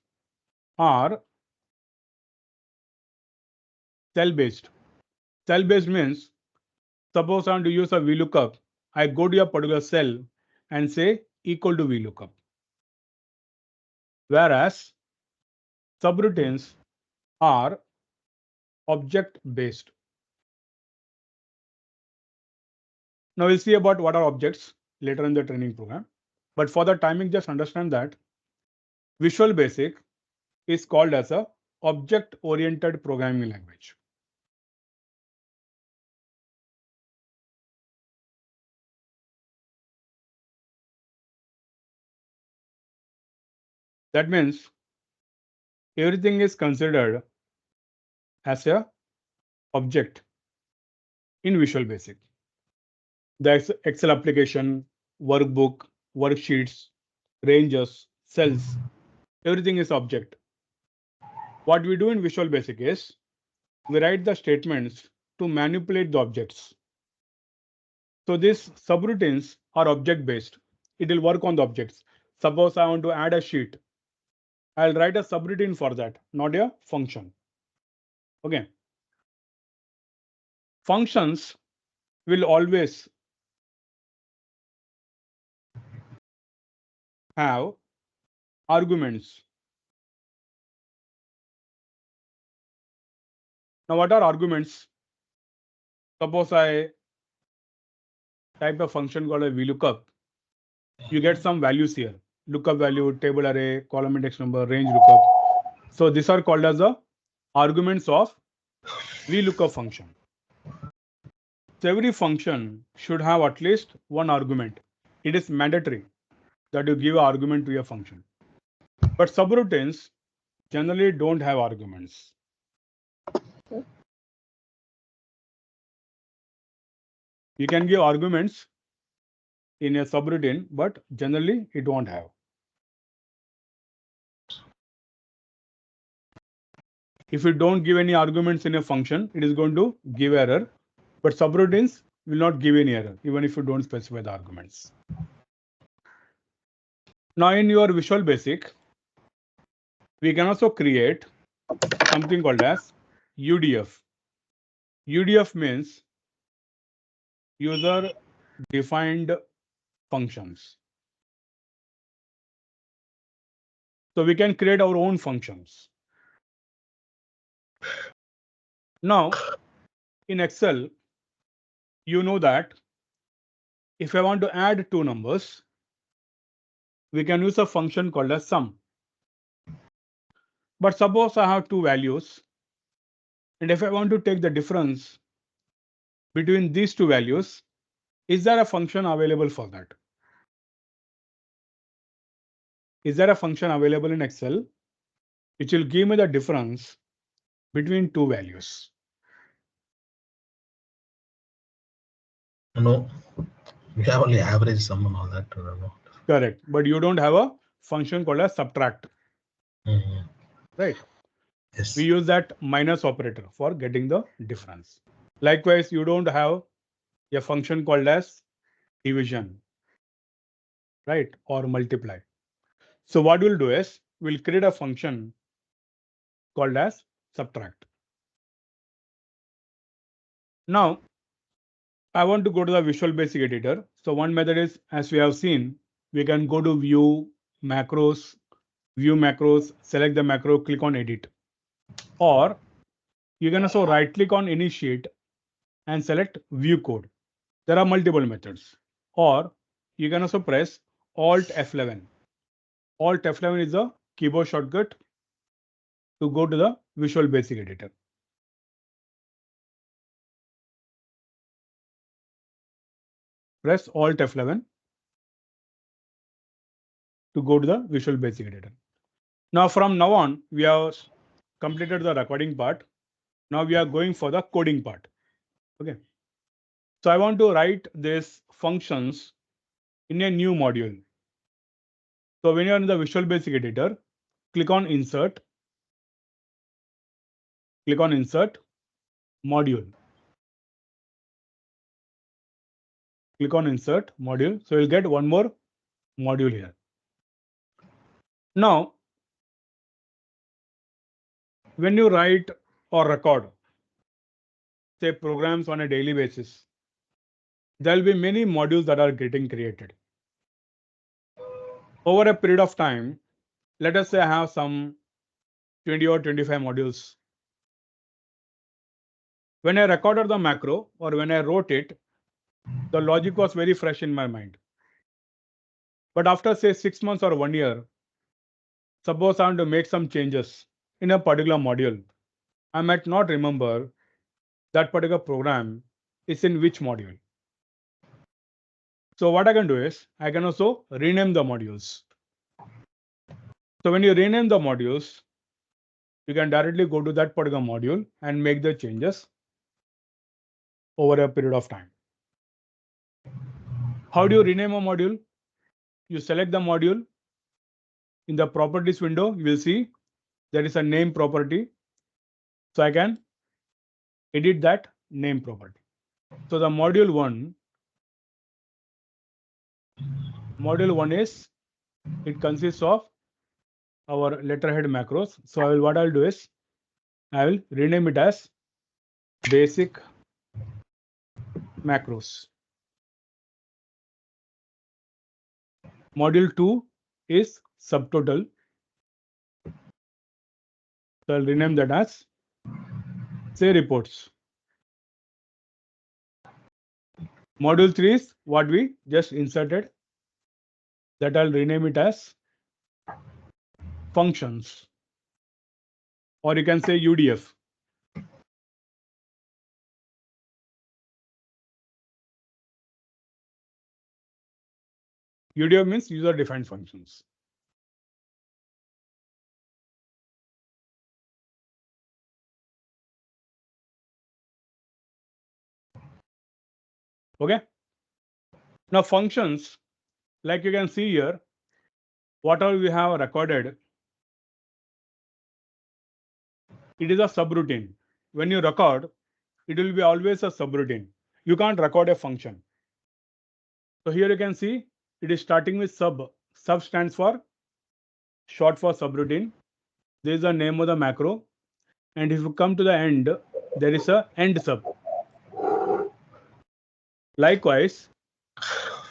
Speaker 2: are cell-based. Cell-based means, suppose I want to use a VLOOKUP, I go to a particular cell and say equal to VLOOKUP. Whereas subroutines are object-based. Now we'll see about what are objects. later in the training program. But for the timing, just understand that Visual Basic is called as a object-oriented programming language. That means everything is considered as a object in Visual Basic. The Excel application, workbook, worksheets, ranges, cells, everything is object. What we do in Visual Basic is we write the statements to manipulate the objects. So these subroutines are object based. It will work on the objects. Suppose I want to add a sheet. I'll write a subroutine for that, not a function. Okay. Functions will always have arguments. Now, what are arguments? Suppose I type a function called a VLOOKUP. You get some values here. Lookup value, table array, column index number, range lookup. So these are called as the arguments of VLOOKUP function. So every function should have at least one argument. It is mandatory that you give an argument to your function. But subroutines generally don't have arguments. You can give arguments in a subroutine, but generally it won't have. If you don't give any arguments in a function, it is going to give error, but subroutines will not give any error, even if you don't specify the arguments. Now in your Visual Basic, we can also create something called as UDF. UDF means user defined functions. So we can create our own functions. Now in Excel, you know that if I want to add two numbers, we can use a function called as sum. But suppose I have two values, and if I want to take the difference between these two values, is there a function available for that? Is there a function available in Excel which will give me the difference between two values?
Speaker 5: No, we have only average sum and all that. No.
Speaker 2: Correct, but you don't have a function called as subtract. Right?
Speaker 5: Yes.
Speaker 2: We use that minus operator for getting the difference. Likewise, you don't have a function called as division, right? Or multiply. So what we'll do is we'll create a function called as subtract. Now, I want to go to the Visual Basic editor. So one method is, as we have seen, we can go to view macros, select the macro, click on edit. Or you can also right click on any sheet and select view code. There are multiple methods. Or you can also press Alt F11. Alt F11 is a keyboard shortcut to go to the Visual Basic editor. Press Alt F11 to go to the Visual Basic editor. Now from now on, we have completed the recording part. Now we are going for the coding part. Okay. So I want to write these functions in a new module. So when you're in the Visual Basic editor, click on Insert. Click on Insert, Module. Click on Insert, Module. So you'll get one more module here. Now, when you write or record, say programs on a daily basis, there will be many modules that are getting created. Over a period of time, let us say I have some 20 or 25 modules. When I recorded the macro or when I wrote it, the logic was very fresh in my mind. But after say 6 months or 1 year, suppose I want to make some changes in a particular module. I might not remember that particular program is in which module. So what I can do is I can also rename the modules. So when you rename the modules, you can directly go to that particular module and make the changes over a period of time. How do you rename a module? You select the module. In the properties window, you will see there is a name property. So I can edit that name property. So the module one is, it consists of our letterhead macros. So what I'll do is I will rename it as basic macros. Module 2 is subtotal. So I'll rename that as say reports. Module 3 is what we just inserted. That I'll rename it as functions, or you can say UDF. UDF means user defined functions. Okay. Now functions, like you can see here, whatever we have recorded, it is a subroutine. When you record, it will be always a subroutine. You can't record a function. So here you can see it is starting with sub. Sub stands for short for subroutine. There is the name of the macro. And if you come to the end, there is a end sub. Likewise,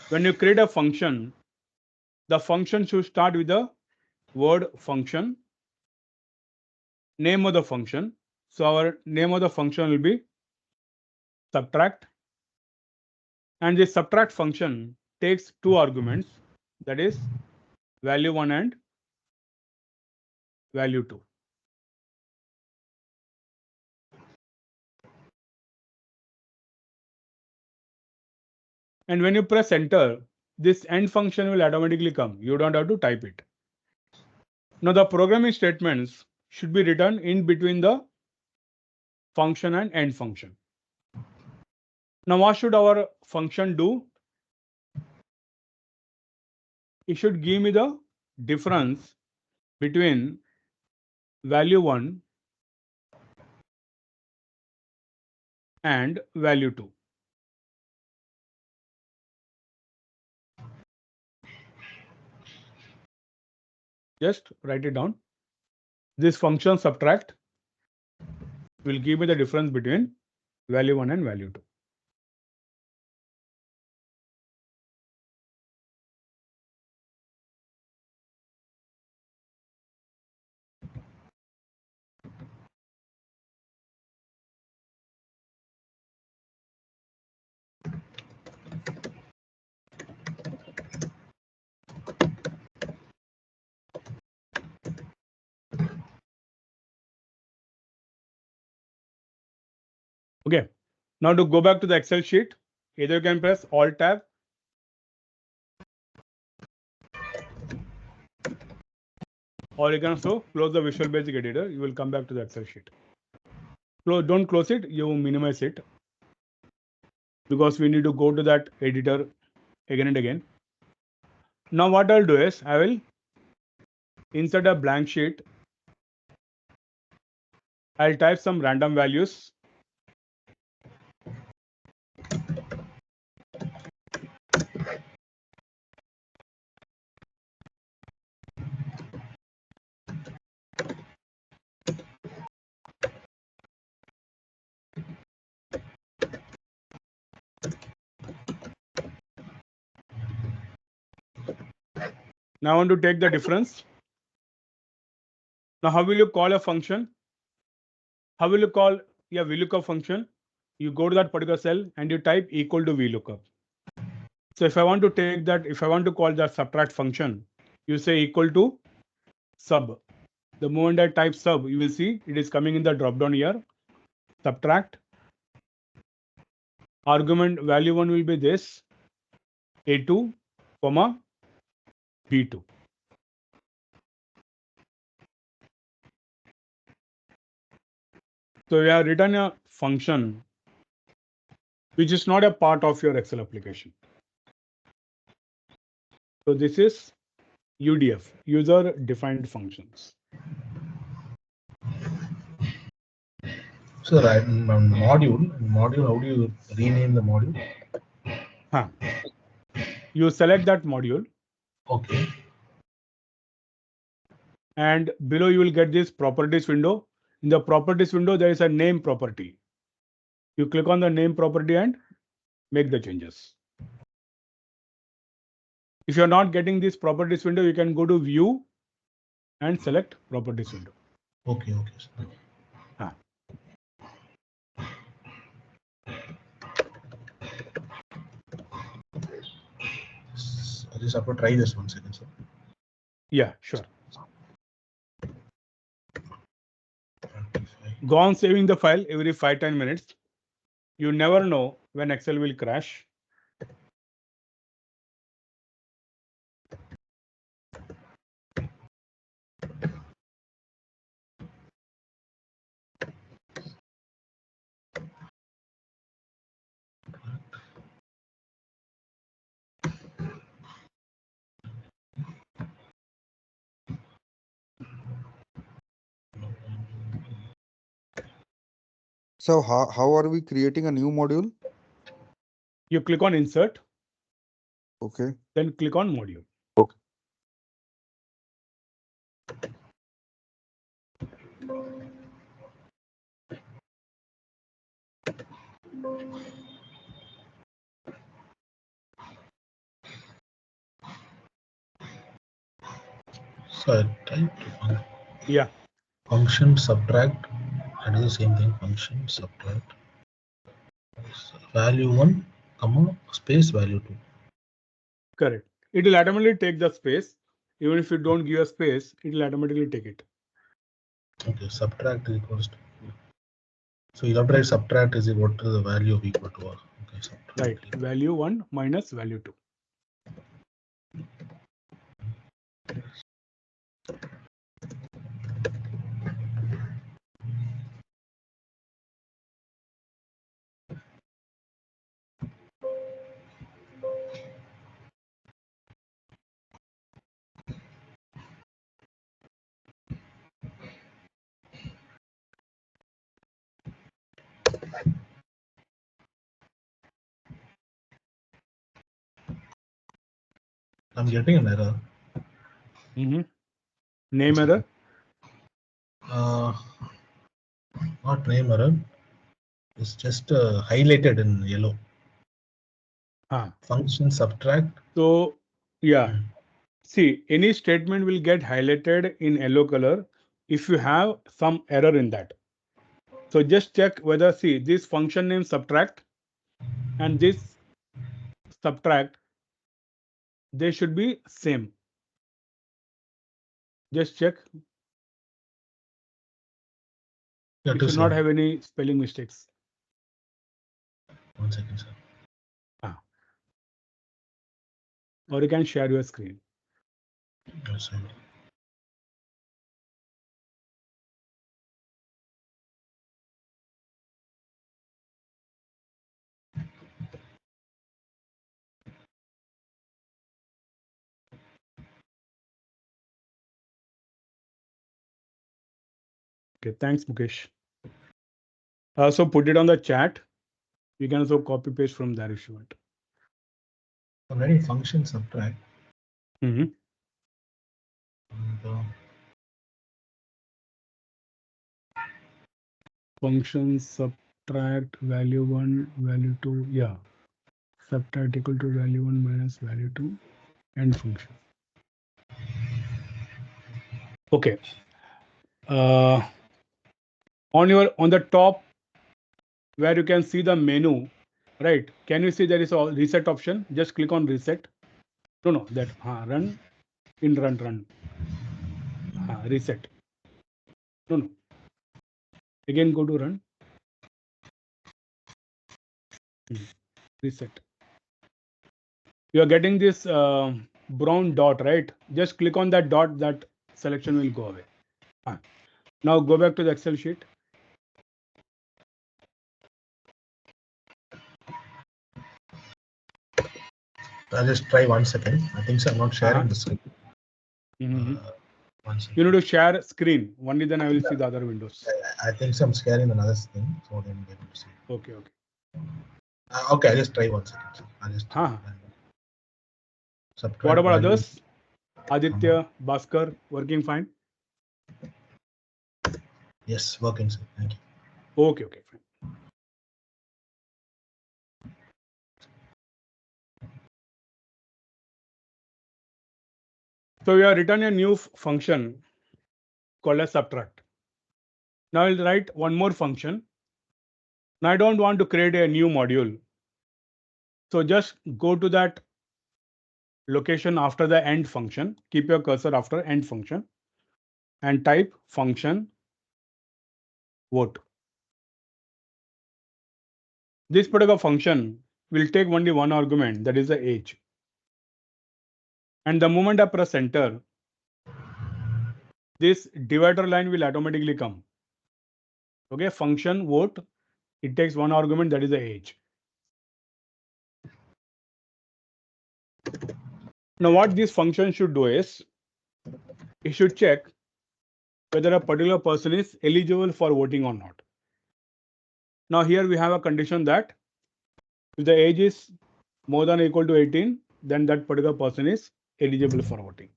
Speaker 2: when you create a function, the function should start with the word function, name of the function. So our name of the function will be subtract. And this subtract function takes two arguments, that is value 1 and value 2. And when you press enter, this end function will automatically come. You don't have to type it. Now the programming statements should be written in between the function and end function. Now what should our function do? It should give me the difference between value 1 and value 2. Just write it down. This function subtract will give me the difference between value 1 and value 2. Okay, now to go back to the Excel sheet, either you can press Alt Tab or you can also close the Visual Basic Editor. You will come back to the Excel sheet. Don't close it, you minimize it because we need to go to that editor again and again. Now what I'll do is I will insert a blank sheet. I'll type some random values. Now I want to take the difference. Now how will you call a function? How will you call a VLOOKUP function? You go to that particular cell and you type equal to VLOOKUP. So if I want to take that, if I want to call that subtract function, you say equal to sub. The moment I type sub, you will see it is coming in the drop down here. Subtract. Argument value 1 will be this, A2, comma, B2. So we have written a function which is not a part of your Excel application. So this is UDF, user defined functions.
Speaker 5: So right, module, how do you rename the module?
Speaker 2: You select that module.
Speaker 5: Okay.
Speaker 2: And below you will get this properties window. In the properties window, there is a name property. You click on the name property and make the changes. If you're not getting this properties window, you can go to view and select properties window.
Speaker 5: Okay. I just have to try this 1 second, sir.
Speaker 2: Yeah, sure. Go on saving the file every 5-10 minutes. You never know when Excel will crash.
Speaker 4: So how are we creating a new module?
Speaker 2: You click on insert.
Speaker 4: Okay.
Speaker 2: Then click on module.
Speaker 4: Okay.
Speaker 5: So I typed
Speaker 2: Yeah.
Speaker 5: function subtract. I do the same thing. Function subtract value 1, comma, space value 2.
Speaker 2: Correct. It will automatically take the space. Even if you don't give a space, it will automatically take it.
Speaker 5: Okay, subtract is equals to. So you have to write subtract is equal to the value of equal to. Okay, subtract.
Speaker 2: Right. Value 1 minus value 2.
Speaker 5: I'm getting an error.
Speaker 2: Name error?
Speaker 5: Not name error. It's just highlighted in yellow. Function subtract.
Speaker 2: So yeah. See, any statement will get highlighted in yellow color if you have some error in that. So just check whether, see, this function name subtract and this subtract, they should be same. Just check. It should not have any spelling mistakes.
Speaker 5: 1 second, sir.
Speaker 2: Or you can share your screen.
Speaker 5: Yes, sir.
Speaker 2: Okay, thanks, Mukesh. Also put it on the chat. You can also copy paste from there if you want.
Speaker 5: I'm writing function subtract.
Speaker 2: Mm-hmm.
Speaker 5: And,
Speaker 2: Function subtract value 1, value 2. Yeah. Subtract equal to value 1 minus value 2 and function. Okay. On the top where you can see the menu, right? Can you see there is a reset option? Just click on reset. No, that run in run. Reset. No. Again, go to run. Reset. You are getting this brown dot, right? Just click on that dot, that selection will go away. Now go back to the Excel sheet.
Speaker 5: I'll just try 1 second. I think so. I'm not sharing the screen. One second.
Speaker 2: You need to share screen. Only then I will see the other windows.
Speaker 5: I think so. I'm sharing another thing, so then be able to see.
Speaker 2: Okay.
Speaker 5: Okay, I'll just try 1 second. I'll just.
Speaker 2: What about others? Aditya, Bhaskar, working fine?
Speaker 5: Yes, working, sir. Thank you.
Speaker 2: Okay, fine. So we have written a new function called as subtract. Now I'll write one more function. Now I don't want to create a new module. So just go to that location after the end function. Keep your cursor after end function and type function vote. This particular function will take only one argument, that is the age. And the moment I press enter, this divider line will automatically come. Okay, function vote, it takes one argument, that is the age. Now what this function should do is, it should check whether a particular person is eligible for voting or not. Now here we have a condition that if the age is more than or equal to 18, then that particular person is eligible for voting.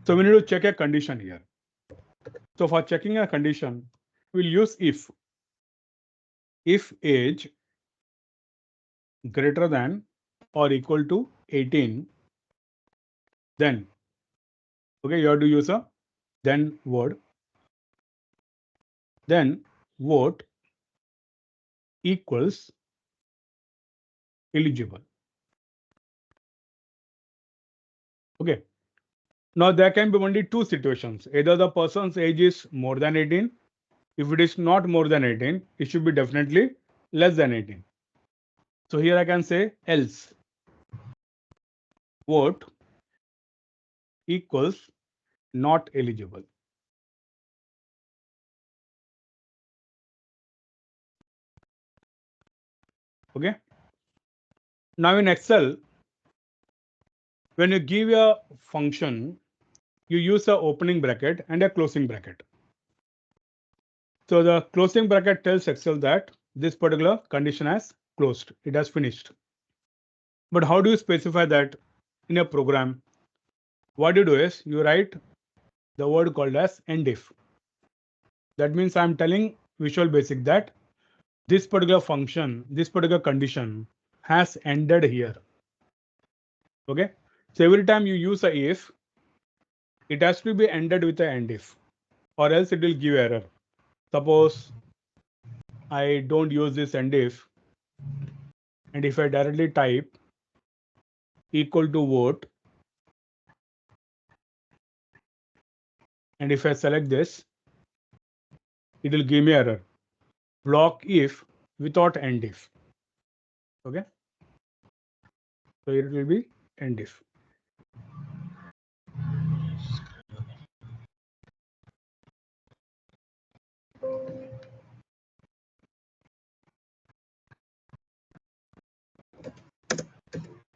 Speaker 2: So we need to check a condition here. So for checking a condition, we'll use if. If age greater than or equal to 18, then, okay, you have to use a then word. Then vote equals eligible. Okay. Now there can be only two situations. Either the person's age is more than 18. If it is not more than 18, it should be definitely less than 18. So here I can say else vote equals not eligible. Okay. Now in Excel, when you give a function, you use a opening bracket and a closing bracket. So the closing bracket tells Excel that this particular condition has closed. It has finished. But how do you specify that in a program? What you do is you write the word called as end if. That means I'm telling Visual Basic that this particular function, this particular condition has ended here. Okay. So every time you use a if, it has to be ended with a end if, or else it will give error. Suppose I don't use this end if, and if I directly type equal to vote, and if I select this, it will give me error. Block if without end if. Okay. So it will be end if.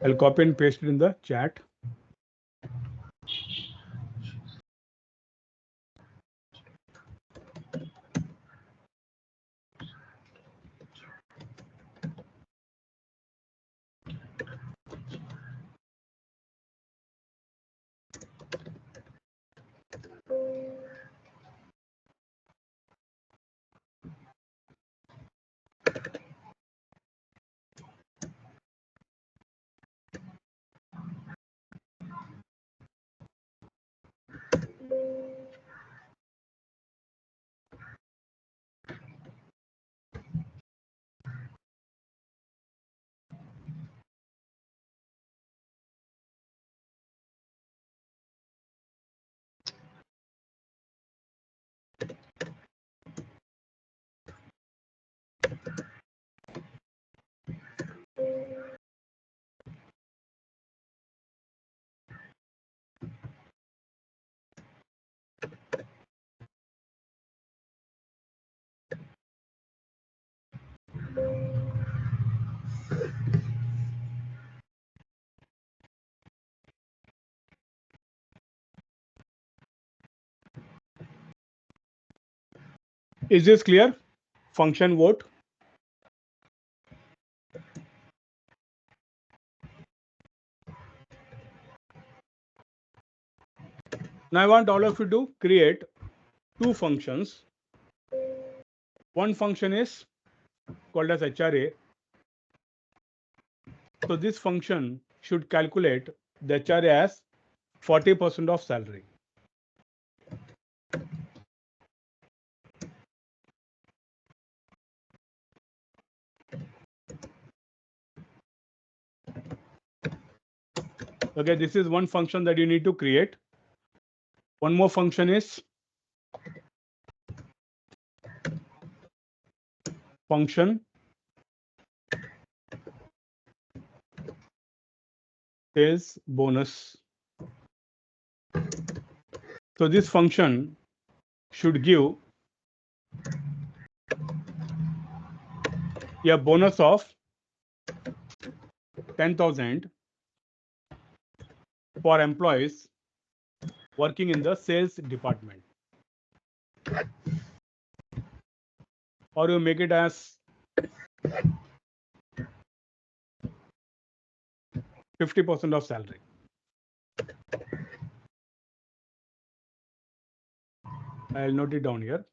Speaker 2: I'll copy and paste it in the chat. Is this clear? Function vote. Now I want all of you to create two functions. One function is called as HRA. So this function should calculate the HRA as 40% of salary. Okay, this is one function that you need to create. One more function is function sales bonus. So this function should give a bonus of 10,000 for employees working in the sales department. Or you make it as 50% of salary. I'll note it down here.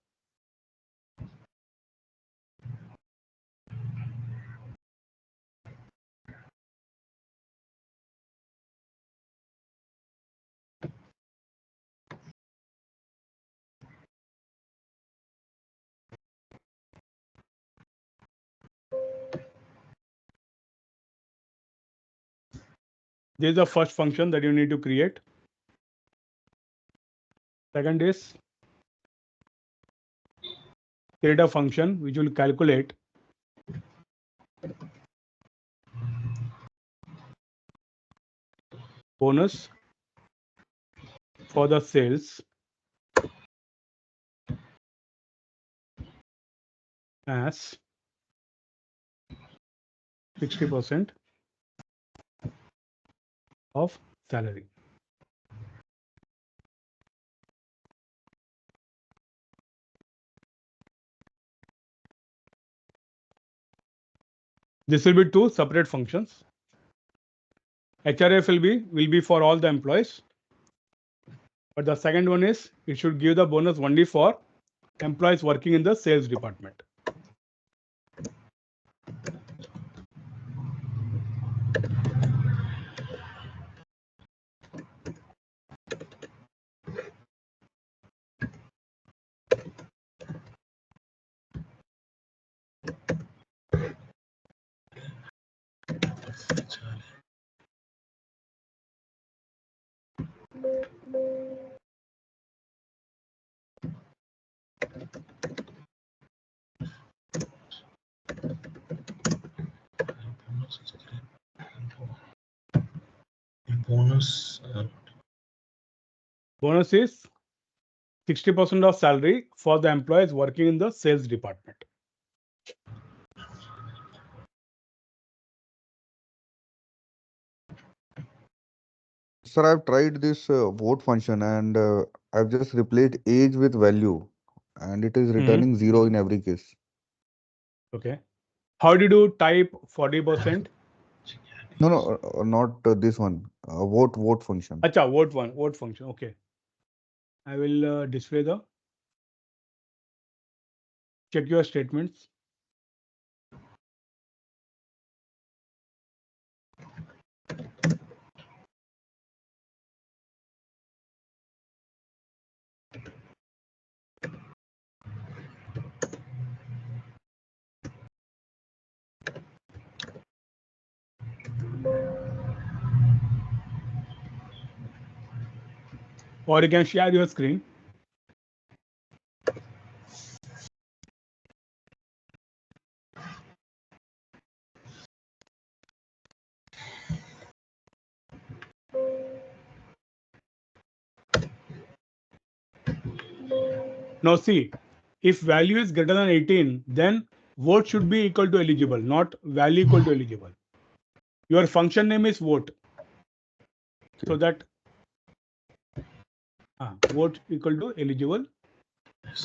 Speaker 2: This is the first function that you need to create. Second is create a function which will calculate bonus for the sales as 60% of salary. This will be two separate functions. HRF will be for all the employees. But the second one is it should give the bonus only for employees working in the sales department. Bonus is 60% of salary for the employees working in the sales department.
Speaker 4: Sir, I've tried this vote function and I've just replaced age with value and it is returning 0 in every case.
Speaker 2: Okay. How did you type 40%?
Speaker 4: No, not this one. Vote function.
Speaker 2: Acha, vote function. Okay. I will display the check your statements. Or you can share your screen. Now see, if value is greater than 18, then vote should be equal to eligible, not value equal to eligible. Your function name is vote. So that vote equal to eligible.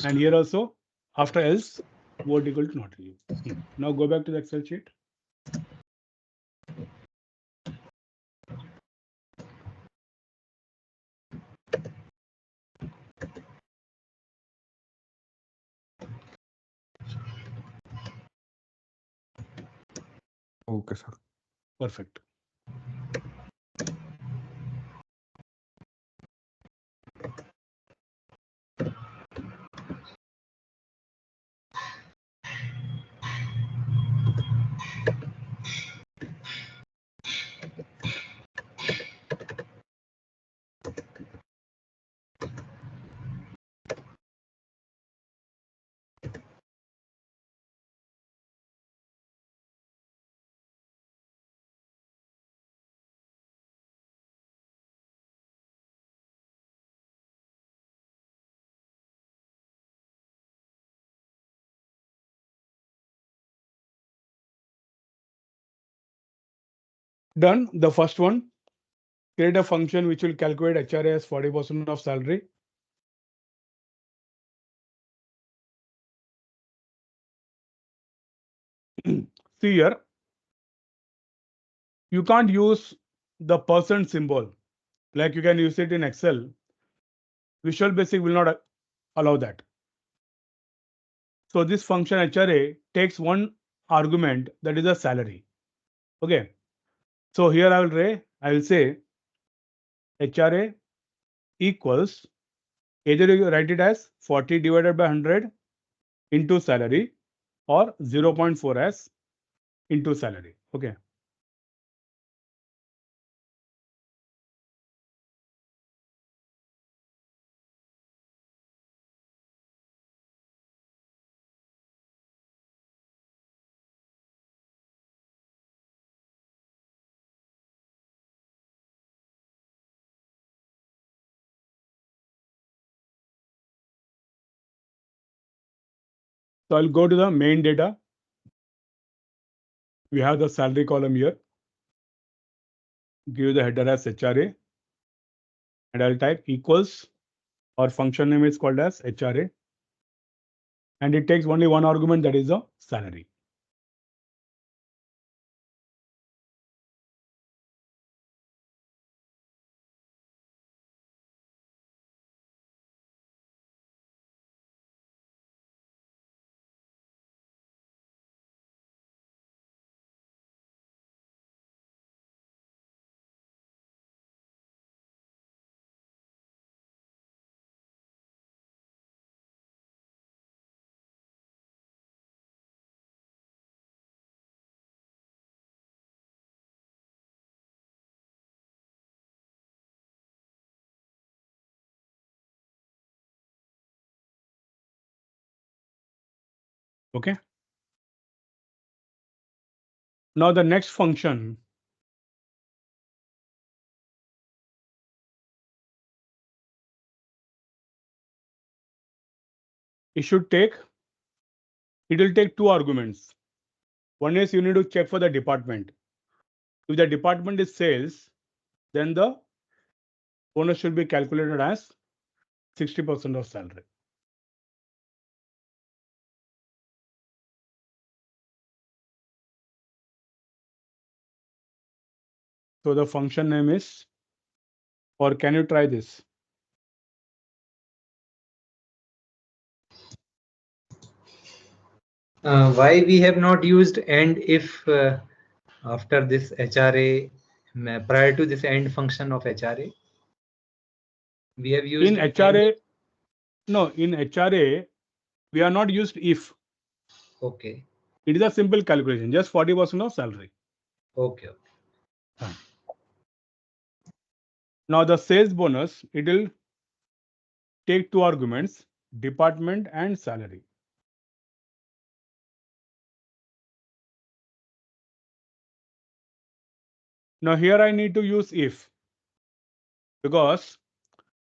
Speaker 2: And here also After else, vote equal to not equal. Now go back to the Excel sheet.
Speaker 4: Okay, sir.
Speaker 2: Perfect. Done. The first one, create a function which will calculate HRA as 40% of salary. See here, you can't use the percent symbol like you can use it in Excel. Visual Basic will not allow that. So this function HRA takes one argument, that is a salary. Okay. So here I will say HRA equals, either you write it as 40 divided by 100 into salary or 0.4 as into salary. Okay. So I'll go to the main data. We have the salary column here. Give the header as HRA and I'll type equals, or function name is called as HRA, and it takes only one argument, that is the salary. Okay. Now the next function, it will take two arguments. One is you need to check for the department. If the department is sales, then the bonus should be calculated as 60% of salary. So the function name is, or can you try this?
Speaker 3: Why we have not used and if after this HRA, prior to this end function of HRA? We have used
Speaker 2: in HRA. No, in HRA, we are not used if.
Speaker 3: Okay.
Speaker 2: It is a simple calculation, just 40% of salary.
Speaker 3: Okay.
Speaker 2: Now the sales bonus, it will take two arguments, department and salary. Now here I need to use if, because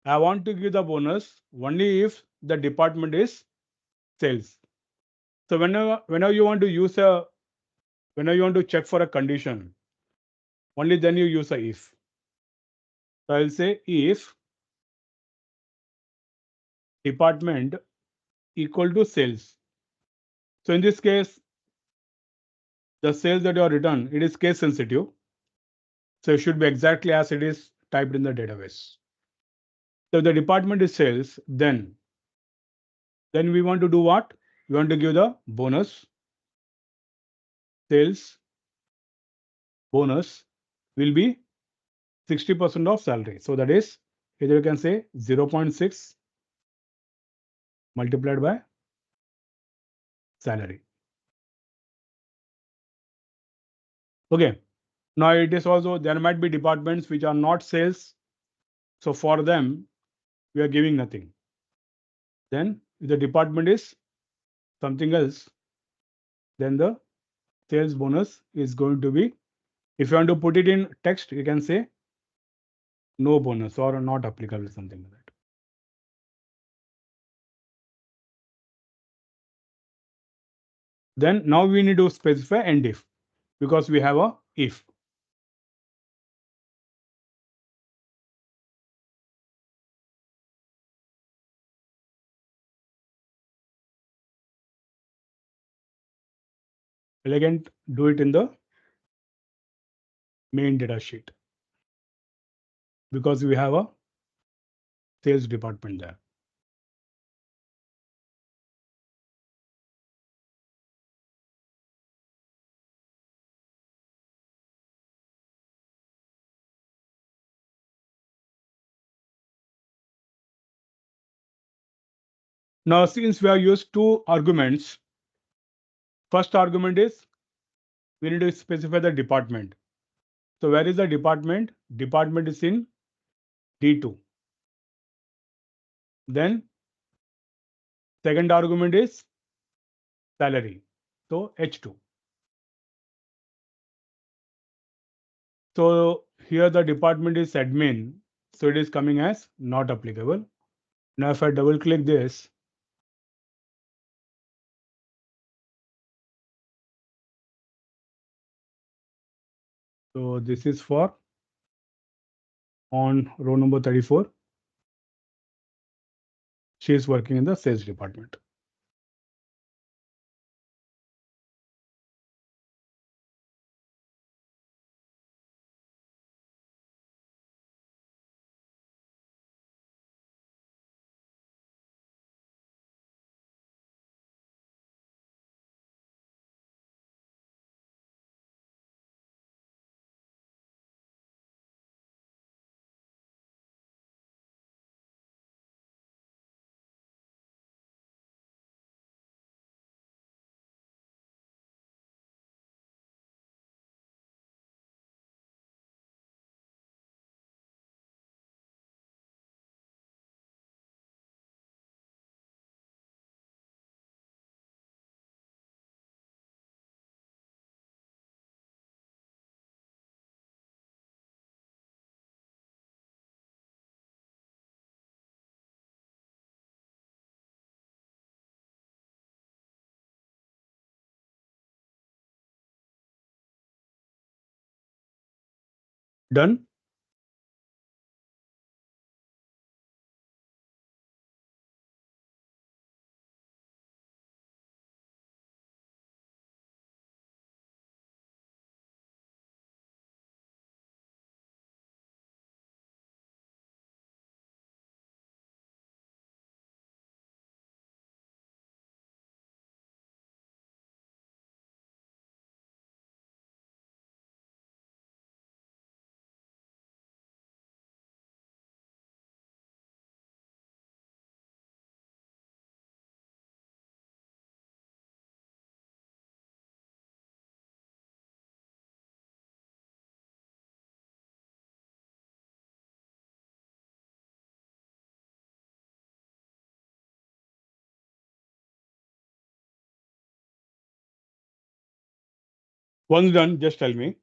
Speaker 2: I want to give the bonus only if the department is sales. So whenever you want to use whenever you want to check for a condition, only then you use a if. So I'll say if department equal to sales. So in this case, the sales that you are written, it is case sensitive. So it should be exactly as it is typed in the database. So if the department is sales, then we want to do what? We want to give the bonus. Sales bonus will be 60% of salary. So that is either you can say 0.6 multiplied by salary. Okay. Now it is also, there might be departments which are not sales. So for them, we are giving nothing. Then if the department is something else, then the sales bonus is going to be, if you want to put it in text, you can say no bonus or not applicable, something like that. Then now we need to specify end if, because we have a if. We'll again do it in the main data sheet because we have a sales department there. Now, since we have used two arguments, first argument is we need to specify the department. So where is the department? Department is in D2. Then second argument is salary. So H2. So here the department is admin. So it is coming as not applicable. Now if I double click this, so this is for on row number 34. She is working in the sales department. Done. Once done, just tell me.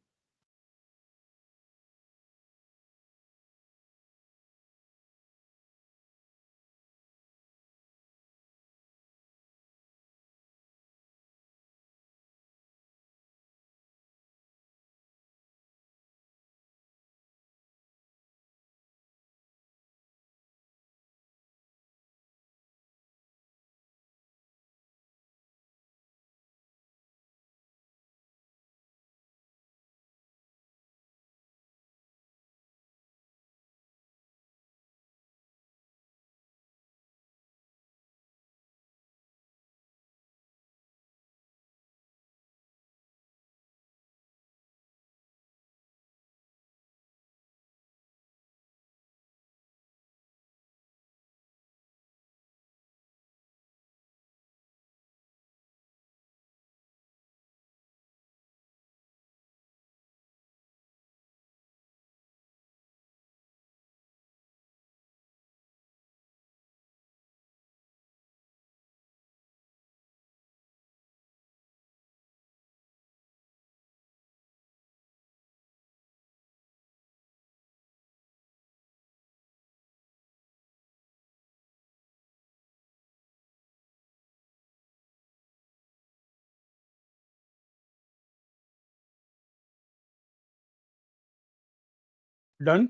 Speaker 2: Done?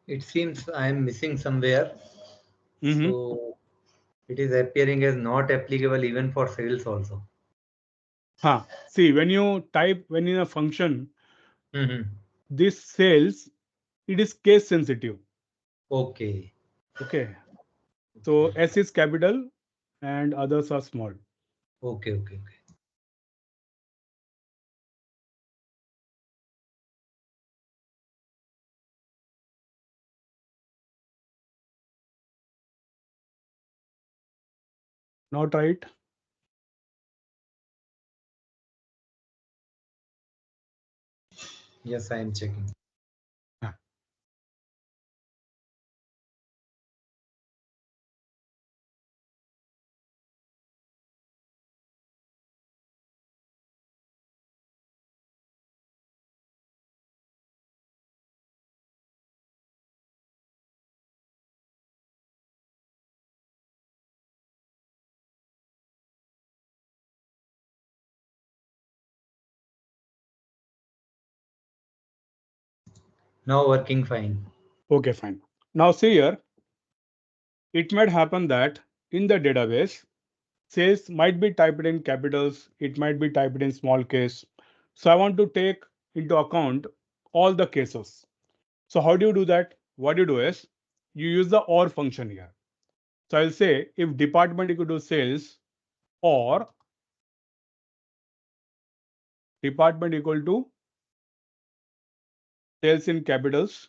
Speaker 3: It seems I am missing somewhere. So it is appearing as not applicable even for sales also.
Speaker 2: See, when you type when in a function, this sales, it is case sensitive.
Speaker 3: Okay.
Speaker 2: Okay. So S is capital and others are small.
Speaker 3: Okay.
Speaker 2: Not right.
Speaker 3: Yes, I am checking. Now working fine.
Speaker 2: Okay, fine. Now see here, it might happen that in the database, sales might be typed in capitals, it might be typed in small case. So I want to take into account all the cases. So how do you do that? What you do is you use the OR function here. So I'll say if department equal to sales or department equal to sales in capitals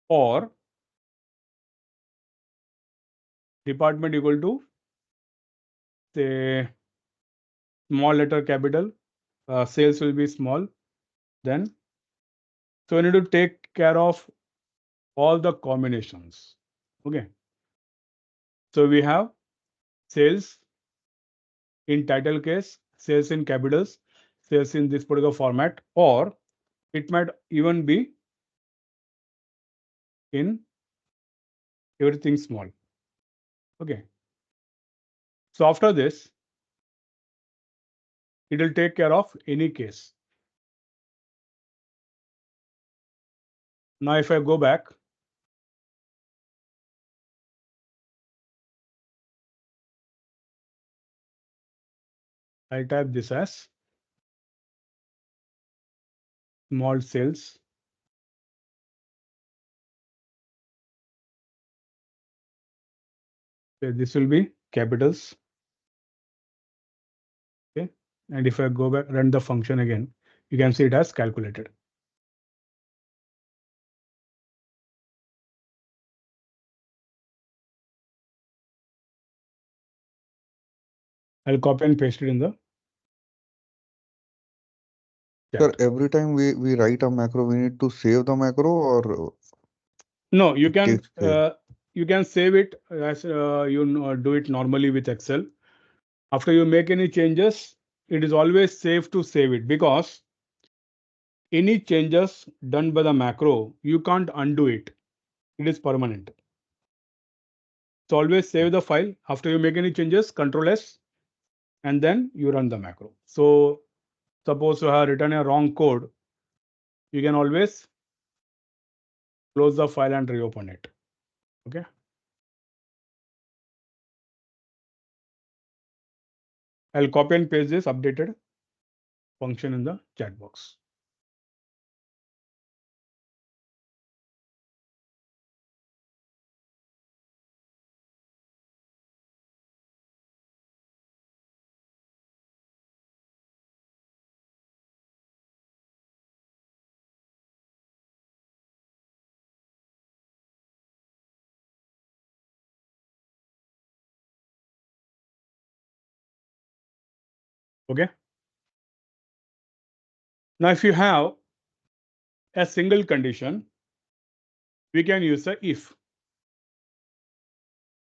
Speaker 2: or department equal to say small letter capital, sales will be small. Then so we need to take care of all the combinations. Okay. So we have sales in title case, sales in capitals, sales in this particular format, or it might even be in everything small. Okay. So after this, it will take care of any case. Now if I go back, I type this as small sales. So this will be capitals. Okay. And if I go back, run the function again, you can see it as calculated. I'll copy and paste it in the
Speaker 4: Sir,
Speaker 2: chat.
Speaker 4: every time we write a macro, we need to save the macro or
Speaker 2: No, you
Speaker 4: it
Speaker 2: can
Speaker 4: takes care.
Speaker 2: save it as do it normally with Excel. After you make any changes, it is always safe to save it because any changes done by the macro, you can't undo it. It is permanent. So always save the file. After you make any changes, Control S, and then you run the macro. So suppose you have written a wrong code, you can always close the file and reopen it. Okay. I'll copy and paste this updated function in the chat box. Okay. Now, if you have a single condition, we can use a if.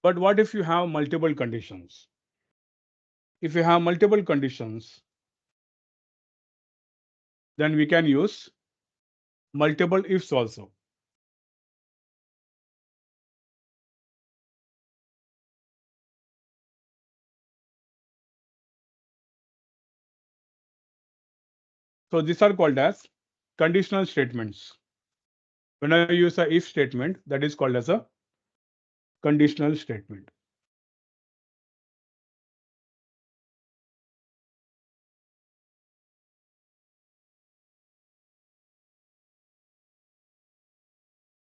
Speaker 2: But what if you have multiple conditions? If you have multiple conditions, then we can use multiple ifs also. So these are called as conditional statements. When I use a if statement, that is called as a conditional statement.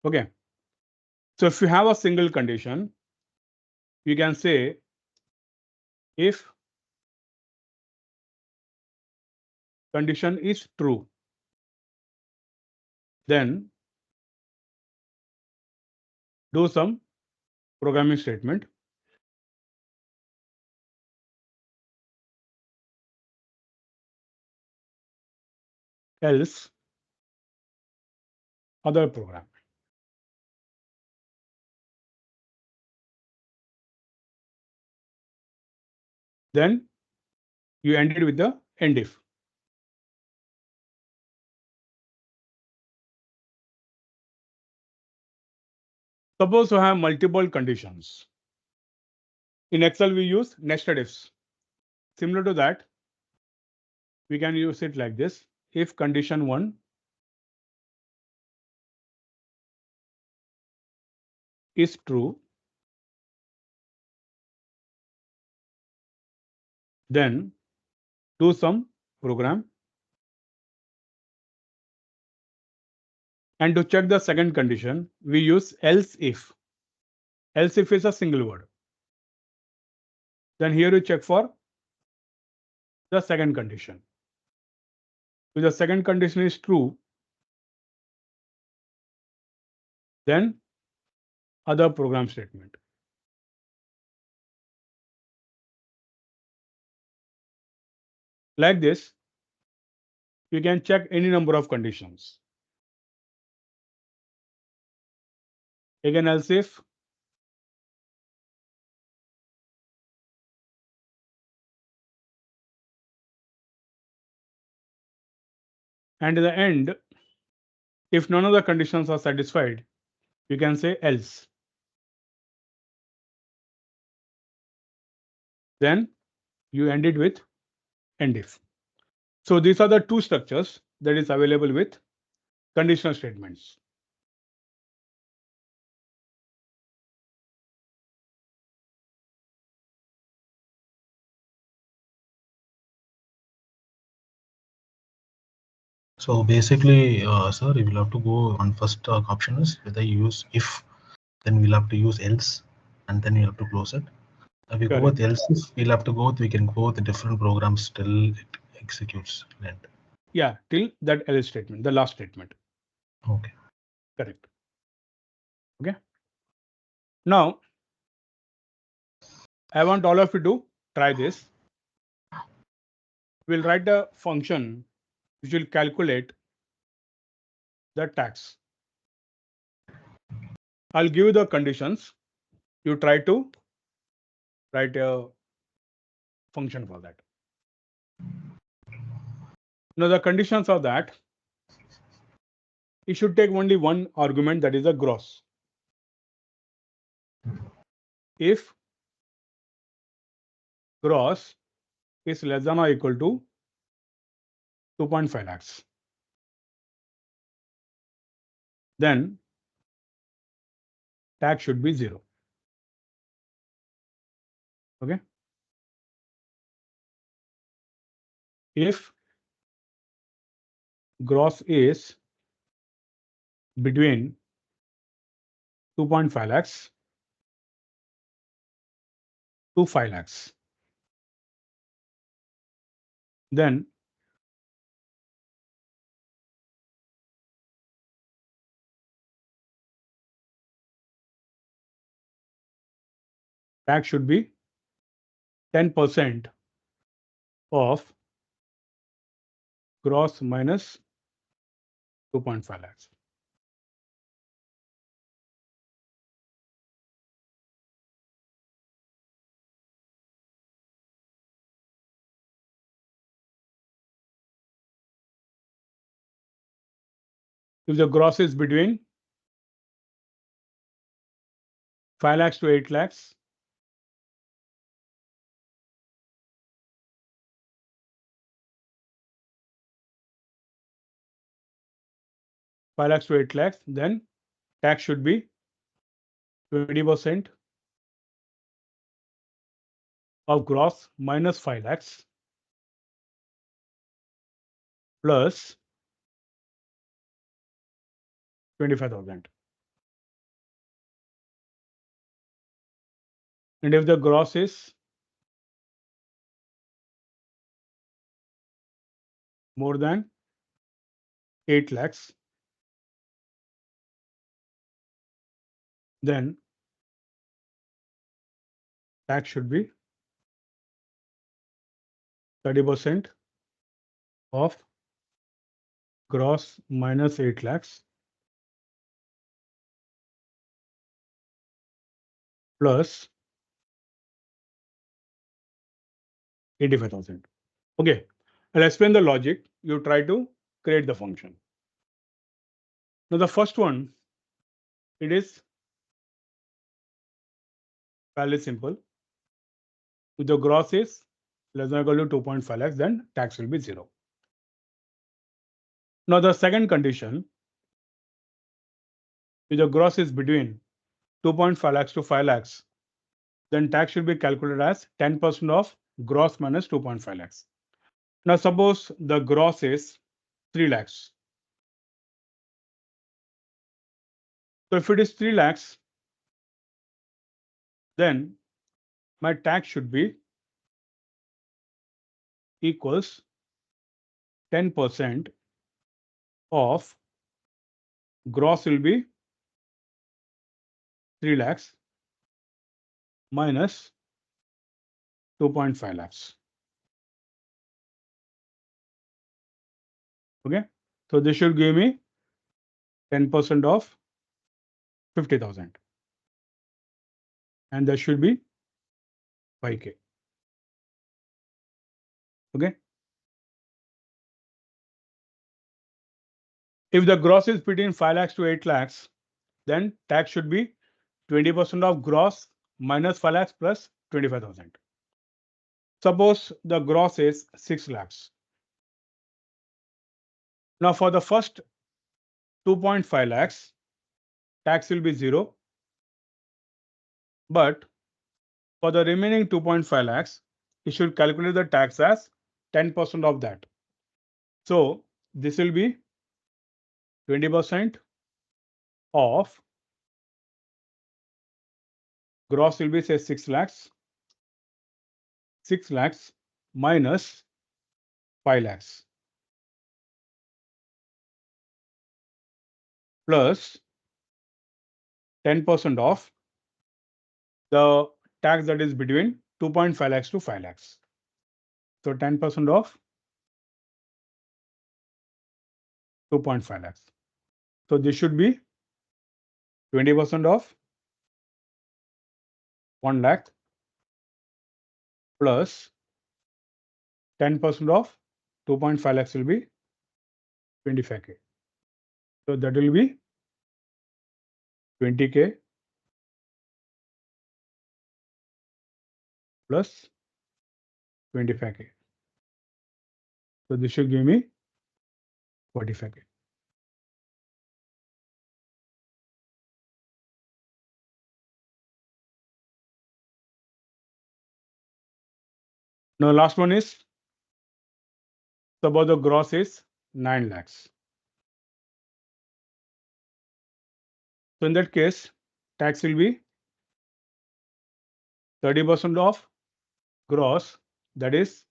Speaker 2: Okay. So if you have a single condition, you can say if condition is true, then do some programming statement. Else other program. Then you end it with the end if. Suppose you have multiple conditions. In Excel, we use nested ifs. Similar to that, we can use it like this. If condition 1 is true, then do some program. And to check the second condition, we use else if. Else if is a single word. Then here you check for the second condition. If the second condition is true, then other program statement. Like this, you can check any number of conditions. Again, else if. And in the end, if none of the conditions are satisfied, you can say else. Then you end it with end if. So these are the two structures that is available with conditional statements.
Speaker 5: So basically, sir, we will have to go on first option is whether you use if, then we'll have to use else, and then you have to close it. If we go with else, we'll have to go with, we can go with the different programs till it executes.
Speaker 2: Yeah, till that else statement, the last statement.
Speaker 5: Okay.
Speaker 2: Correct. Okay. Now, I want all of you to try this. We'll write a function which will calculate the tax. I'll give you the conditions. You try to write a function for that. Now the conditions are that it should take only one argument, that is a gross. If gross is less than or equal to 2.5 lakhs, then tax should be 0. Okay. If gross is between 2.5 lakhs to 5 lakhs, then tax should be 10% of gross minus 2.5 lakhs. If the gross is between 5 lakhs to 8 lakhs, 5 lakhs to 8 lakhs, then tax should be 20% of gross minus 5 lakhs plus 25,000. And if the gross is more than 8 lakhs, then tax should be 30% of gross minus 8 lakhs plus 85,000. Okay, I'll explain the logic. You try to create the function. Now the first one, it is fairly simple. If the gross is less than or equal to 2.5 lakhs, then tax will be 0. Now the second condition, if the gross is between 2.5 lakhs to 5 lakhs, then tax should be calculated as 10% of gross minus 2.5 lakhs. Now suppose the gross is 3 lakhs. So if it is 3 lakhs, then my tax should be equals 10% of gross will be 3 lakhs minus 2.5 lakhs. Okay, so this should give me 10% of 50,000, and that should be 5K. Okay, if the gross is between 5 lakhs to 8 lakhs, then tax should be 20% of gross minus 5 lakhs plus 25,000. Suppose the gross is 6 lakhs. Now for the first 2.5 lakhs, tax will be 0. But for the remaining 2.5 lakhs, you should calculate the tax as 10% of that. So this will be 20% of gross will be say 6 lakhs. 6 lakhs minus 5 lakhs plus 10% of the tax that is between 2.5 lakhs to 5 lakhs. So 10% of 2.5 lakhs. So this should be 20% of 1 lakh plus 10% of 2.5 lakhs will be 25K. So that will be 20K plus 25K. So this should give me 45K. Now last one is suppose the gross is 9 lakhs. So in that case, tax will be 30% of gross, that is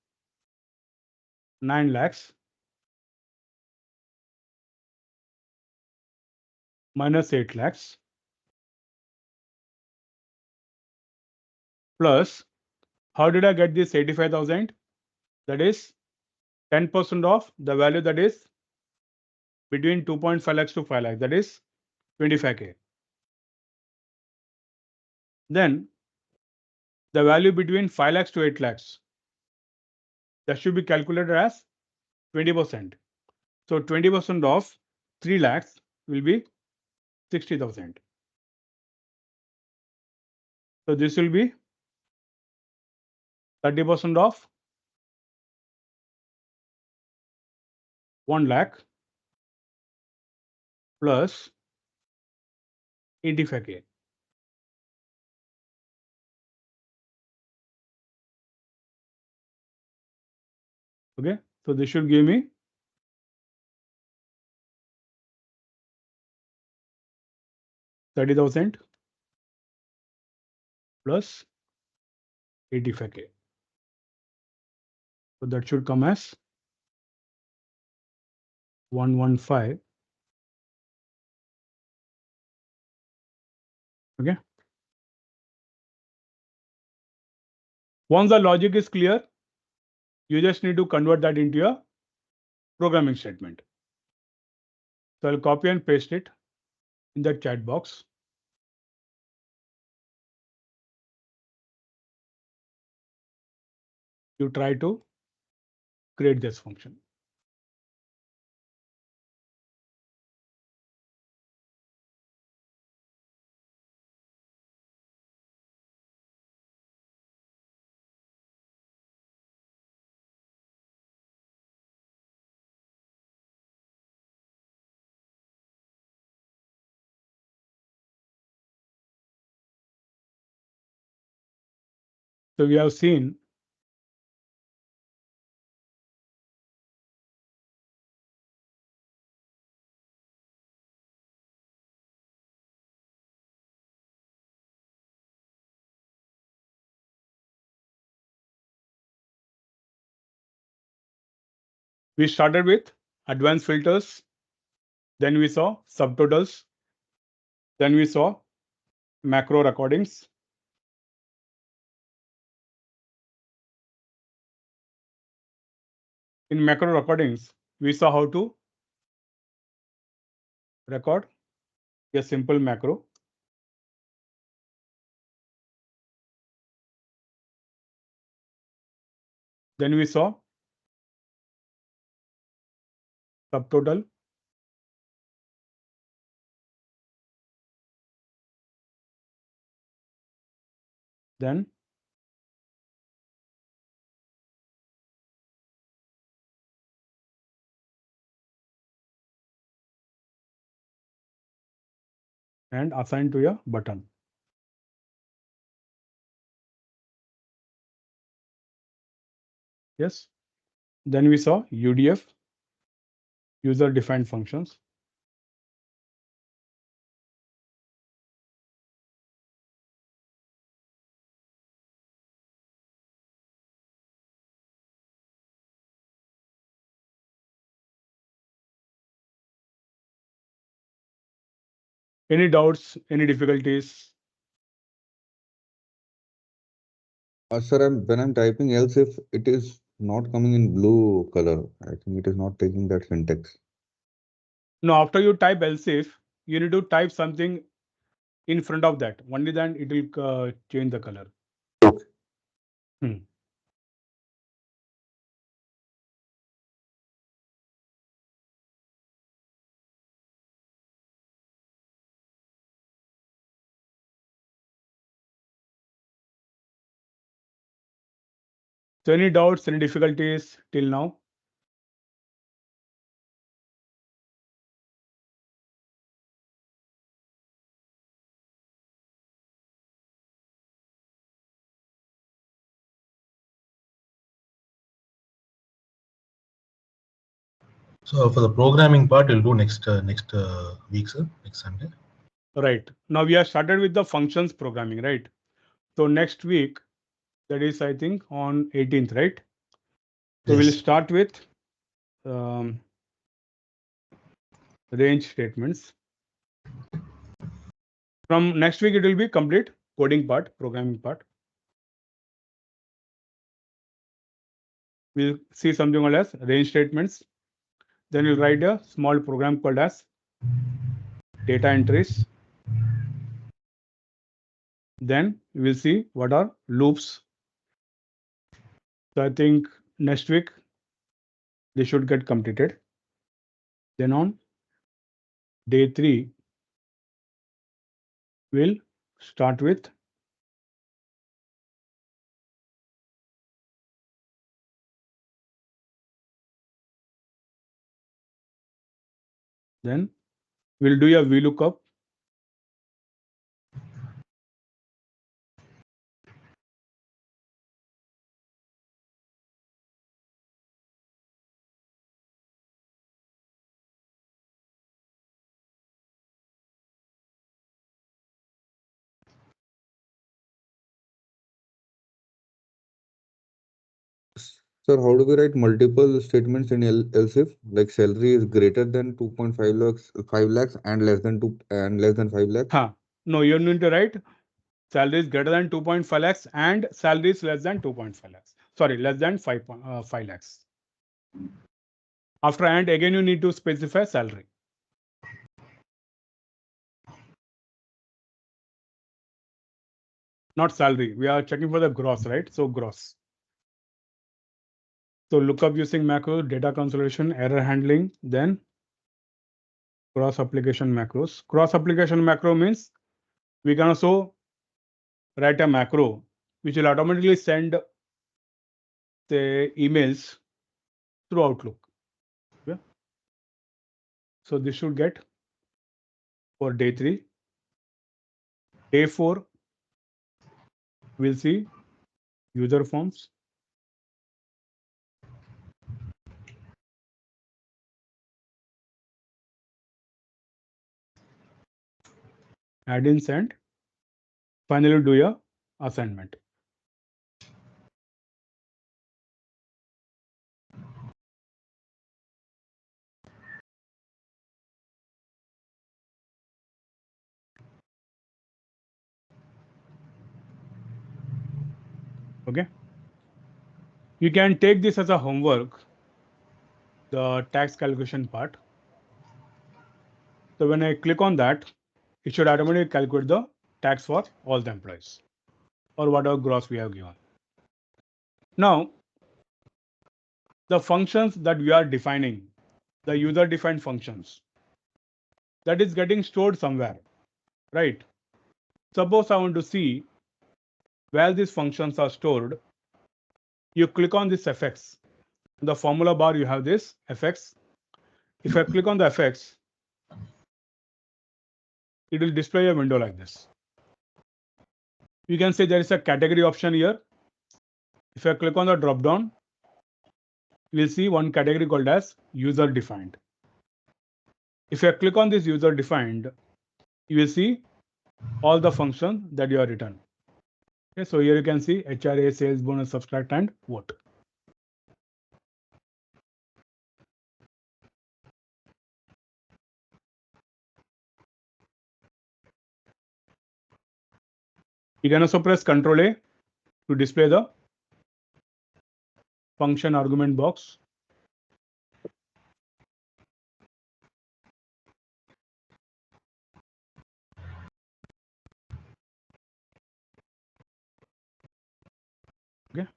Speaker 2: 9 lakhs minus 8 lakhs plus, how did I get this 85,000? That is 10% of the value that is between 2.5 lakhs to 5 lakhs, that is 25K. Then the value between 5 lakhs to 8 lakhs, that should be calculated as 20%. So 20% of 3 lakhs will be 60,000. So this will be 30% of 1 lakh plus 85K. Okay, so this should give me 30,000 plus 85K. So that should come as 115. Okay. Once the logic is clear, you just need to convert that into a programming statement. So I'll copy and paste it in the chat box. You try to create this function. So we have seen we started with advanced filters, then we saw subtotals, then we saw macro recordings. In macro recordings, we saw how to record a simple macro. Then we saw subtotal. Then and assign to a button. Yes. Then we saw UDF, user defined functions. Any doubts, any difficulties?
Speaker 4: Sir, when I'm typing else if it is not coming in blue color, I think it is not taking that syntax.
Speaker 2: No, after you type else if, you need to type something in front of that. Only then it will change the color.
Speaker 4: Okay.
Speaker 2: So any doubts, any difficulties till now?
Speaker 5: So for the programming part, we'll do next week, sir, next Sunday.
Speaker 2: Right. Now we have started with the functions programming, right? So next week, that is, I think, on 18th, right? So
Speaker 5: Yes.
Speaker 2: we'll start with range statements. From next week, it will be complete coding part, programming part. We'll see something called as range statements. Then we'll write a small program called as data entries. Then we will see what are loops. So I think next week they should get completed. Then on day 3, we'll start with then We'll do a VLOOKUP.
Speaker 4: Sir, how do we write multiple statements in else if, like salary is greater than 2.5 lakhs, 5 lakhs and less than 2 and less than 5 lakhs?
Speaker 2: No, you need to write salary is greater than 2.5 lakhs and salary is less than 2.5 lakhs. Sorry, less than 5 lakhs. After and again, you need to specify salary. Not salary. We are checking for the gross, right? So gross. So lookup using macro, data consolidation, error handling, then cross application macros. Cross application macro means we can also write a macro which will automatically send the emails through Outlook. Yeah. So this should get for day 3. Day 4, we'll see user forms. Add-ins and finally do your assignment. Okay. You can take this as a homework, the tax calculation part. So when I click on that, it should automatically calculate the tax for all the employees or whatever gross we have given. Now, the functions that we are defining, the user defined functions, that is getting stored somewhere, right? Suppose I want to see where these functions are stored. You click on this fx. In the formula bar, you have this fx. If I click on the fx, it will display a window like this. You can say there is a category option here. If I click on the drop down, you will see one category called as user defined. If I click on this user defined, you will see all the functions that you have written. Okay, so here you can see HRA, sales bonus, subtract, and vote. You can also press Ctrl A to display the function argument box. Okay.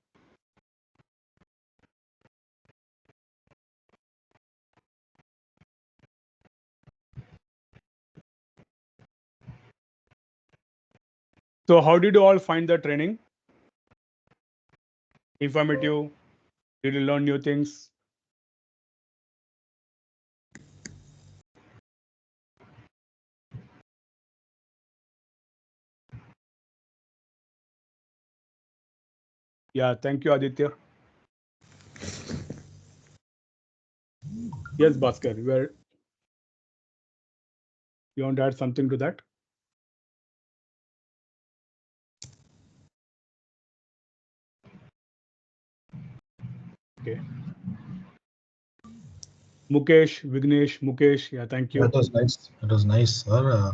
Speaker 2: So how did you all find the training? Informative? Did you learn new things? Yeah, thank you, Aditya. Yes, Bhaskar, you want to add something to that? Okay. Mukesh, Vignesh, Mukesh, yeah, thank you.
Speaker 5: That was nice. That was nice, sir.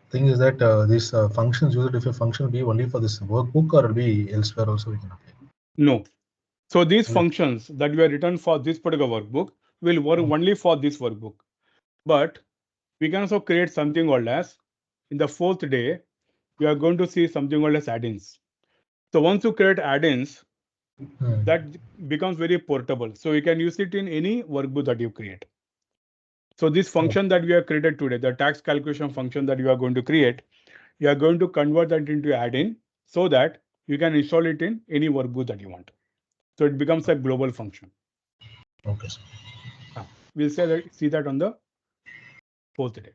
Speaker 5: Thing is that these functions, user defined function, will be only for this workbook or will be elsewhere also we can apply?
Speaker 2: No. So these
Speaker 5: Only.
Speaker 2: functions that we have written for this particular workbook will work only for this workbook. But we can also create something called as, in the 4th day, we are going to see something called as add-ins. So once you create add-ins, that becomes very portable. So you can use it in any workbook that you create. So this function that we have created today, the tax calculation function that you are going to create, you are going to convert that into add-in so that you can install it in any workbook that you want. So it becomes a global function.
Speaker 5: Okay.
Speaker 2: We'll see that on the 4th day.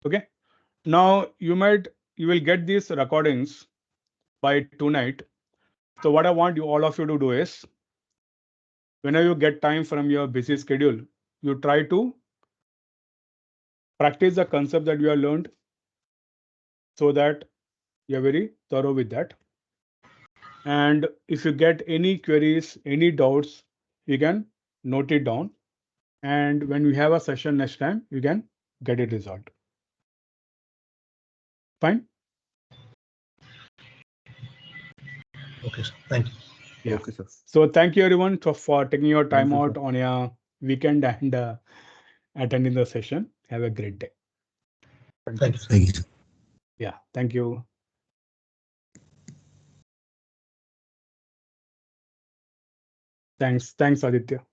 Speaker 2: Okay. Now you will get these recordings by tonight. So what I want all of you to do is, whenever you get time from your busy schedule, you try to practice the concept that you have learned so that you're very thorough with that. And if you get any queries, any doubts, you can note it down. And when we have a session next time, you can get it resolved. Fine?
Speaker 5: Okay, sir. Thank you.
Speaker 2: Yeah.
Speaker 4: Okay, sir.
Speaker 2: So thank you everyone for taking your
Speaker 4: Thank
Speaker 2: time
Speaker 4: you,
Speaker 2: out
Speaker 4: sir.
Speaker 2: on your weekend and attending the session. Have a great day.
Speaker 5: Thank you, sir.
Speaker 7: Thank you, sir.
Speaker 2: Yeah. Thank you. Thanks, Aditya.